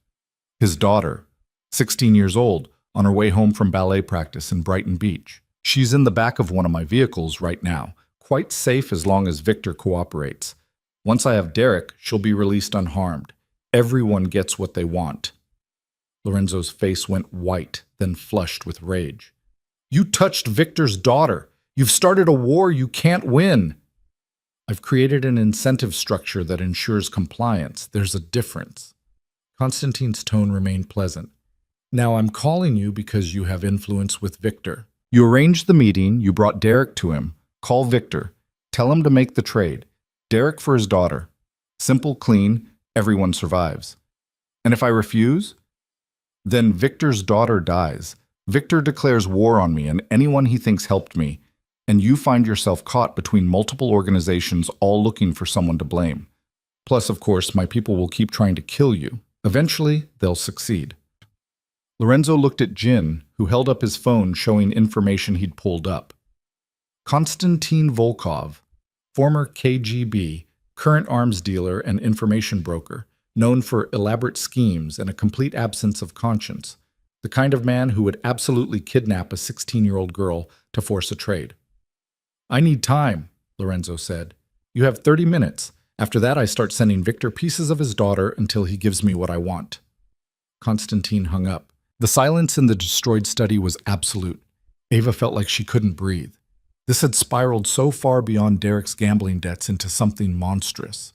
His daughter, 16 years old, on her way home from ballet practice in Brighton Beach. She's in the back of one of my vehicles right now, quite safe as long as Victor cooperates. Once I have Derek, she'll be released unharmed. Everyone gets what they want. Lorenzo's face went white, then flushed with rage. You touched Victor's daughter. You've started a war you can't win. I've created an incentive structure that ensures compliance. There's a difference. Constantine's tone remained pleasant. Now I'm calling you because you have influence with Victor. You arranged the meeting, you brought Derek to him. Call Victor. Tell him to make the trade. Derek for his daughter. Simple, clean, everyone survives. And if I refuse? Then Victor's daughter dies. Victor declares war on me and anyone he thinks helped me, and you find yourself caught between multiple organizations all looking for someone to blame. Plus, of course, my people will keep trying to kill you. Eventually, they'll succeed. Lorenzo looked at Jin, who held up his phone showing information he'd pulled up. Konstantin Volkov, former KGB, current arms dealer and information broker, known for elaborate schemes and a complete absence of conscience, the kind of man who would absolutely kidnap a 16-year-old girl to force a trade. I need time, Lorenzo said. You have 30 minutes. After that, I start sending Victor pieces of his daughter until he gives me what I want. Konstantin hung up. The silence in the destroyed study was absolute. Ava felt like she couldn't breathe. This had spiraled so far beyond Derek's gambling debts into something monstrous.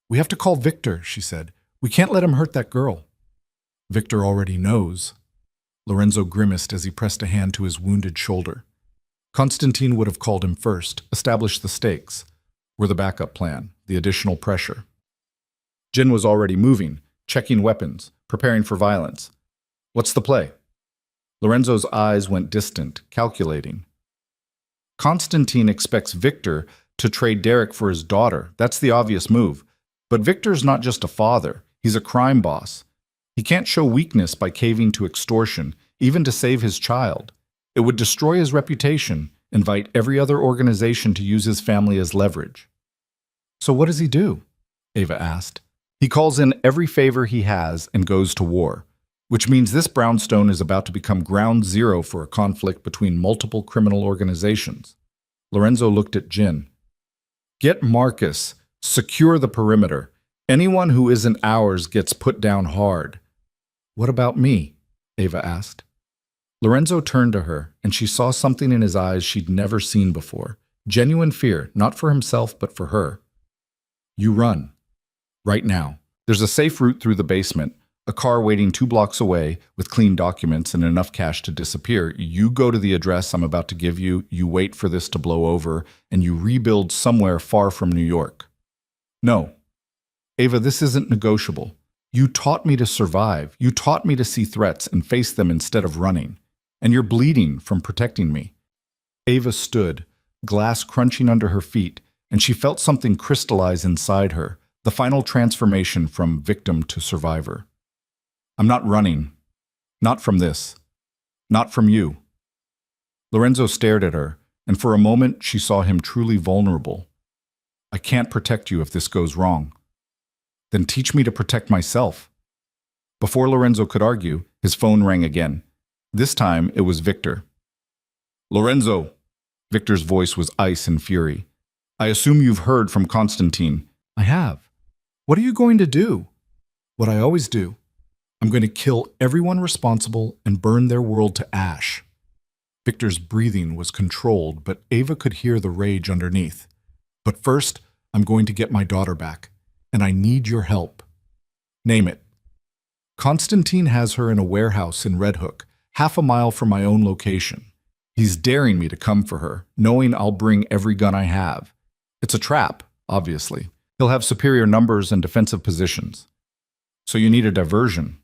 We have to call Victor, she said. We can't let him hurt that girl. Victor already knows. Lorenzo grimaced as he pressed a hand to his wounded shoulder. Konstantin would have called him first, established the stakes. Were the backup plan, the additional pressure. Jin was already moving, checking weapons, preparing for violence. What's the play? Lorenzo's eyes went distant, calculating. Konstantin expects Victor to trade Derek for his daughter. That's the obvious move. But Victor's not just a father. He's a crime boss. He can't show weakness by caving to extortion, even to save his child. It would destroy his reputation, invite every other organization to use his family as leverage. So what does he do? Ava asked. He calls in every favor he has and goes to war, which means this brownstone is about to become ground zero for a conflict between multiple criminal organizations. Lorenzo looked at Jin. Get Marcus. Secure the perimeter. Anyone who isn't ours gets put down hard. What about me? Ava asked. Lorenzo turned to her, and she saw something in his eyes she'd never seen before. Genuine fear, not for himself, but for her. You run. Right now. There's a safe route through the basement, a car waiting 2 blocks away with clean documents and enough cash to disappear. You go to the address I'm about to give you, you wait for this to blow over, and you rebuild somewhere far from New York. No. Ava, this isn't negotiable. You taught me to survive. You taught me to see threats and face them instead of running. And you're bleeding from protecting me. Ava stood, glass crunching under her feet, and she felt something crystallize inside her, the final transformation from victim to survivor. I'm not running. Not from this. Not from you. Lorenzo stared at her, and for a moment she saw him truly vulnerable. I can't protect you if this goes wrong. Then teach me to protect myself. Before Lorenzo could argue, his phone rang again. This time, it was Victor. Lorenzo! Victor's voice was ice and fury. I assume you've heard from Konstantin. I have. What are you going to do? What I always do. I'm going to kill everyone responsible and burn their world to ash. Victor's breathing was controlled, but Ava could hear the rage underneath. But first, I'm going to get my daughter back, and I need your help. Name it. Konstantin has her in a warehouse in Red Hook, half a mile from my own location. He's daring me to come for her, knowing I'll bring every gun I have. It's a trap, obviously. He'll have superior numbers and defensive positions. So you need a diversion.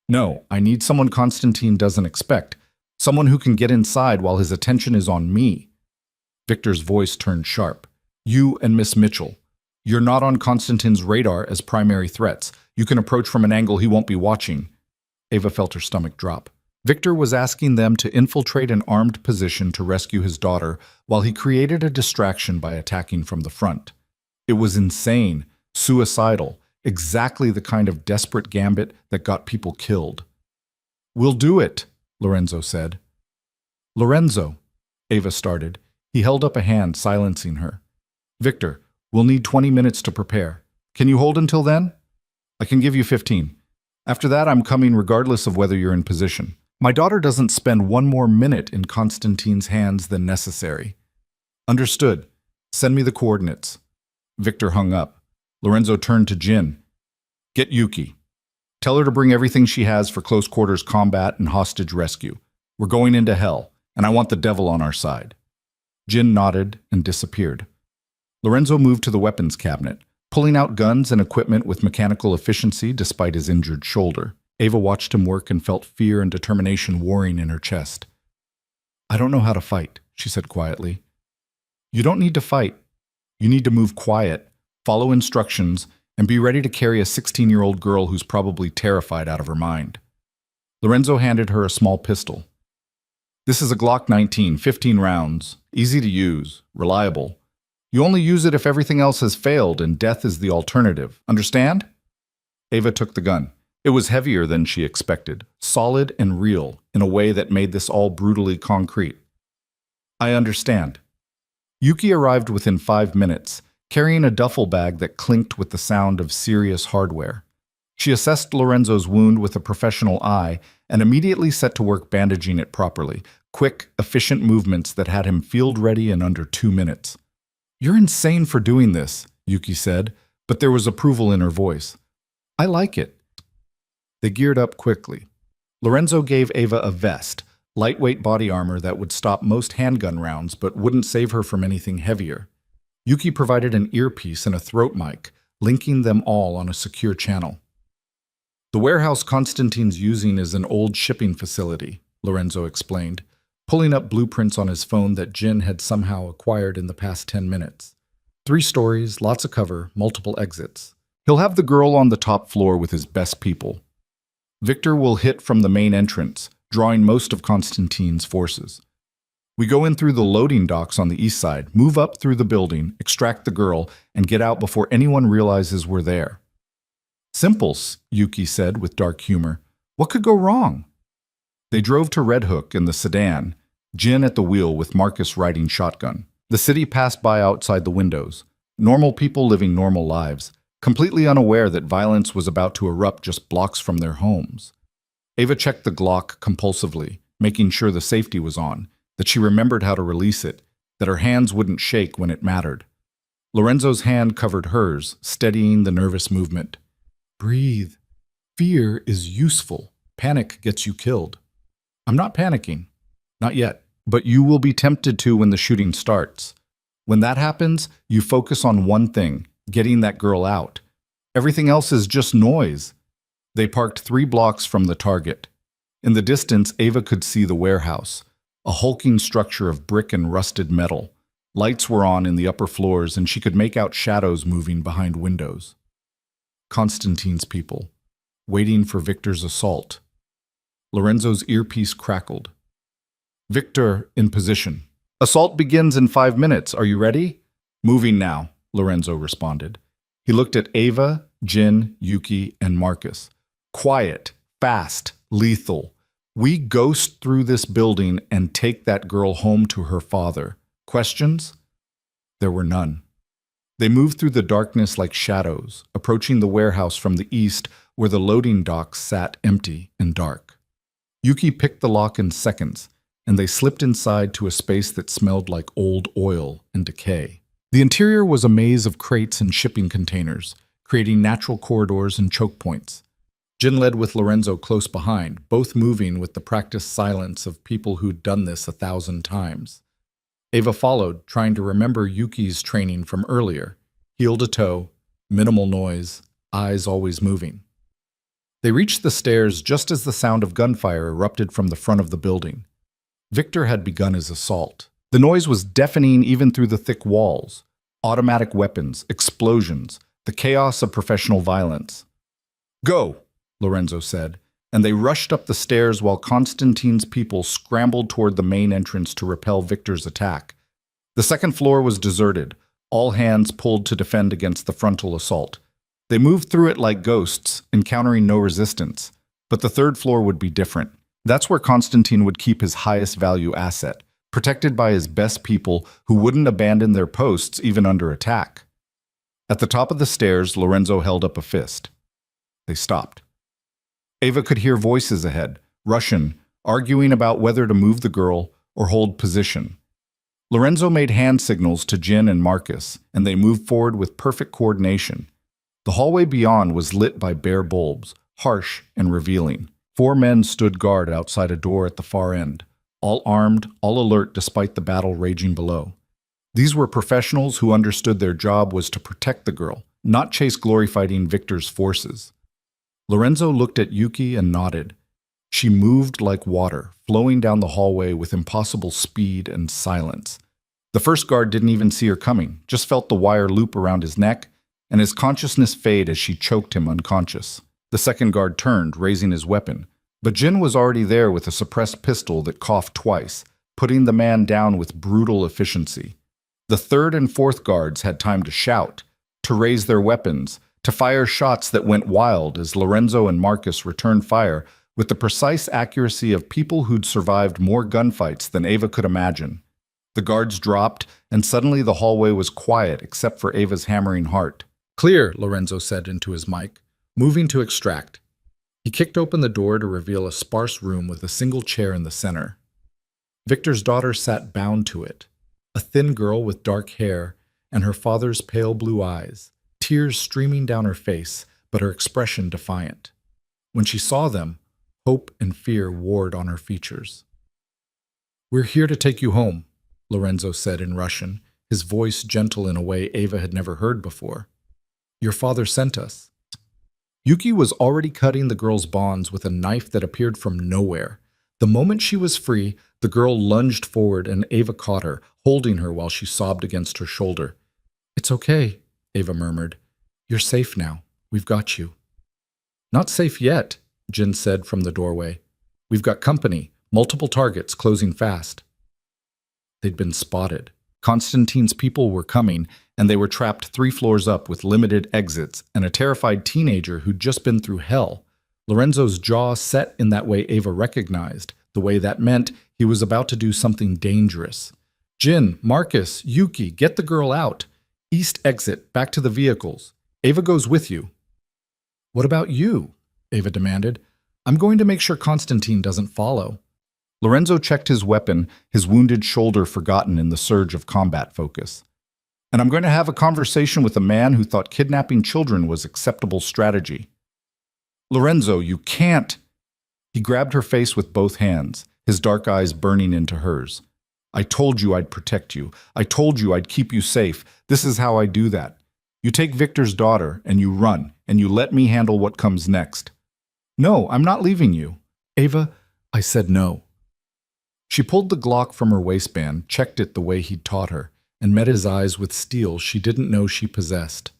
No, I need someone Konstantin doesn't expect, someone who can get inside while his attention is on me. Victor's voice turned sharp. You and Miss Mitchell. You're not on Konstantin's radar as primary threats. You can approach from an angle he won't be watching. Ava felt her stomach drop. Victor was asking them to infiltrate an armed position to rescue his daughter while he created a distraction by attacking from the front. It was insane, suicidal, exactly the kind of desperate gambit that got people killed. "We'll do it," Lorenzo said. "Lorenzo," Ava started. He held up a hand, silencing her. "Victor, we'll need 20 minutes to prepare. Can you hold until then?" "I can give you 15. After that, I'm coming regardless of whether you're in position. My daughter doesn't spend one more minute in Constantine's hands than necessary." "Understood. Send me the coordinates." Victor hung up. Lorenzo turned to Jin. "Get Yuki. Tell her to bring everything she has for close quarters combat and hostage rescue. We're going into hell, and I want the devil on our side." Jin nodded and disappeared. Lorenzo moved to the weapons cabinet, pulling out guns and equipment with mechanical efficiency despite his injured shoulder. Ava watched him work and felt fear and determination warring in her chest. "I don't know how to fight," she said quietly. "You don't need to fight. You need to move quiet, follow instructions, and be ready to carry a 16-year-old girl who's probably terrified out of her mind." Lorenzo handed her a small pistol. "This is a Glock 19, 15 rounds, easy to use, reliable. You only use it if everything else has failed and death is the alternative. Understand?" Ava took the gun. It was heavier than she expected, solid and real, in a way that made this all brutally concrete. "I understand." Yuki arrived within 5 minutes, carrying a duffel bag that clinked with the sound of serious hardware. She assessed Lorenzo's wound with a professional eye and immediately set to work bandaging it properly, quick, efficient movements that had him field-ready in under 2 minutes. "You're insane for doing this," Yuki said, but there was approval in her voice. "I like it." They geared up quickly. Lorenzo gave Ava a vest, lightweight body armor that would stop most handgun rounds but wouldn't save her from anything heavier. Yuki provided an earpiece and a throat mic, linking them all on a secure channel. "The warehouse Constantine's using is an old shipping facility," Lorenzo explained, pulling up blueprints on his phone that Jin had somehow acquired in the past 10 minutes. 3 stories, lots of cover, multiple exits. He'll have the girl on the top floor with his best people. Victor will hit from the main entrance, drawing most of Constantine's forces. We go in through the loading docks on the east side, move up through the building, extract the girl, and get out before anyone realizes we're there. "Simples," Yuki said with dark humor. "What could go wrong?" They drove to Red Hook in the sedan, Jin at the wheel with Marcus riding shotgun. The city passed by outside the windows. Normal people living normal lives, completely unaware that violence was about to erupt just blocks from their homes. Ava checked the Glock compulsively, making sure the safety was on, that she remembered how to release it, that her hands wouldn't shake when it mattered. Lorenzo's hand covered hers, steadying the nervous movement. "Breathe. Fear is useful. Panic gets you killed." "I'm not panicking. Not yet. But you will be tempted to when the shooting starts. When that happens, you focus on one thing, getting that girl out. Everything else is just noise." They parked 3 blocks from the target. In the distance, Ava could see the warehouse, a hulking structure of brick and rusted metal. Lights were on in the upper floors, and she could make out shadows moving behind windows. Constantine's people, waiting for Victor's assault. Lorenzo's earpiece crackled. "Victor, in position. Assault begins in 5 minutes. Are you ready?" "Moving now," Lorenzo responded. He looked at Ava, Jin, Yuki, and Marcus. "Quiet, fast, lethal. We ghost through this building and take that girl home to her father. Questions?" There were none. They moved through the darkness like shadows, approaching the warehouse from the east where the loading docks sat empty and dark. Yuki picked the lock in seconds, and they slipped inside to a space that smelled like old oil and decay. The interior was a maze of crates and shipping containers, creating natural corridors and choke points. Jin led with Lorenzo close behind, both moving with the practiced silence of people who'd done this 1,000 times. Ava followed, trying to remember Yuki's training from earlier. Heel to toe, minimal noise, eyes always moving. They reached the stairs just as the sound of gunfire erupted from the front of the building. Victor had begun his assault. The noise was deafening even through the thick walls. Automatic weapons, explosions, the chaos of professional violence. "Go," Lorenzo said, and they rushed up the stairs while Constantine's people scrambled toward the main entrance to repel Victor's attack. The second floor was deserted, all hands pulled to defend against the frontal assault. They moved through it like ghosts, encountering no resistance. But the third floor would be different. That's where Constantine would keep his highest value asset, protected by his best people who wouldn't abandon their posts even under attack. At the top of the stairs, Lorenzo held up a fist. They stopped. Ava could hear voices ahead, Russian, arguing about whether to move the girl or hold position. Lorenzo made hand signals to Jin and Marcus, and they moved forward with perfect coordination. The hallway beyond was lit by bare bulbs, harsh and revealing. 4 men stood guard outside a door at the far end, all armed, all alert despite the battle raging below. These were professionals who understood their job was to protect the girl, not chase glory-fighting Victor's forces. Lorenzo looked at Yuki and nodded. She moved like water, flowing down the hallway with impossible speed and silence. The first guard didn't even see her coming, just felt the wire loop around his neck, and his consciousness fade as she choked him unconscious. The second guard turned, raising his weapon, but Jin was already there with a suppressed pistol that coughed twice, putting the man down with brutal efficiency. The third and fourth guards had time to shout, to raise their weapons, to fire shots that went wild as Lorenzo and Marcus returned fire with the precise accuracy of people who'd survived more gunfights than Ava could imagine. The guards dropped, and suddenly the hallway was quiet except for Ava's hammering heart. "Clear," Lorenzo said into his mic, moving to extract. He kicked open the door to reveal a sparse room with a single chair in the center. Victor's daughter sat bound to it, a thin girl with dark hair and her father's pale blue eyes, tears streaming down her face, but her expression defiant. When she saw them, hope and fear warred on her features. "We're here to take you home," Lorenzo said in Russian, his voice gentle in a way Ava had never heard before. "Your father sent us." Yuki was already cutting the girl's bonds with a knife that appeared from nowhere. The moment she was free, the girl lunged forward and Ava caught her, holding her while she sobbed against her shoulder. "It's okay," Ava murmured. "You're safe now. We've got you." "Not safe yet," Jin said from the doorway. "We've got company, multiple targets closing fast." They'd been spotted. Constantine's people were coming, and they were trapped 3 floors up with limited exits and a terrified teenager who'd just been through hell. Lorenzo's jaw set in that way Ava recognized, the way that meant he was about to do something dangerous. "Jin, Marcus, Yuki, get the girl out. East exit, back to the vehicles. Ava goes with you." "What about you?" Ava demanded. "I'm going to make sure Constantine doesn't follow." Lorenzo checked his weapon, his wounded shoulder forgotten in the surge of combat focus. "And I'm going to have a conversation with a man who thought kidnapping children was acceptable strategy." "Lorenzo, you can't!" He grabbed her face with both hands, his dark eyes burning into hers. "I told you I'd protect you. I told you I'd keep you safe. This is how I do that. You take Victor's daughter, and you run, and you let me handle what comes next." "No, I'm not leaving you." "Ava," I said no. She pulled the Glock from her waistband, checked it the way he'd taught her, and met his eyes with steel she didn't know she possessed.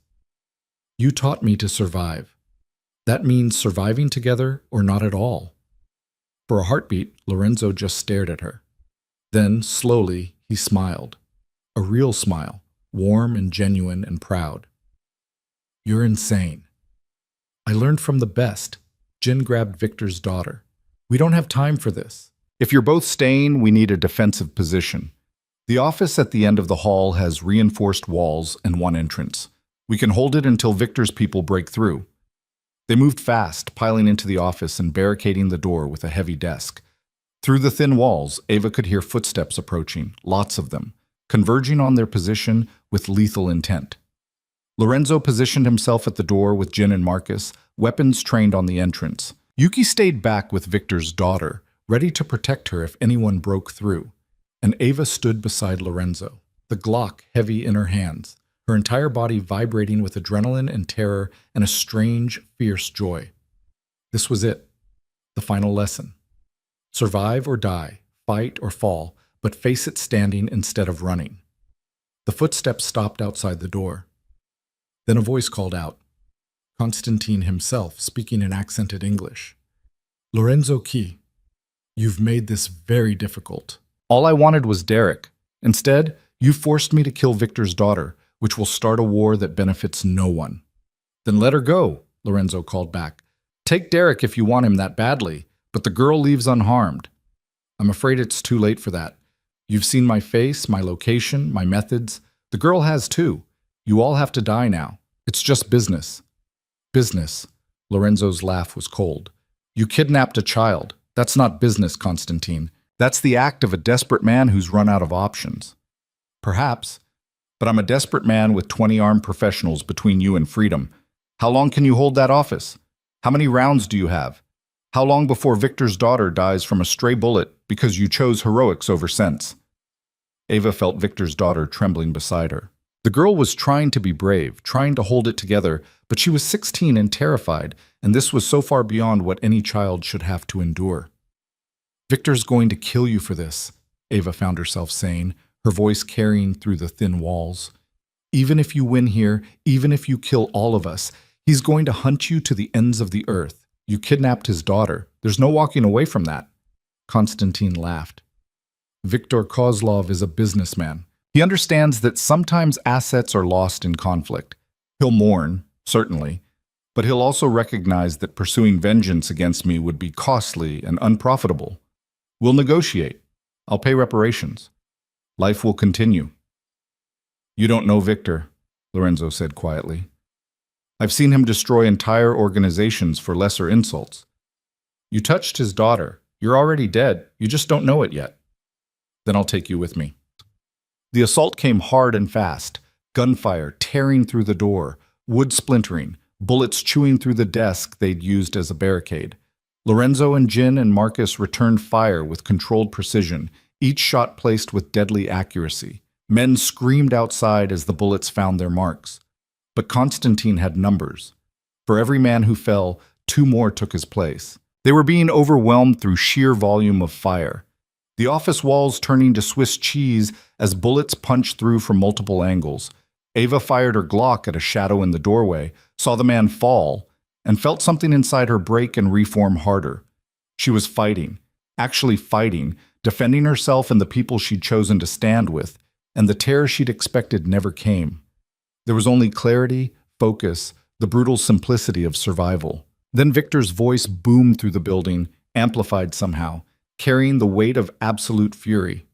"You taught me to survive. That means surviving together or not at all." For a heartbeat, Lorenzo just stared at her. Then, slowly, he smiled. A real smile, warm and genuine and proud. "You're insane." "I learned from the best." Jin grabbed Victor's daughter. "We don't have time for this. If you're both staying, we need a defensive position. The office at the end of the hall has reinforced walls and one entrance. We can hold it until Victor's people break through." They moved fast, piling into the office and barricading the door with a heavy desk. Through the thin walls, Ava could hear footsteps approaching, lots of them, converging on their position with lethal intent. Lorenzo positioned himself at the door with Jin and Marcus, weapons trained on the entrance. Yuki stayed back with Victor's daughter, ready to protect her if anyone broke through, and Ava stood beside Lorenzo, the Glock heavy in her hands, her entire body vibrating with adrenaline and terror and a strange, fierce joy. This was it, the final lesson. Survive or die, fight or fall, but face it standing instead of running. The footsteps stopped outside the door. Then a voice called out, Constantine himself speaking in accented English. Lorenzo Key, you've made this very difficult. All I wanted was Derek. Instead, you forced me to kill Victor's daughter, which will start a war that benefits no one. Then let her go, Lorenzo called back. Take Derek if you want him that badly, but the girl leaves unharmed. I'm afraid it's too late for that. You've seen my face, my location, my methods. The girl has too. You all have to die now. It's just business. Business. Lorenzo's laugh was cold. You kidnapped a child. That's not business, Constantine. That's the act of a desperate man who's run out of options. Perhaps, but I'm a desperate man with 20 armed professionals between you and freedom. How long can you hold that office? How many rounds do you have? How long before Victor's daughter dies from a stray bullet because you chose heroics over sense? Ava felt Victor's daughter trembling beside her. The girl was trying to be brave, trying to hold it together, but she was 16 and terrified, and this was so far beyond what any child should have to endure. Victor's going to kill you for this, Ava found herself saying, her voice carrying through the thin walls. Even if you win here, even if you kill all of us, he's going to hunt you to the ends of the earth. You kidnapped his daughter. There's no walking away from that. Constantine laughed. Viktor Kozlov is a businessman. He understands that sometimes assets are lost in conflict. He'll mourn, certainly, but he'll also recognize that pursuing vengeance against me would be costly and unprofitable. We'll negotiate. I'll pay reparations. Life will continue. You don't know Victor, Lorenzo said quietly. I've seen him destroy entire organizations for lesser insults. You touched his daughter. You're already dead. You just don't know it yet. Then I'll take you with me. The assault came hard and fast, gunfire tearing through the door, wood splintering, bullets chewing through the desk they'd used as a barricade. Lorenzo and Jin and Marcus returned fire with controlled precision, each shot placed with deadly accuracy. Men screamed outside as the bullets found their marks. But Constantine had numbers. For every man who fell, 2 more took his place. They were being overwhelmed through sheer volume of fire. The office walls turning to Swiss cheese as bullets punched through from multiple angles. Ava fired her Glock at a shadow in the doorway, saw the man fall, and felt something inside her break and reform harder. She was fighting, actually fighting, defending herself and the people she'd chosen to stand with, and the terror she'd expected never came. There was only clarity, focus, the brutal simplicity of survival. Then Victor's voice boomed through the building, amplified somehow, carrying the weight of absolute fury.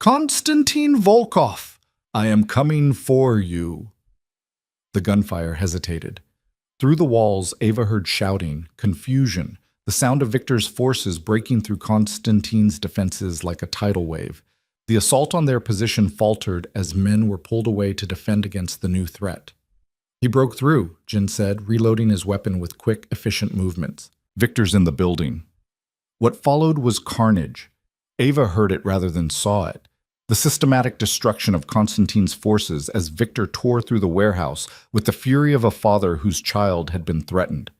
Konstantin Volkov, I am coming for you. The gunfire hesitated. Through the walls, Ava heard shouting, confusion, the sound of Victor's forces breaking through Konstantin's defenses like a tidal wave. The assault on their position faltered as men were pulled away to defend against the new threat. He broke through, Jin said, reloading his weapon with quick, efficient movements. Victor's in the building. What followed was carnage. Ava heard it rather than saw it. The systematic destruction of Constantine's forces as Victor tore through the warehouse with the fury of a father whose child had been threatened.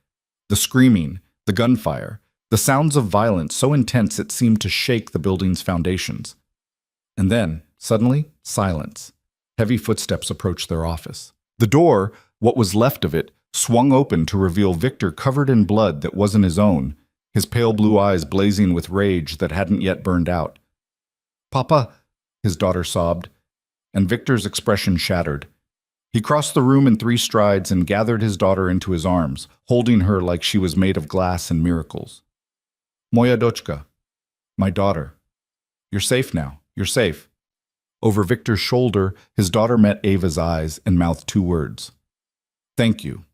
The screaming, the gunfire, the sounds of violence so intense it seemed to shake the building's foundations. And then, suddenly, silence. Heavy footsteps approached their office. The door, what was left of it, swung open to reveal Victor covered in blood that wasn't his own, his pale blue eyes blazing with rage that hadn't yet burned out. "Papa," his daughter sobbed, and Victor's expression shattered. He crossed the room in 3 strides and gathered his daughter into his arms, holding her like she was made of glass and miracles. "Moja dochka, my daughter. You're safe now. You're safe." Over Victor's shoulder, his daughter met Ava's eyes and mouthed 2 words. "Thank you."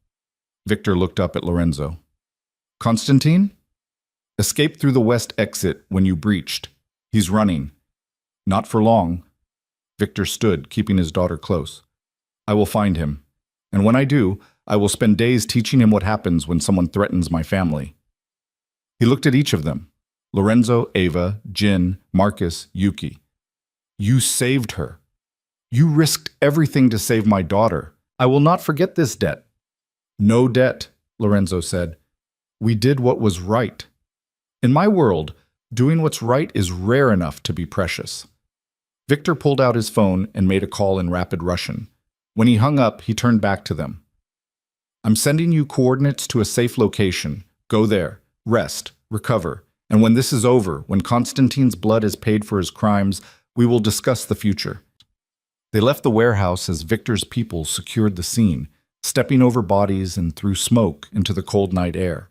Victor looked up at Lorenzo. "Constantine? Escaped through the west exit when you breached. He's running. Not for long." Victor stood, keeping his daughter close. "I will find him. And when I do, I will spend days teaching him what happens when someone threatens my family." He looked at each of them. Lorenzo, Ava, Jin, Marcus, Yuki. "You saved her. You risked everything to save my daughter. I will not forget this debt." "No debt," Lorenzo said. "We did what was right. In my world, doing what's right is rare enough to be precious." Victor pulled out his phone and made a call in rapid Russian. When he hung up, he turned back to them. "I'm sending you coordinates to a safe location. Go there. Rest. recover, and when this is over, when Constantine's blood is paid for his crimes, we will discuss the future. They left the warehouse as Victor's people secured the scene, stepping over bodies and through smoke into the cold night air.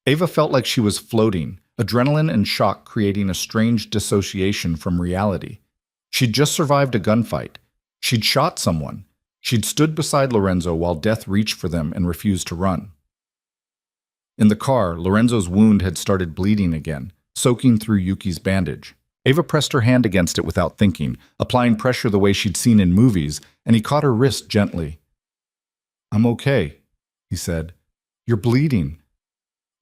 Ava felt like she was floating, adrenaline and shock creating a strange dissociation from reality. She'd just survived a gunfight. She'd shot someone. She'd stood beside Lorenzo while death reached for them and refused to run. In the car, Lorenzo's wound had started bleeding again, soaking through Yuki's bandage. Ava pressed her hand against it without thinking, applying pressure the way she'd seen in movies, and he caught her wrist gently. "I'm okay," he said. "You're bleeding."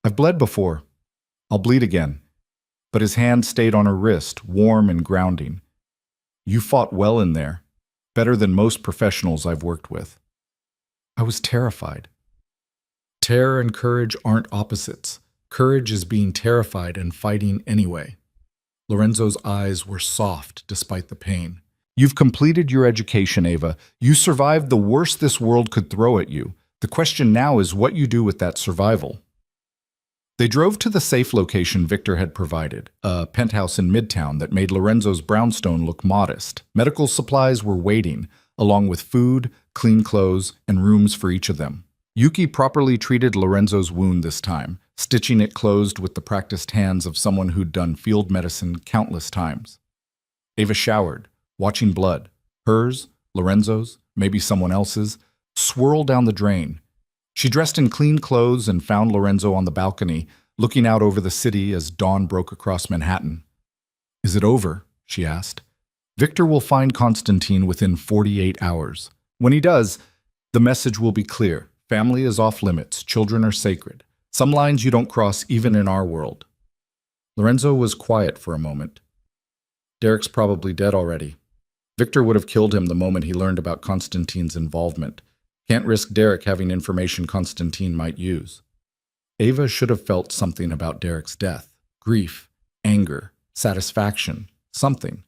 "I've bled before. I'll bleed again." But his hand stayed on her wrist, warm and grounding. "You fought well in there, better than most professionals I've worked with." I was terrified. Terror and courage aren't opposites. Courage is being terrified and fighting anyway. Lorenzo's eyes were soft despite the pain. "You've completed your education, Ava. You survived the worst this world could throw at you. The question now is what you do with that survival." They drove to the safe location Victor had provided, a penthouse in Midtown that made Lorenzo's brownstone look modest. Medical supplies were waiting, along with food, clean clothes, and rooms for each of them. Yuki properly treated Lorenzo's wound this time, stitching it closed with the practiced hands of someone who'd done field medicine countless times. Ava showered, watching blood, hers, Lorenzo's, maybe someone else's, swirl down the drain. She dressed in clean clothes and found Lorenzo on the balcony, looking out over the city as dawn broke across Manhattan. "Is it over?" she asked. "Victor will find Constantine within 48 hours. When he does, the message will be clear. Family is off limits. Children are sacred. Some lines you don't cross even in our world." Lorenzo was quiet for a moment. "Derek's probably dead already. Victor would have killed him the moment he learned about Constantine's involvement. Can't risk Derek having information Constantine might use." Ava should have felt something about Derek's death. Grief, anger, satisfaction, something.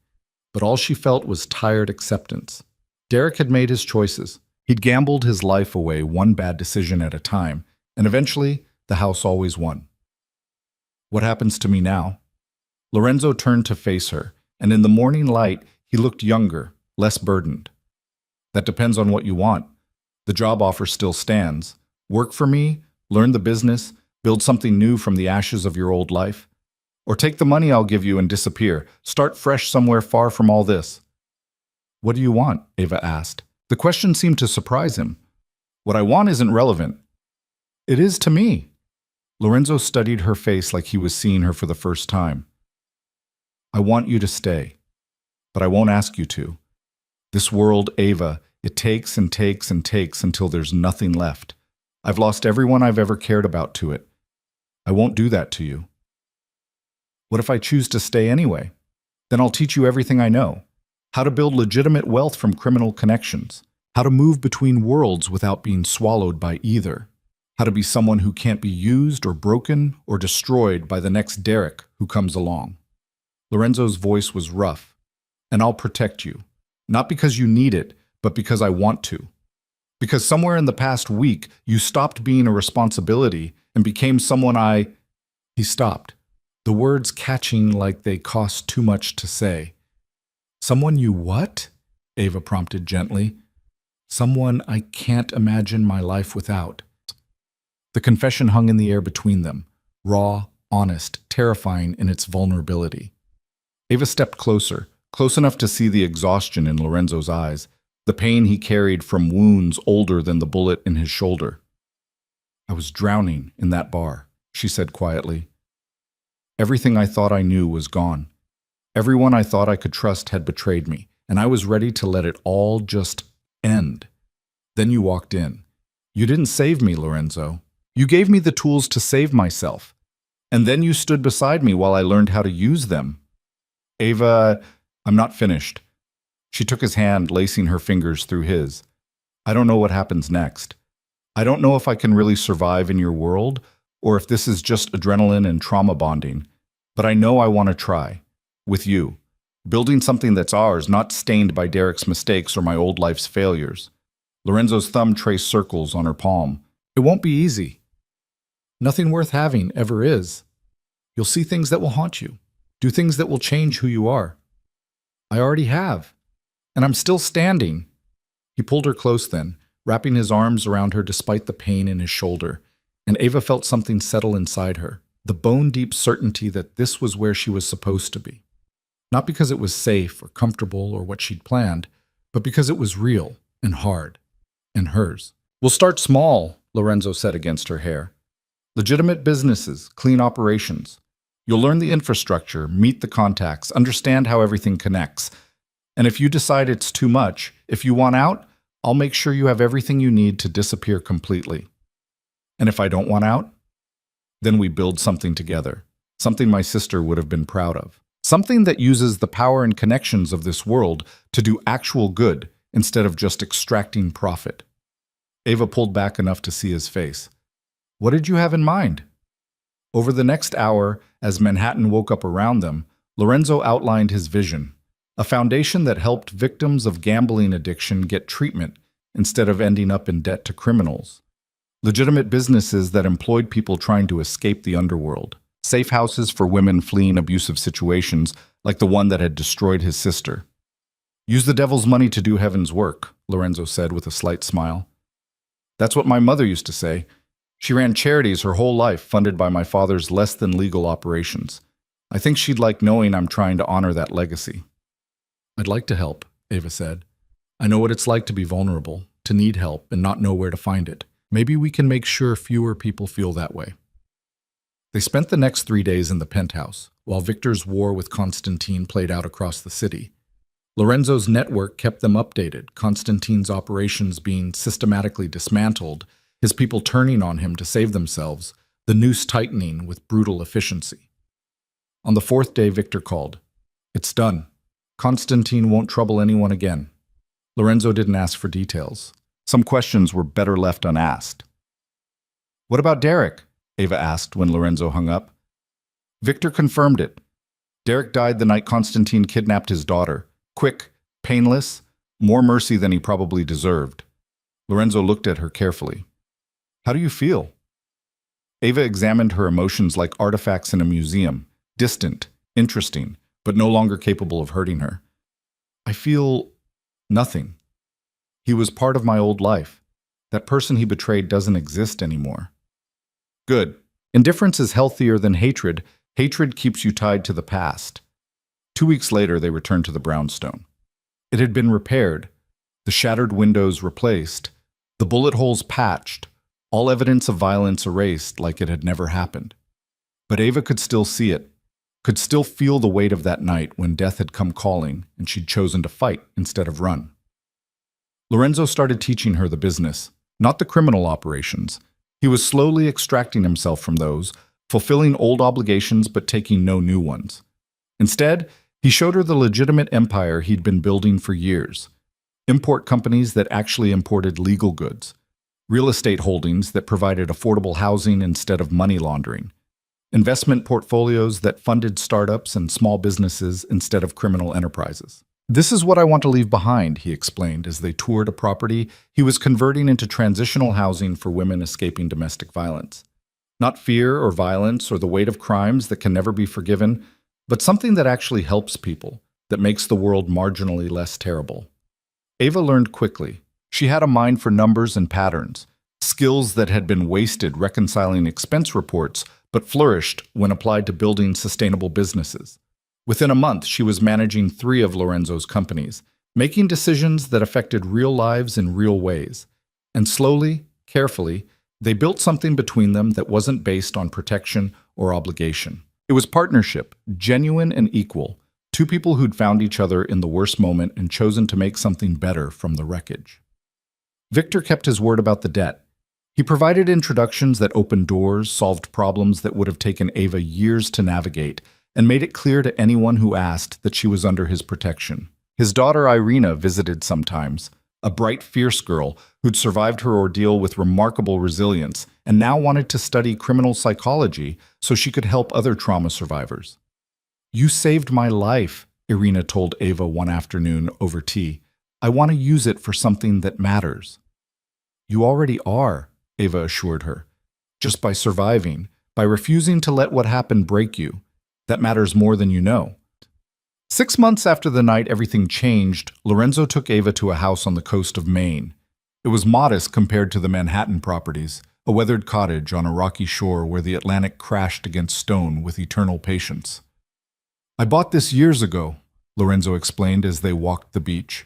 But all she felt was tired acceptance. Derek had made his choices. He'd gambled his life away one bad decision at a time, and eventually, the house always won. "What happens to me now?" Lorenzo turned to face her, and in the morning light, he looked younger, less burdened. "That depends on what you want. The job offer still stands. Work for me, learn the business, build something new from the ashes of your old life. Or take the money I'll give you and disappear. Start fresh somewhere far from all this." "What do you want?" Ava asked. The question seemed to surprise him. "What I want isn't relevant." "It is to me." Lorenzo studied her face like he was seeing her for the first time. "I want you to stay, but I won't ask you to. This world, Ava, it takes and takes and takes until there's nothing left. I've lost everyone I've ever cared about to it. I won't do that to you." "What if I choose to stay anyway? Then I'll teach you everything I know. How to build legitimate wealth from criminal connections. How to move between worlds without being swallowed by either. How to be someone who can't be used or broken or destroyed by the next Derek who comes along." Lorenzo's voice was rough. "And I'll protect you. Not because you need it, but because I want to. Because somewhere in the past week, you stopped being a responsibility and became someone I—" He stopped, the words catching like they cost too much to say. "Someone you what?" Ava prompted gently. "Someone I can't imagine my life without." The confession hung in the air between them, raw, honest, terrifying in its vulnerability. Ava stepped closer, close enough to see the exhaustion in Lorenzo's eyes, the pain he carried from wounds older than the bullet in his shoulder. "I was drowning in that bar," she said quietly. "Everything I thought I knew was gone. Everyone I thought I could trust had betrayed me, and I was ready to let it all just end. Then you walked in. You didn't save me, Lorenzo. You gave me the tools to save myself. And then you stood beside me while I learned how to use them." "Ava, I'm not finished." She took his hand, lacing her fingers through his. "I don't know what happens next. I don't know if I can really survive in your world, or if this is just adrenaline and trauma bonding. But I know I want to try. With you. Building something that's ours, not stained by Derek's mistakes or my old life's failures." Lorenzo's thumb traced circles on her palm. "It won't be easy. Nothing worth having ever is. You'll see things that will haunt you. Do things that will change who you are. I already have. And I'm still standing. He pulled her close then, wrapping his arms around her despite the pain in his shoulder, and Ava felt something settle inside her, the bone-deep certainty that this was where she was supposed to be. Not because it was safe or comfortable or what she'd planned, but because it was real and hard, and hers. We'll start small, Lorenzo said against her hair. Legitimate businesses, clean operations. You'll learn the infrastructure, meet the contacts, understand how everything connects. And if you decide it's too much, if you want out, I'll make sure you have everything you need to disappear completely. And if I don't want out, then we build something together, something my sister would have been proud of. Something that uses the power and connections of this world to do actual good instead of just extracting profit. Ava pulled back enough to see his face. What did you have in mind? Over the next hour, as Manhattan woke up around them, Lorenzo outlined his vision. A foundation that helped victims of gambling addiction get treatment instead of ending up in debt to criminals. Legitimate businesses that employed people trying to escape the underworld. Safe houses for women fleeing abusive situations like the one that had destroyed his sister. Use the devil's money to do heaven's work, Lorenzo said with a slight smile. That's what my mother used to say. She ran charities her whole life funded by my father's less-than-legal operations. I think she'd like knowing I'm trying to honor that legacy. I'd like to help, Ava said. I know what it's like to be vulnerable, to need help and not know where to find it. Maybe we can make sure fewer people feel that way. They spent the next 3 days in the penthouse, while Victor's war with Constantine played out across the city. Lorenzo's network kept them updated, Constantine's operations being systematically dismantled, his people turning on him to save themselves, the noose tightening with brutal efficiency. On the 4th day, Victor called. It's done. Constantine won't trouble anyone again. Lorenzo didn't ask for details. Some questions were better left unasked. What about Derek? Ava asked when Lorenzo hung up. Victor confirmed it. Derek died the night Constantine kidnapped his daughter. Quick, painless, more mercy than he probably deserved. Lorenzo looked at her carefully. How do you feel? Ava examined her emotions like artifacts in a museum, distant, interesting, but no longer capable of hurting her. I feel nothing. He was part of my old life. That person he betrayed doesn't exist anymore. Good. Indifference is healthier than hatred. Hatred keeps you tied to the past. 2 weeks later, they returned to the brownstone. It had been repaired, the shattered windows replaced, the bullet holes patched, all evidence of violence erased like it had never happened. But Ava could still see it, could still feel the weight of that night when death had come calling and she'd chosen to fight instead of run. Lorenzo started teaching her the business, not the criminal operations. He was slowly extracting himself from those, fulfilling old obligations but taking no new ones. Instead, he showed her the legitimate empire he'd been building for years. Import companies that actually imported legal goods. Real estate holdings that provided affordable housing instead of money laundering. Investment portfolios that funded startups and small businesses instead of criminal enterprises. This is what I want to leave behind, he explained as they toured a property he was converting into transitional housing for women escaping domestic violence. Not fear or violence or the weight of crimes that can never be forgiven, but something that actually helps people, that makes the world marginally less terrible. Ava learned quickly. She had a mind for numbers and patterns, skills that had been wasted reconciling expense reports, but flourished when applied to building sustainable businesses. Within a month, she was managing 3 of Lorenzo's companies, making decisions that affected real lives in real ways. And slowly, carefully, they built something between them that wasn't based on protection or obligation. It was partnership, genuine and equal, 2 people who'd found each other in the worst moment and chosen to make something better from the wreckage. Victor kept his word about the debt. He provided introductions that opened doors, solved problems that would have taken Ava years to navigate, and made it clear to anyone who asked that she was under his protection. His daughter Irina visited sometimes, a bright, fierce girl who'd survived her ordeal with remarkable resilience and now wanted to study criminal psychology so she could help other trauma survivors. You saved my life, Irina told Ava one afternoon over tea. I want to use it for something that matters. You already are, Ava assured her. Just by surviving, by refusing to let what happened break you. That matters more than you know. 6 months after the night everything changed, Lorenzo took Ava to a house on the coast of Maine. It was modest compared to the Manhattan properties, a weathered cottage on a rocky shore where the Atlantic crashed against stone with eternal patience. "I bought this years ago," Lorenzo explained as they walked the beach.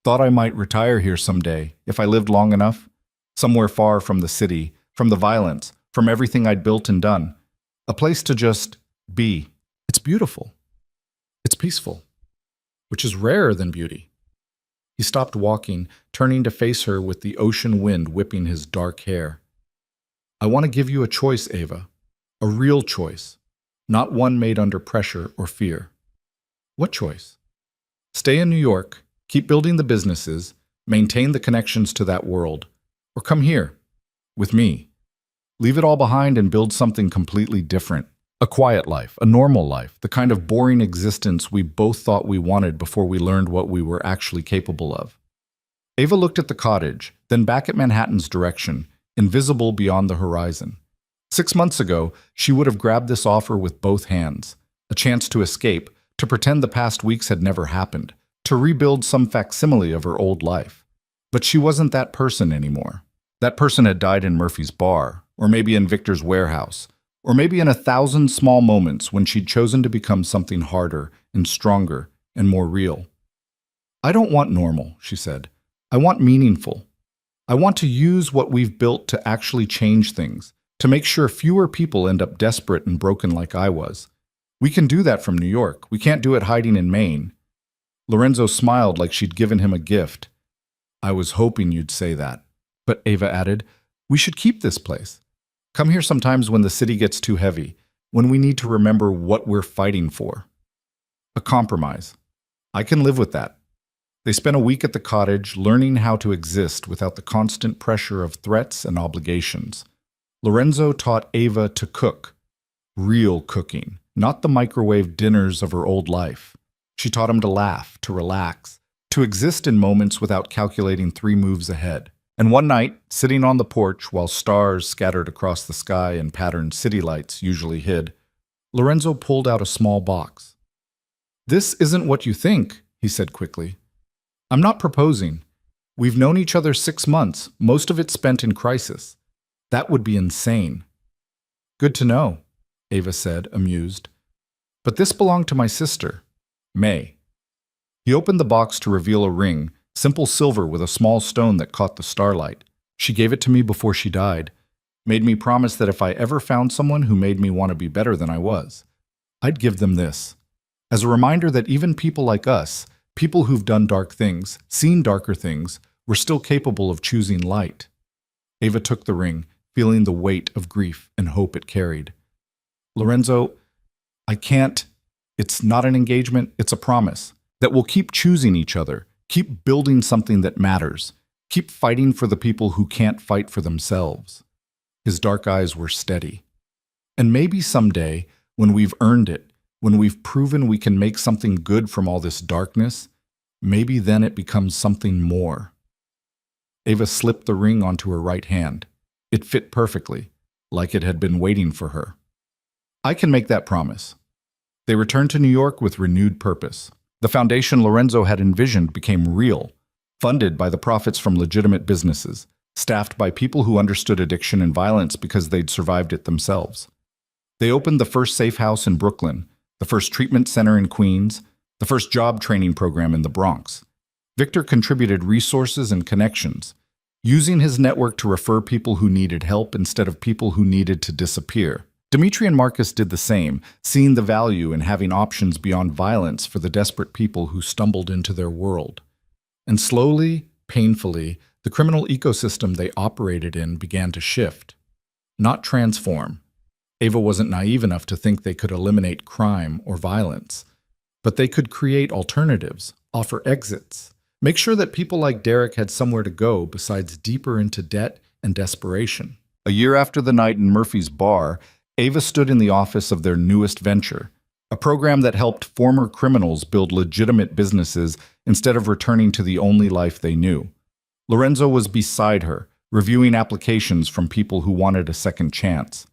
"Thought I might retire here someday, if I lived long enough. Somewhere far from the city, from the violence, from everything I'd built and done. A place to just be. It's beautiful. It's peaceful, which is rarer than beauty." He stopped walking, turning to face her with the ocean wind whipping his dark hair. "I want to give you a choice, Ava. A real choice. Not one made under pressure or fear." "What choice?" "Stay in New York, keep building the businesses, maintain the connections to that world. Or come here, with me. Leave it all behind and build something completely different. A quiet life, a normal life, the kind of boring existence we both thought we wanted before we learned what we were actually capable of." Ava looked at the cottage, then back at Manhattan's direction, invisible beyond the horizon. 6 months ago, she would have grabbed this offer with both hands. A chance to escape, to pretend the past weeks had never happened, to rebuild some facsimile of her old life. But she wasn't that person anymore. That person had died in Murphy's bar, or maybe in Victor's warehouse, or maybe in 1,000 small moments when she'd chosen to become something harder and stronger and more real. "I don't want normal," she said. "I want meaningful. I want to use what we've built to actually change things, to make sure fewer people end up desperate and broken like I was. We can do that from New York. We can't do it hiding in Maine." Lorenzo smiled like she'd given him a gift. "I was hoping you'd say that." But Ava added, "We should keep this place. Come here sometimes when the city gets too heavy, when we need to remember what we're fighting for." A compromise. I can live with that. They spent a week at the cottage, learning how to exist without the constant pressure of threats and obligations. Lorenzo taught Ava to cook. Real cooking, not the microwave dinners of her old life. She taught him to laugh, to relax, to exist in moments without calculating 3 moves ahead. And one night, sitting on the porch while stars scattered across the sky and patterned city lights usually hid, Lorenzo pulled out a small box. "This isn't what you think," he said quickly. "I'm not proposing. We've known each other 6 months, most of it spent in crisis. That would be insane." "Good to know," Ava said, amused. "But this belonged to my sister, May." He opened the box to reveal a ring, simple silver with a small stone that caught the starlight. "She gave it to me before she died. Made me promise that if I ever found someone who made me want to be better than I was, I'd give them this. As a reminder that even people like us, people who've done dark things, seen darker things, were still capable of choosing light." Ava took the ring, feeling the weight of grief and hope it carried. "Lorenzo, I can't. It's not an engagement, it's a promise. That we'll keep choosing each other, keep building something that matters, keep fighting for the people who can't fight for themselves." His dark eyes were steady. "And maybe someday, when we've earned it, when we've proven we can make something good from all this darkness, maybe then it becomes something more." Ava slipped the ring onto her right hand. It fit perfectly, like it had been waiting for her. "I can make that promise." They returned to New York with renewed purpose. The foundation Lorenzo had envisioned became real, funded by the profits from legitimate businesses, staffed by people who understood addiction and violence because they'd survived it themselves. They opened the first safe house in Brooklyn, the first treatment center in Queens, the first job training program in the Bronx. Victor contributed resources and connections, using his network to refer people who needed help instead of people who needed to disappear. Dimitri and Marcus did the same, seeing the value in having options beyond violence for the desperate people who stumbled into their world. And slowly, painfully, the criminal ecosystem they operated in began to shift, not transform. Ava wasn't naive enough to think they could eliminate crime or violence, but they could create alternatives, offer exits, make sure that people like Derek had somewhere to go besides deeper into debt and desperation. A year after the night in Murphy's bar, Ava stood in the office of their newest venture, a program that helped former criminals build legitimate businesses instead of returning to the only life they knew. Lorenzo was beside her, reviewing applications from people who wanted a second chance.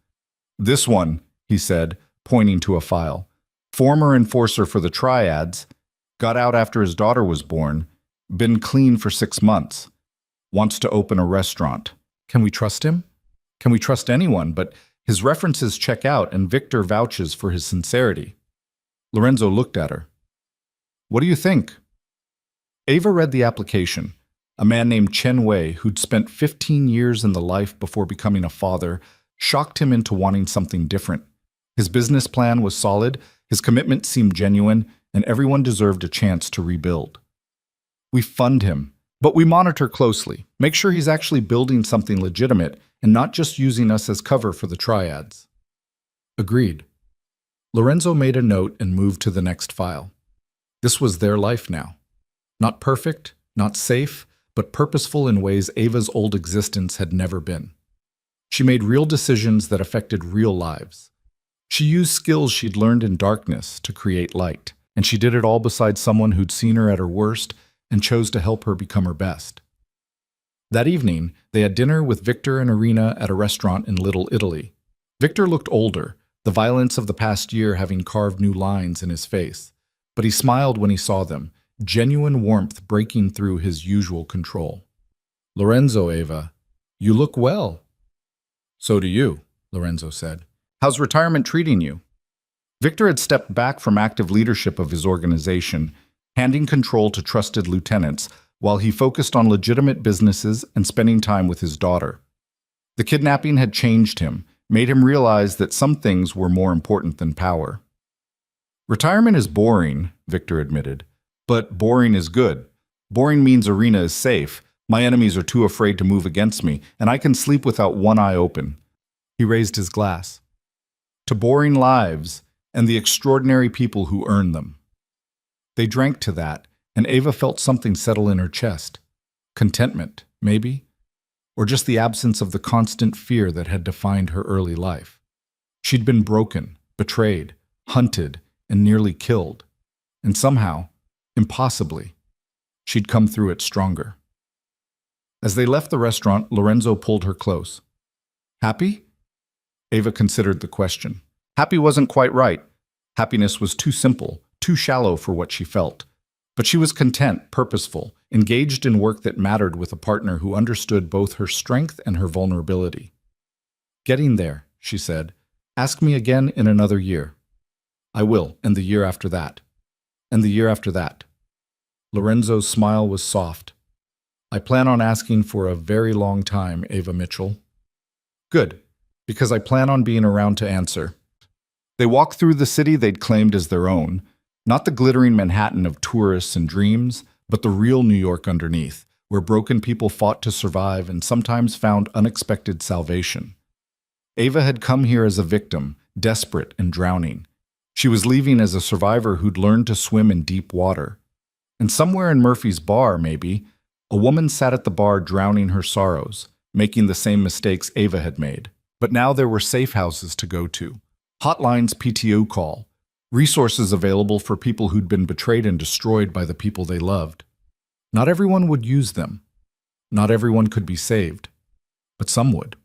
This one, he said, pointing to a file. Former enforcer for the Triads, got out after his daughter was born, been clean for 6 months, wants to open a restaurant. Can we trust him? Can we trust anyone? But his references check out and Victor vouches for his sincerity. Lorenzo looked at her. What do you think? Ava read the application. A man named Chen Wei, who'd spent 15 years in the life before becoming a father, shocked him into wanting something different. His business plan was solid, his commitment seemed genuine, and everyone deserved a chance to rebuild. We fund him, but we monitor closely, make sure he's actually building something legitimate and not just using us as cover for the Triads. Agreed. Lorenzo made a note and moved to the next file. This was their life now. Not perfect, not safe, but purposeful in ways Ava's old existence had never been. She made real decisions that affected real lives. She used skills she'd learned in darkness to create light, and she did it all beside someone who'd seen her at her worst and chose to help her become her best. That evening, they had dinner with Victor and Irina at a restaurant in Little Italy. Victor looked older, the violence of the past year having carved new lines in his face, but he smiled when he saw them, genuine warmth breaking through his usual control. Lorenzo, Ava, you look well. So do you, Lorenzo said. How's retirement treating you? Victor had stepped back from active leadership of his organization, handing control to trusted lieutenants, while he focused on legitimate businesses and spending time with his daughter. The kidnapping had changed him, made him realize that some things were more important than power. Retirement is boring, Victor admitted, but boring is good. Boring means Irina is safe, my enemies are too afraid to move against me, and I can sleep without one eye open. He raised his glass. To boring lives and the extraordinary people who earn them. They drank to that, and Ava felt something settle in her chest. Contentment, maybe? Or just the absence of the constant fear that had defined her early life. She'd been broken, betrayed, hunted, and nearly killed. And somehow, impossibly, she'd come through it stronger. As they left the restaurant, Lorenzo pulled her close. Happy? Ava considered the question. Happy wasn't quite right. Happiness was too simple, too shallow for what she felt. But she was content, purposeful, engaged in work that mattered with a partner who understood both her strength and her vulnerability. Getting there, she said. Ask me again in another year. I will, and the year after that. And the year after that. Lorenzo's smile was soft. I plan on asking for a very long time, Ava Mitchell. Good, because I plan on being around to answer. They walked through the city they'd claimed as their own, not the glittering Manhattan of tourists and dreams, but the real New York underneath, where broken people fought to survive and sometimes found unexpected salvation. Ava had come here as a victim, desperate and drowning. She was leaving as a survivor who'd learned to swim in deep water. And somewhere in Murphy's bar, maybe, a woman sat at the bar drowning her sorrows, making the same mistakes Ava had made. But now there were safe houses to go to, hotlines PTO call, resources available for people who'd been betrayed and destroyed by the people they loved. Not everyone would use them. Not everyone could be saved. But some would.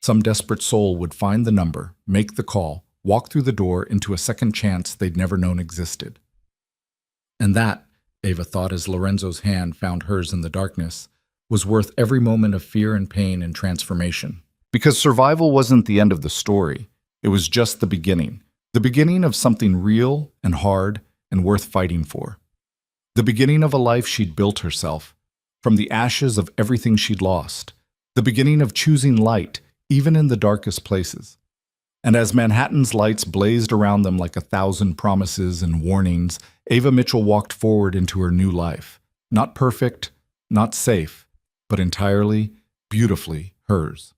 Some desperate soul would find the number, make the call, walk through the door into a second chance they'd never known existed. And that, Ava thought as Lorenzo's hand found hers in the darkness, was worth every moment of fear and pain and transformation. Because survival wasn't the end of the story. It was just the beginning of something real and hard and worth fighting for. The beginning of a life she'd built herself, from the ashes of everything she'd lost. The beginning of choosing light, even in the darkest places. And as Manhattan's lights blazed around them like 1,000 promises and warnings, Ava Mitchell walked forward into her new life. Not perfect, not safe, but entirely, beautifully hers.